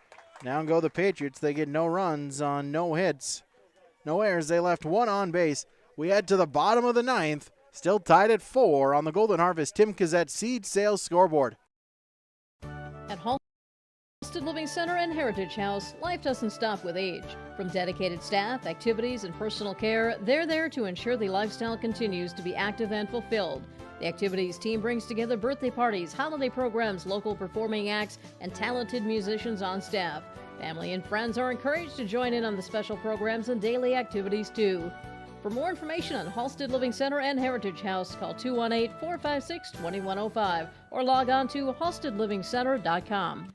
Now go the Patriots. They get no runs on no hits. No errors. They left one on base. We head to the bottom of the ninth. Still tied at 4 on the Golden Harvest Tim Kazette Seed Sales scoreboard. At Halsted Living Center and Heritage House, life doesn't stop with age. From dedicated staff, activities, and personal care, they're there to ensure the lifestyle continues to be active and fulfilled. The activities team brings together birthday parties, holiday programs, local performing acts, and talented musicians on staff. Family and friends are encouraged to join in on the special programs and daily activities too. For more information on Halsted Living Center and Heritage House, call 218-456-2105 or log on to halstedlivingcenter.com.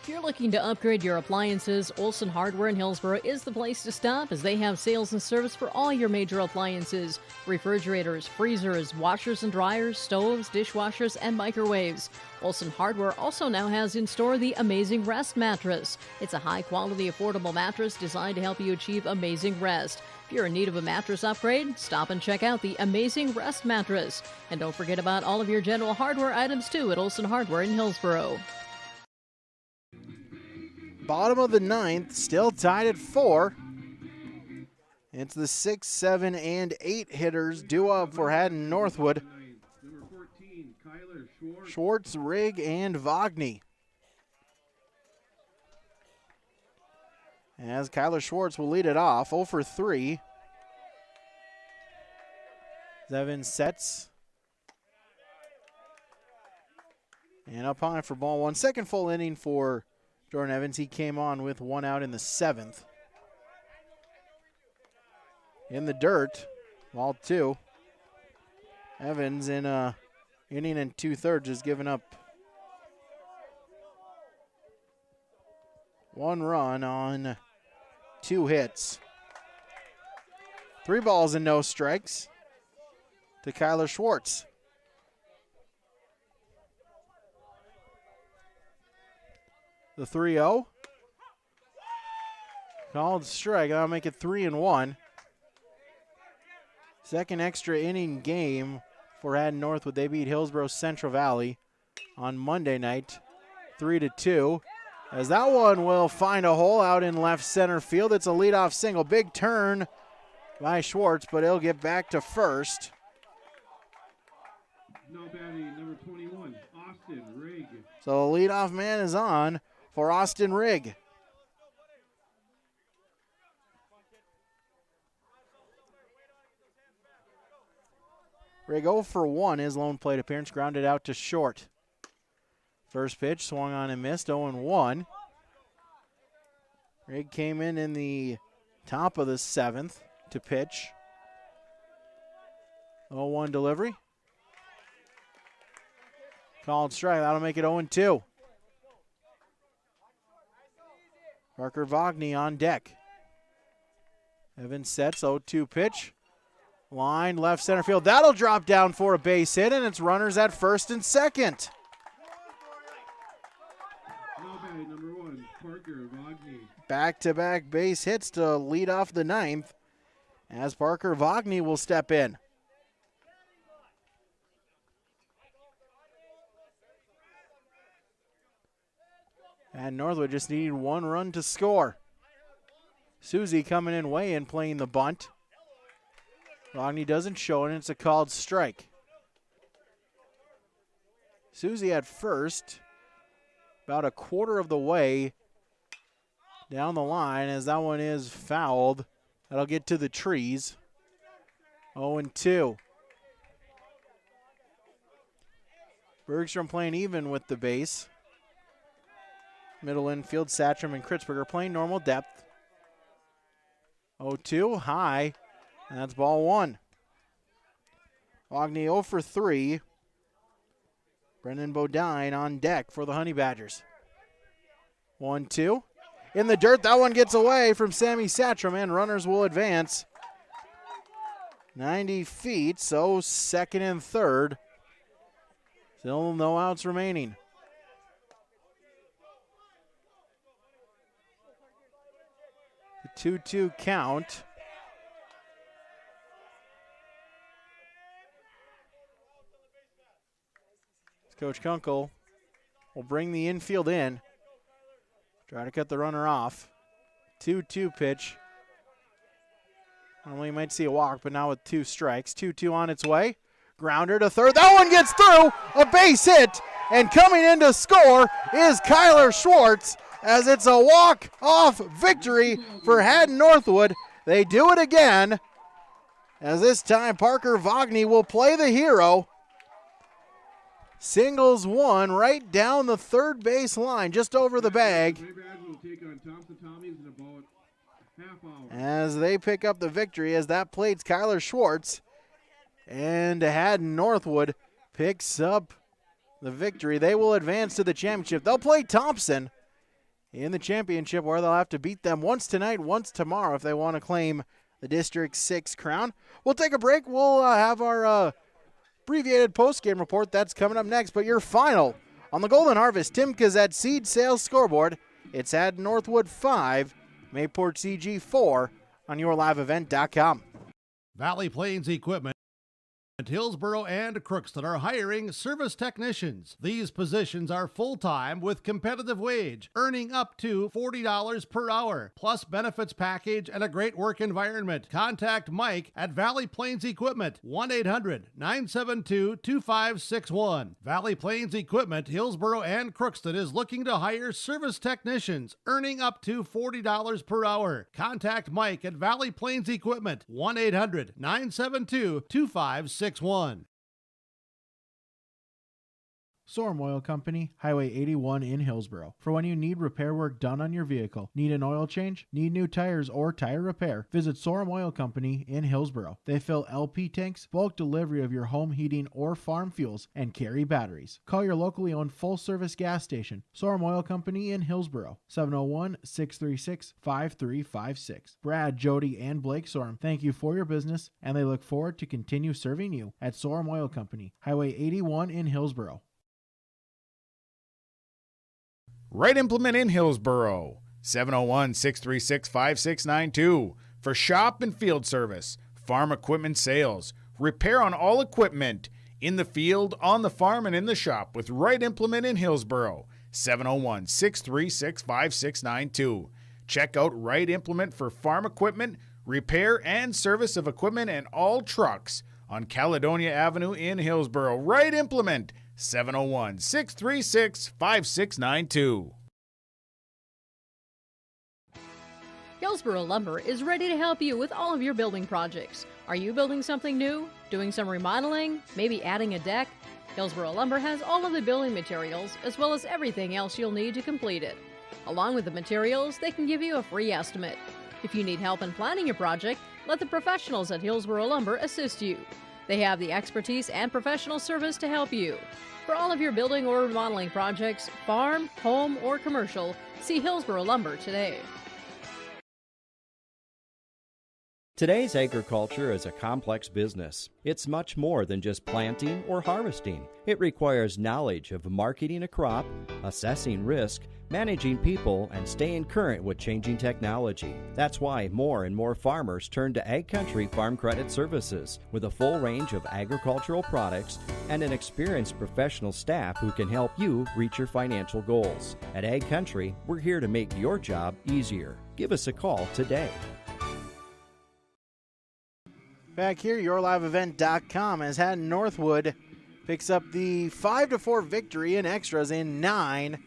If you're looking to upgrade your appliances, Olson Hardware in Hillsboro is the place to stop, as they have sales and service for all your major appliances: refrigerators, freezers, washers and dryers, stoves, dishwashers, and microwaves. Olson Hardware also now has in store the Amazing Rest mattress. It's a high-quality, affordable mattress designed to help you achieve amazing rest. If you're in need of a mattress upgrade, stop and check out the Amazing Rest mattress. And don't forget about all of your general hardware items too at Olson Hardware in Hillsboro. Bottom of the ninth, still tied at 4. It's the 6, 7, and 8 hitters due up for Hatton-Northwood. Schwartz, Rigg, and Vagney. As Kyler Schwartz will lead it off, 0 for 3. Evans sets. And up high for ball 1. Second full inning for Jordan Evans. He came on with 1 out in the 7th. In the dirt, ball 2. Evans in a inning and 2/3 has given up 1 run on 2 hits. 3 balls and no strikes to Kyler Schwartz. The 3-0. Called strike. That'll make it 3-1. Second extra inning game for Hatton-Northwood. They beat Hillsboro Central Valley on Monday night, 3-2. As that one will find a hole out in left center field. It's a leadoff single. Big turn by Schwartz, but he'll get back to first. Now batting number 21, Austin Rigg. So the leadoff man is on for Austin Rigg. Rigg 0 for 1, his lone plate appearance, grounded out to short. First pitch swung on and missed, 0-1. Rigg came in the top of the 7th to pitch. 0-1 delivery. Called strike, that'll make it 0-2. Parker Vagney on deck. Evans sets, 0-2 pitch. Line left center field. That'll drop down for a base hit, and it's runners at first and second. Now batting number 1, Parker Vagney. Back-to-back base hits to lead off the 9th, as Parker Vagney will step in. And Northwood just needed 1 run to score. Susie coming in way and playing the bunt. Vagney doesn't show, and it's a called strike. Susie at first, about a quarter of the way down the line, as that one is fouled. That'll get to the trees. 0-2. Bergstrom playing even with the base. Middle infield, Satcham and Kritzberger playing normal depth. 0-2, high, and that's ball 1. Wagner 0 for 3. Brendan Bodine on deck for the Honey Badgers. 1-2. In the dirt, that one gets away from Sammy Satcham, and runners will advance 90 feet, so second and third. Still no outs remaining. The 2-2 count. Coach Kunkel will bring the infield in. Try to cut the runner off. 2-2 pitch. Normally you might see a walk, but now with 2 strikes. 2-2 on its way. Grounder to third. That one gets through. A base hit. And coming in to score is Kyler Schwartz, as it's a walk-off victory for Hatton-Northwood. They do it again, as this time Parker Wagner will play the hero. Singles one right down the third base line, just over the bag, as they pick up the victory, as that plates Kyler Schwartz, and Hatton-Northwood picks up the victory. They will advance to the championship. They'll play Thompson in the championship, where they'll have to beat them once tonight, once tomorrow, if they want to claim the District 6 crown. We'll take a break. We'll have our abbreviated post-game report. That's coming up next. But your final on the Golden Harvest Timkas at Seed Sales scoreboard, it's at Northwood 5, Mayport CG 4 on yourliveevent.com. Valley Plains Equipment, Hillsboro and Crookston are hiring service technicians. These positions are full-time with competitive wage, earning up to $40 per hour, plus benefits package and a great work environment. Contact Mike at Valley Plains Equipment, 1-800-972-2561. Valley Plains Equipment, Hillsboro and Crookston is looking to hire service technicians, earning up to $40 per hour. Contact Mike at Valley Plains Equipment, 1-800-972-2561. Sorum Oil Company, Highway 81 in Hillsboro. For when you need repair work done on your vehicle, need an oil change, need new tires, or tire repair, visit Sorum Oil Company in Hillsboro. They fill LP tanks, bulk delivery of your home heating or farm fuels, and carry batteries. Call your locally owned full-service gas station, Sorum Oil Company in Hillsboro, 701-636-5356. Brad, Jody, and Blake Sorum thank you for your business, and they look forward to continue serving you at Sorum Oil Company, Highway 81 in Hillsboro. Right Implement in Hillsboro, 701-636-5692. For shop and field service, farm equipment sales, repair on all equipment, in the field, on the farm, and in the shop with Right Implement in Hillsboro, 701-636-5692. Check out Right Implement for farm equipment, repair and service of equipment and all trucks on Caledonia Avenue in Hillsboro. Right Implement, 701-636-5692. Hillsboro Lumber is ready to help you with all of your building projects. Are you building something new? Doing some remodeling? Maybe adding a deck? Hillsboro Lumber has all of the building materials as well as everything else you'll need to complete it. Along with the materials, they can give you a free estimate. If you need help in planning your project, let the professionals at Hillsboro Lumber assist you. They have the expertise and professional service to help you. For all of your building or remodeling projects, farm, home, or commercial, see Hillsboro Lumber today. Today's agriculture is a complex business. It's much more than just planting or harvesting. It requires knowledge of marketing a crop, assessing risk, managing people, and staying current with changing technology. That's why more and more farmers turn to Ag Country Farm Credit Services with a full range of agricultural products and an experienced professional staff who can help you reach your financial goals. At Ag Country, we're here to make your job easier. Give us a call today. Back here, yourliveevent.com, as Hatton-Northwood picks up the 5-4 victory in extras in 9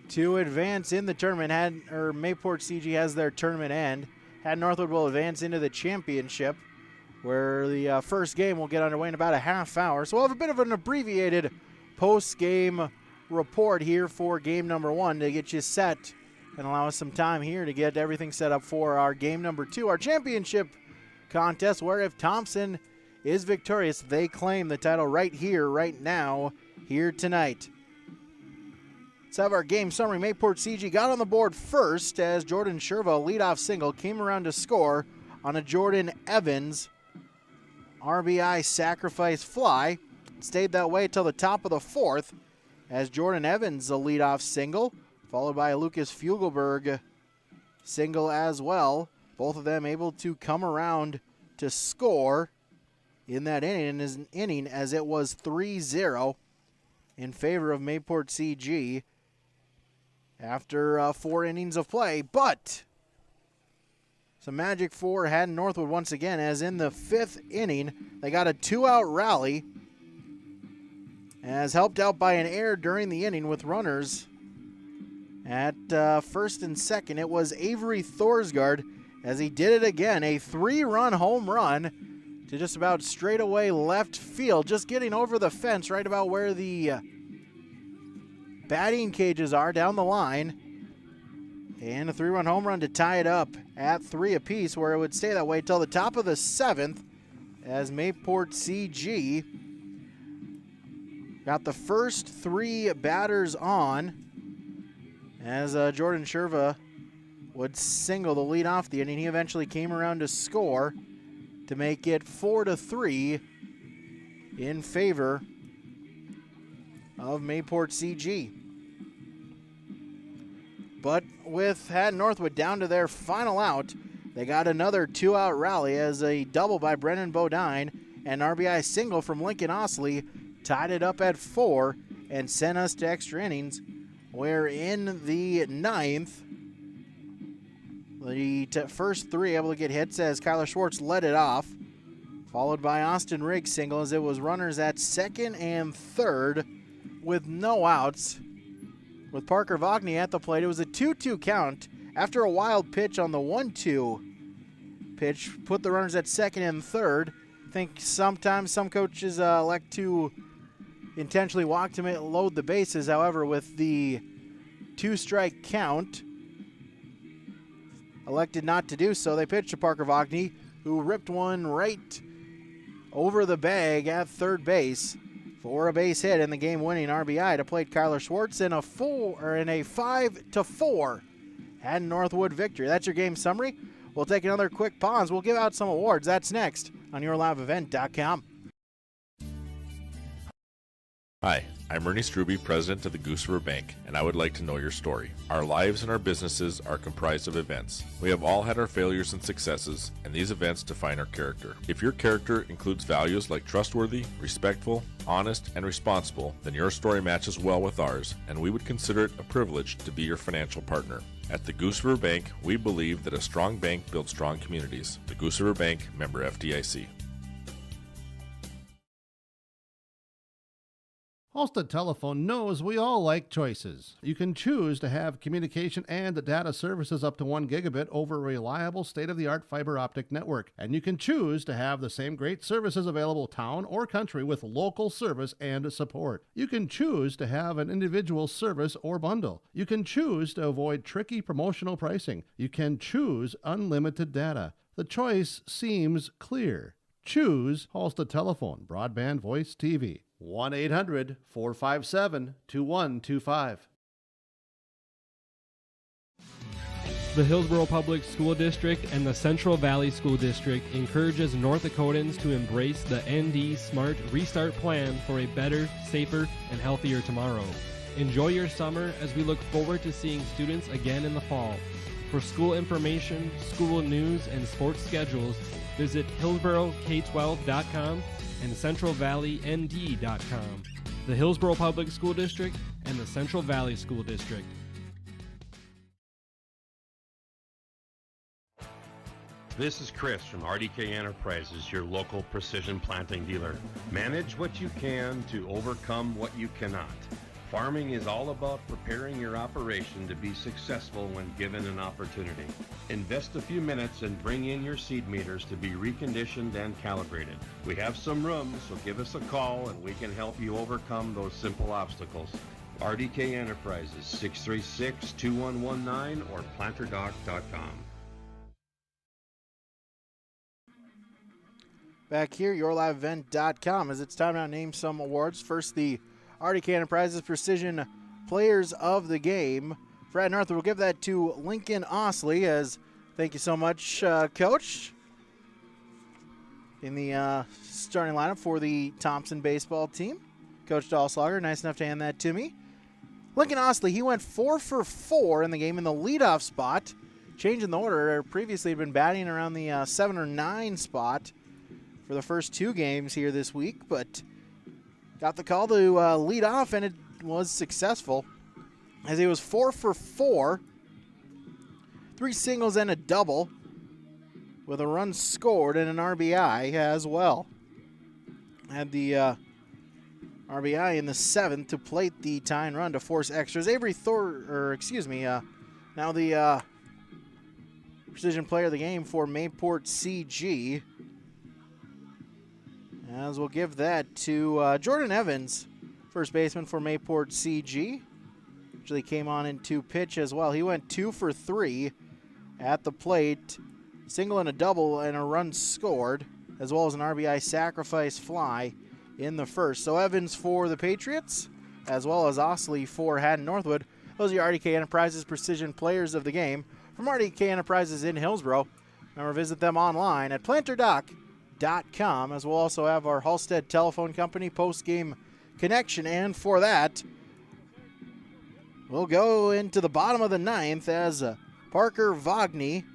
to advance in the tournament. Mayport CG has their tournament end. Hatton-Northwood will advance into the championship, where the first game will get underway in about a half hour. So we'll have a bit of an abbreviated post-game report here for game number 1 to get you set and allow us some time here to get everything set up for our game number 2, our championship contest, where if Thompson is victorious. They claim the title right here, right now, here tonight. Let's have our game summary. Mayport CG got on the board first as Jordan Sherva, leadoff single, came around to score on a Jordan Evans RBI sacrifice fly. Stayed that way till the top of the fourth as Jordan Evans, a leadoff single, followed by a Lucas Fugelberg single as well. Both of them able to come around to score in that inning as it was 3-0 in favor of Mayport CG after 4 innings of play. But some magic for Hatton-Northwood once again, as in the 5th inning, they got a 2-out rally, as helped out by an error during the inning with runners at first and second. It was Avery Thorsgaard, as he did it again, a 3-run home run to just about straightaway left field, just getting over the fence right about where the batting cages are down the line. And a 3-run home run to tie it up at 3 apiece, where it would stay that way till the top of the 7th as Mayport CG got the first 3 batters on as Jordan Sherva would single the lead off the inning. He eventually came around to score to make it 4-3 in favor of Mayport CG. But with Hatton-Northwood down to their final out, they got another 2-out rally as a double by Brennan Bodine and an RBI single from Lincoln Osley tied it up at 4 and sent us to extra innings, where in the 9th, the first 3 able to get hits as Kyler Schwartz led it off, followed by Austin Riggs single as it was runners at 2nd and 3rd with no outs. With Parker Vogny at the plate, it was a 2-2 count after a wild pitch on the 1-2 pitch, put the runners at 2nd and 3rd. I think sometimes some coaches elect to intentionally walk to load the bases. However, with the 2-strike count, elected not to do so. They pitched to Parker Vogny, who ripped one right over the bag at third base for a base hit and the game-winning RBI to plate Kyler Schwartz in a 5-4 Hatton-Northwood victory. That's your game summary. We'll take another quick pause. We'll give out some awards. That's next on YourLiveEvent.com. Hi, I'm Ernie Struby, president of the Goose River Bank, and I would like to know your story. Our lives and our businesses are comprised of events. We have all had our failures and successes, and these events define our character. If your character includes values like trustworthy, respectful, honest, and responsible, then your story matches well with ours, and we would consider it a privilege to be your financial partner. At the Goose River Bank, we believe that a strong bank builds strong communities. The Goose River Bank, member FDIC. Halstead Telephone knows we all like choices. You can choose to have communication and data services up to 1 gigabit over a reliable state-of-the-art fiber optic network. And you can choose to have the same great services available town or country with local service and support. You can choose to have an individual service or bundle. You can choose to avoid tricky promotional pricing. You can choose unlimited data. The choice seems clear. Choose Halstead Telephone, broadband voice TV. 1-800-457-2125. The Hillsborough Public School District and the Central Valley School District encourages North Dakotans to embrace the ND Smart Restart Plan for a better, safer, and healthier tomorrow. Enjoy your summer as we look forward to seeing students again in the fall. For school information, school news, and sports schedules, visit HillsboroughK12.com and CentralValleyND.com. The Hillsborough Public School District and the Central Valley School District. This is Chris from RDK Enterprises, your local precision planting dealer. Manage what you can to overcome what you cannot. Farming is all about preparing your operation to be successful when given an opportunity. Invest a few minutes and bring in your seed meters to be reconditioned and calibrated. We have some room, so give us a call and we can help you overcome those simple obstacles. RDK Enterprises, 636-2119 or planterdoc.com. Back here, yourliveevent.com, as it's time now to name some awards. First, the RDK Enterprises Precision Players of the Game. For Hatton-Northwood, we'll give that to Lincoln Osley, as thank you so much, Coach, in the starting lineup for the Thompson baseball team. Coach Dahlslager, nice enough to hand that to me. Lincoln Osley, he went 4 for 4 in the game in the leadoff spot. Changing the order, previously had been batting around the 7 or 9 spot for the first 2 games here this week, but got the call to lead off, and it was successful, as he was 4 for 4, 3 singles and a double, with a run scored and an RBI as well. Had the RBI in the 7th to plate the tying run to force extras. Avery now the Precision Player of the Game for Mayport CG, as we'll give that to Jordan Evans, first baseman for Mayport CG. Actually came on into pitch as well. He went 2 for 3 at the plate, single and a double and a run scored, as well as an RBI sacrifice fly in the first. So Evans for the Patriots, as well as Osley for Hatton-Northwood. Those are your RDK Enterprises Precision Players of the Game from RDK Enterprises in Hillsboro. Remember, visit them online at planterdoc.com, as we'll also have our Halstead Telephone Company post-game connection. And for that, we'll go into the bottom of the 9th as Parker Vogney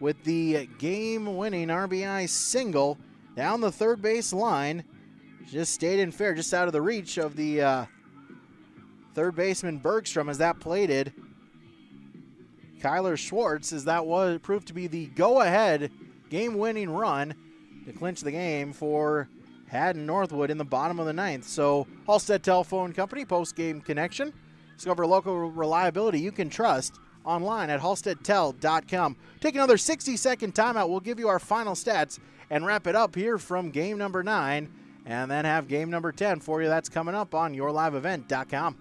with the game-winning RBI single down the third base line. Just stayed in fair, just out of the reach of the third baseman Bergstrom as that plated Kyler Schwartz, as that proved to be the go-ahead game-winning run to clinch the game for Hatton-Northwood in the bottom of the 9th. So Halstead Telephone Company post-game connection. Discover local reliability you can trust online at halsteadtel.com. Take another 60-second timeout. We'll give you our final stats and wrap it up here from game number 9, and then have game number 10 for you. That's coming up on yourliveevent.com.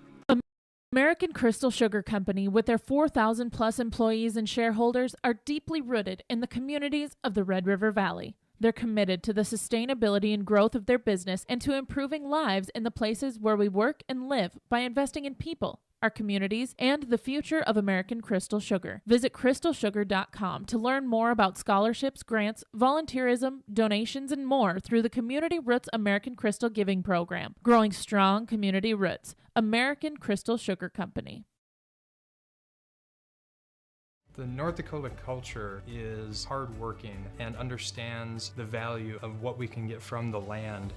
American Crystal Sugar Company, with their 4,000 plus employees and shareholders, are deeply rooted in the communities of the Red River Valley. They're committed to the sustainability and growth of their business and to improving lives in the places where we work and live by investing in people, our communities, and the future of American Crystal Sugar. Visit crystalsugar.com to learn more about scholarships, grants, volunteerism, donations, and more through the Community Roots American Crystal Giving Program. Growing strong community roots. American Crystal Sugar Company. The North Dakota culture is hardworking and understands the value of what we can get from the land.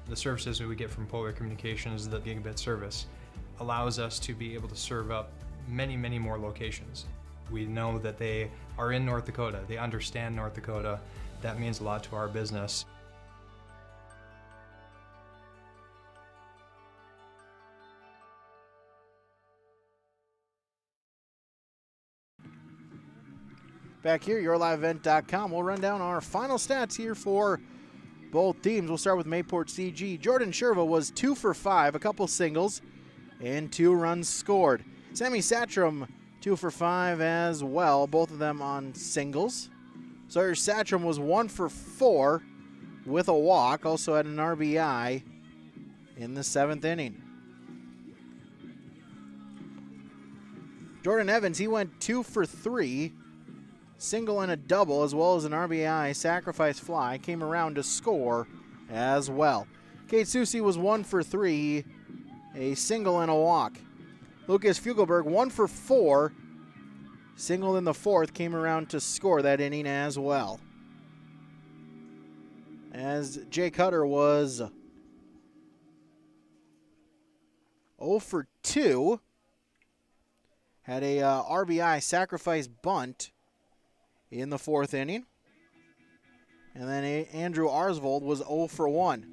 The services we get from Polar Communications, the gigabit service, allows us to be able to serve up many, many more locations. We know that they are in North Dakota. They understand North Dakota. That means a lot to our business. Back here, yourliveevent.com. We'll run down our final stats here for both teams. We'll start with Mayport CG. Jordan Sherva was 2 for 5, a couple singles, and 2 runs scored. Sammy Satcham, 2 for 5 as well, both of them on singles. Sawyer Satcham was 1 for 4 with a walk, also had an RBI in the 7th inning. Jordan Evans, he went 2 for 3, single and a double, as well as an RBI sacrifice fly, came around to score as well. Kate Susie was 1 for 3, a single and a walk. Lucas Fugelberg, 1 for 4, single in the 4th, came around to score that inning as well. As Jake Hutter was 0 for 2, had a RBI sacrifice bunt in the 4th inning. And then Andrew Arsvold was 0 for 1.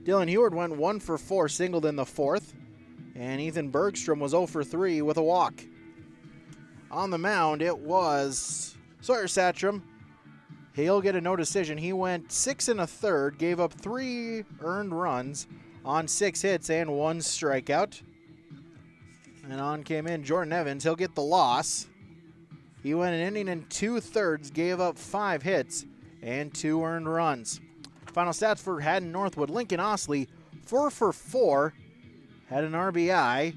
Dylan Heward went 1 for 4, singled in the 4th. And Ethan Bergstrom was 0 for 3 with a walk. On the mound, it was Sawyer Satcham. He'll get a no decision. He went 6 1/3, gave up 3 earned runs on 6 hits and 1 strikeout. And on came in Jordan Evans. He'll get the loss. He went an inning and 2/3, gave up 5 hits and 2 earned runs. Final stats for Hatton-Northwood. Lincoln Osley, 4 for 4, had an RBI,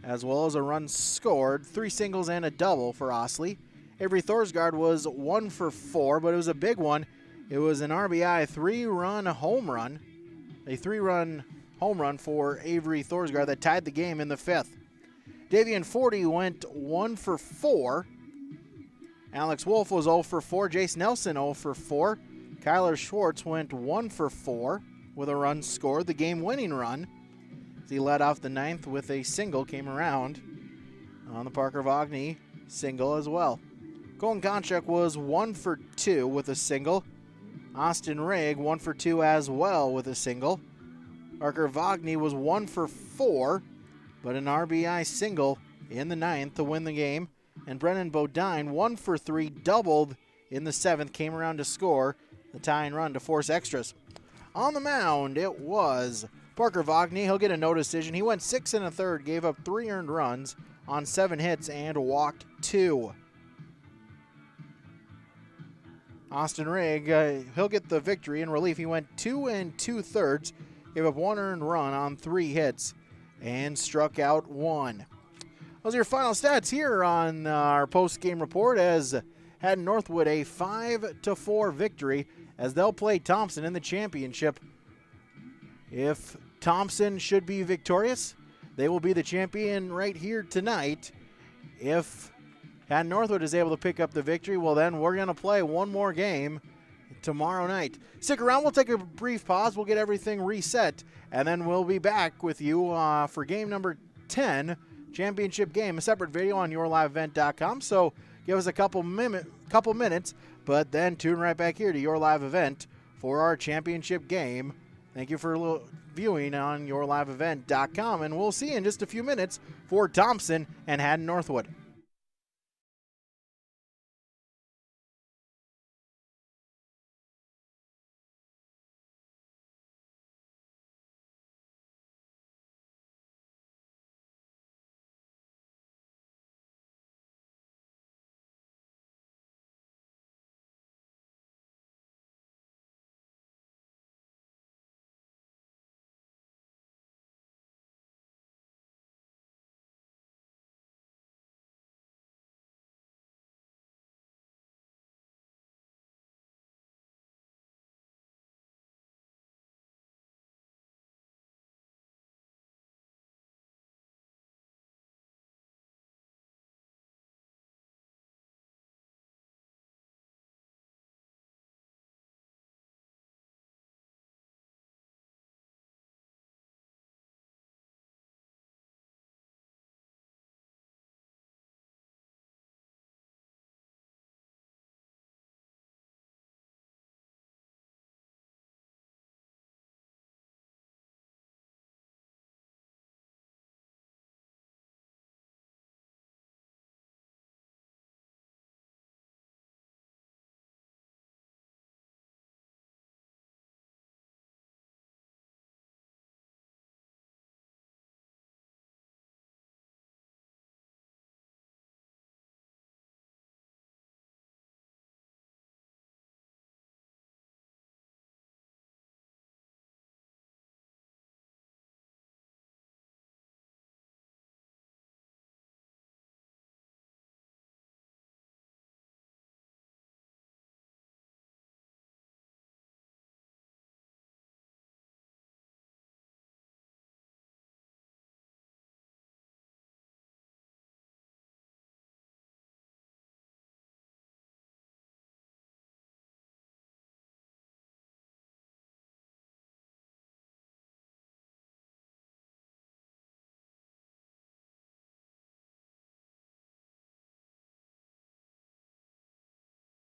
as well as a run scored, 3 singles and a double for Osley. Avery Thorsgaard was 1 for 4, but it was a big one. It was an RBI 3-run home run, a 3-run home run for Avery Thorsgaard that tied the game in the 5th. Davian Forty went 1 for 4. Alex Wolf was 0 for 4. Jace Nelson 0 for 4. Kyler Schwartz went 1 for 4 with a run scored, the game-winning run. He led off the 9th with a single, came around on the Parker Vogny single as well. Colton Konchak was 1 for 2 with a single. Austin Rigg 1 for 2 as well with a single. Parker Vogny was 1 for 4, but an RBI single in the 9th to win the game. And Brennan Bodine 1 for 3, doubled in the 7th, came around to score the tying run to force extras. On the mound, it was Parker Vogny. He'll get a no decision. He went 6 1/3, gave up 3 earned runs on 7 hits and walked 2. Austin Rigg, he'll get the victory in relief. He went 2 2/3, gave up 1 earned run on 3 hits and struck out 1. Those are your final stats here on our post-game report as Hatton-Northwood a 5-4 victory as they'll play Thompson in the championship. If Thompson should be victorious, they will be the champion right here tonight. If Hatton-Northwood is able to pick up the victory, well then we're going to play one more game tomorrow night. Stick around, we'll take a brief pause, we'll get everything reset, and then we'll be back with you for game number 10, championship game, a separate video on yourliveevent.com, so give us a couple minutes, but then tune right back here to Your Live Event for our championship game. Thank you for viewing on yourliveevent.com, and we'll see you in just a few minutes for Thompson and Hatton-Northwood.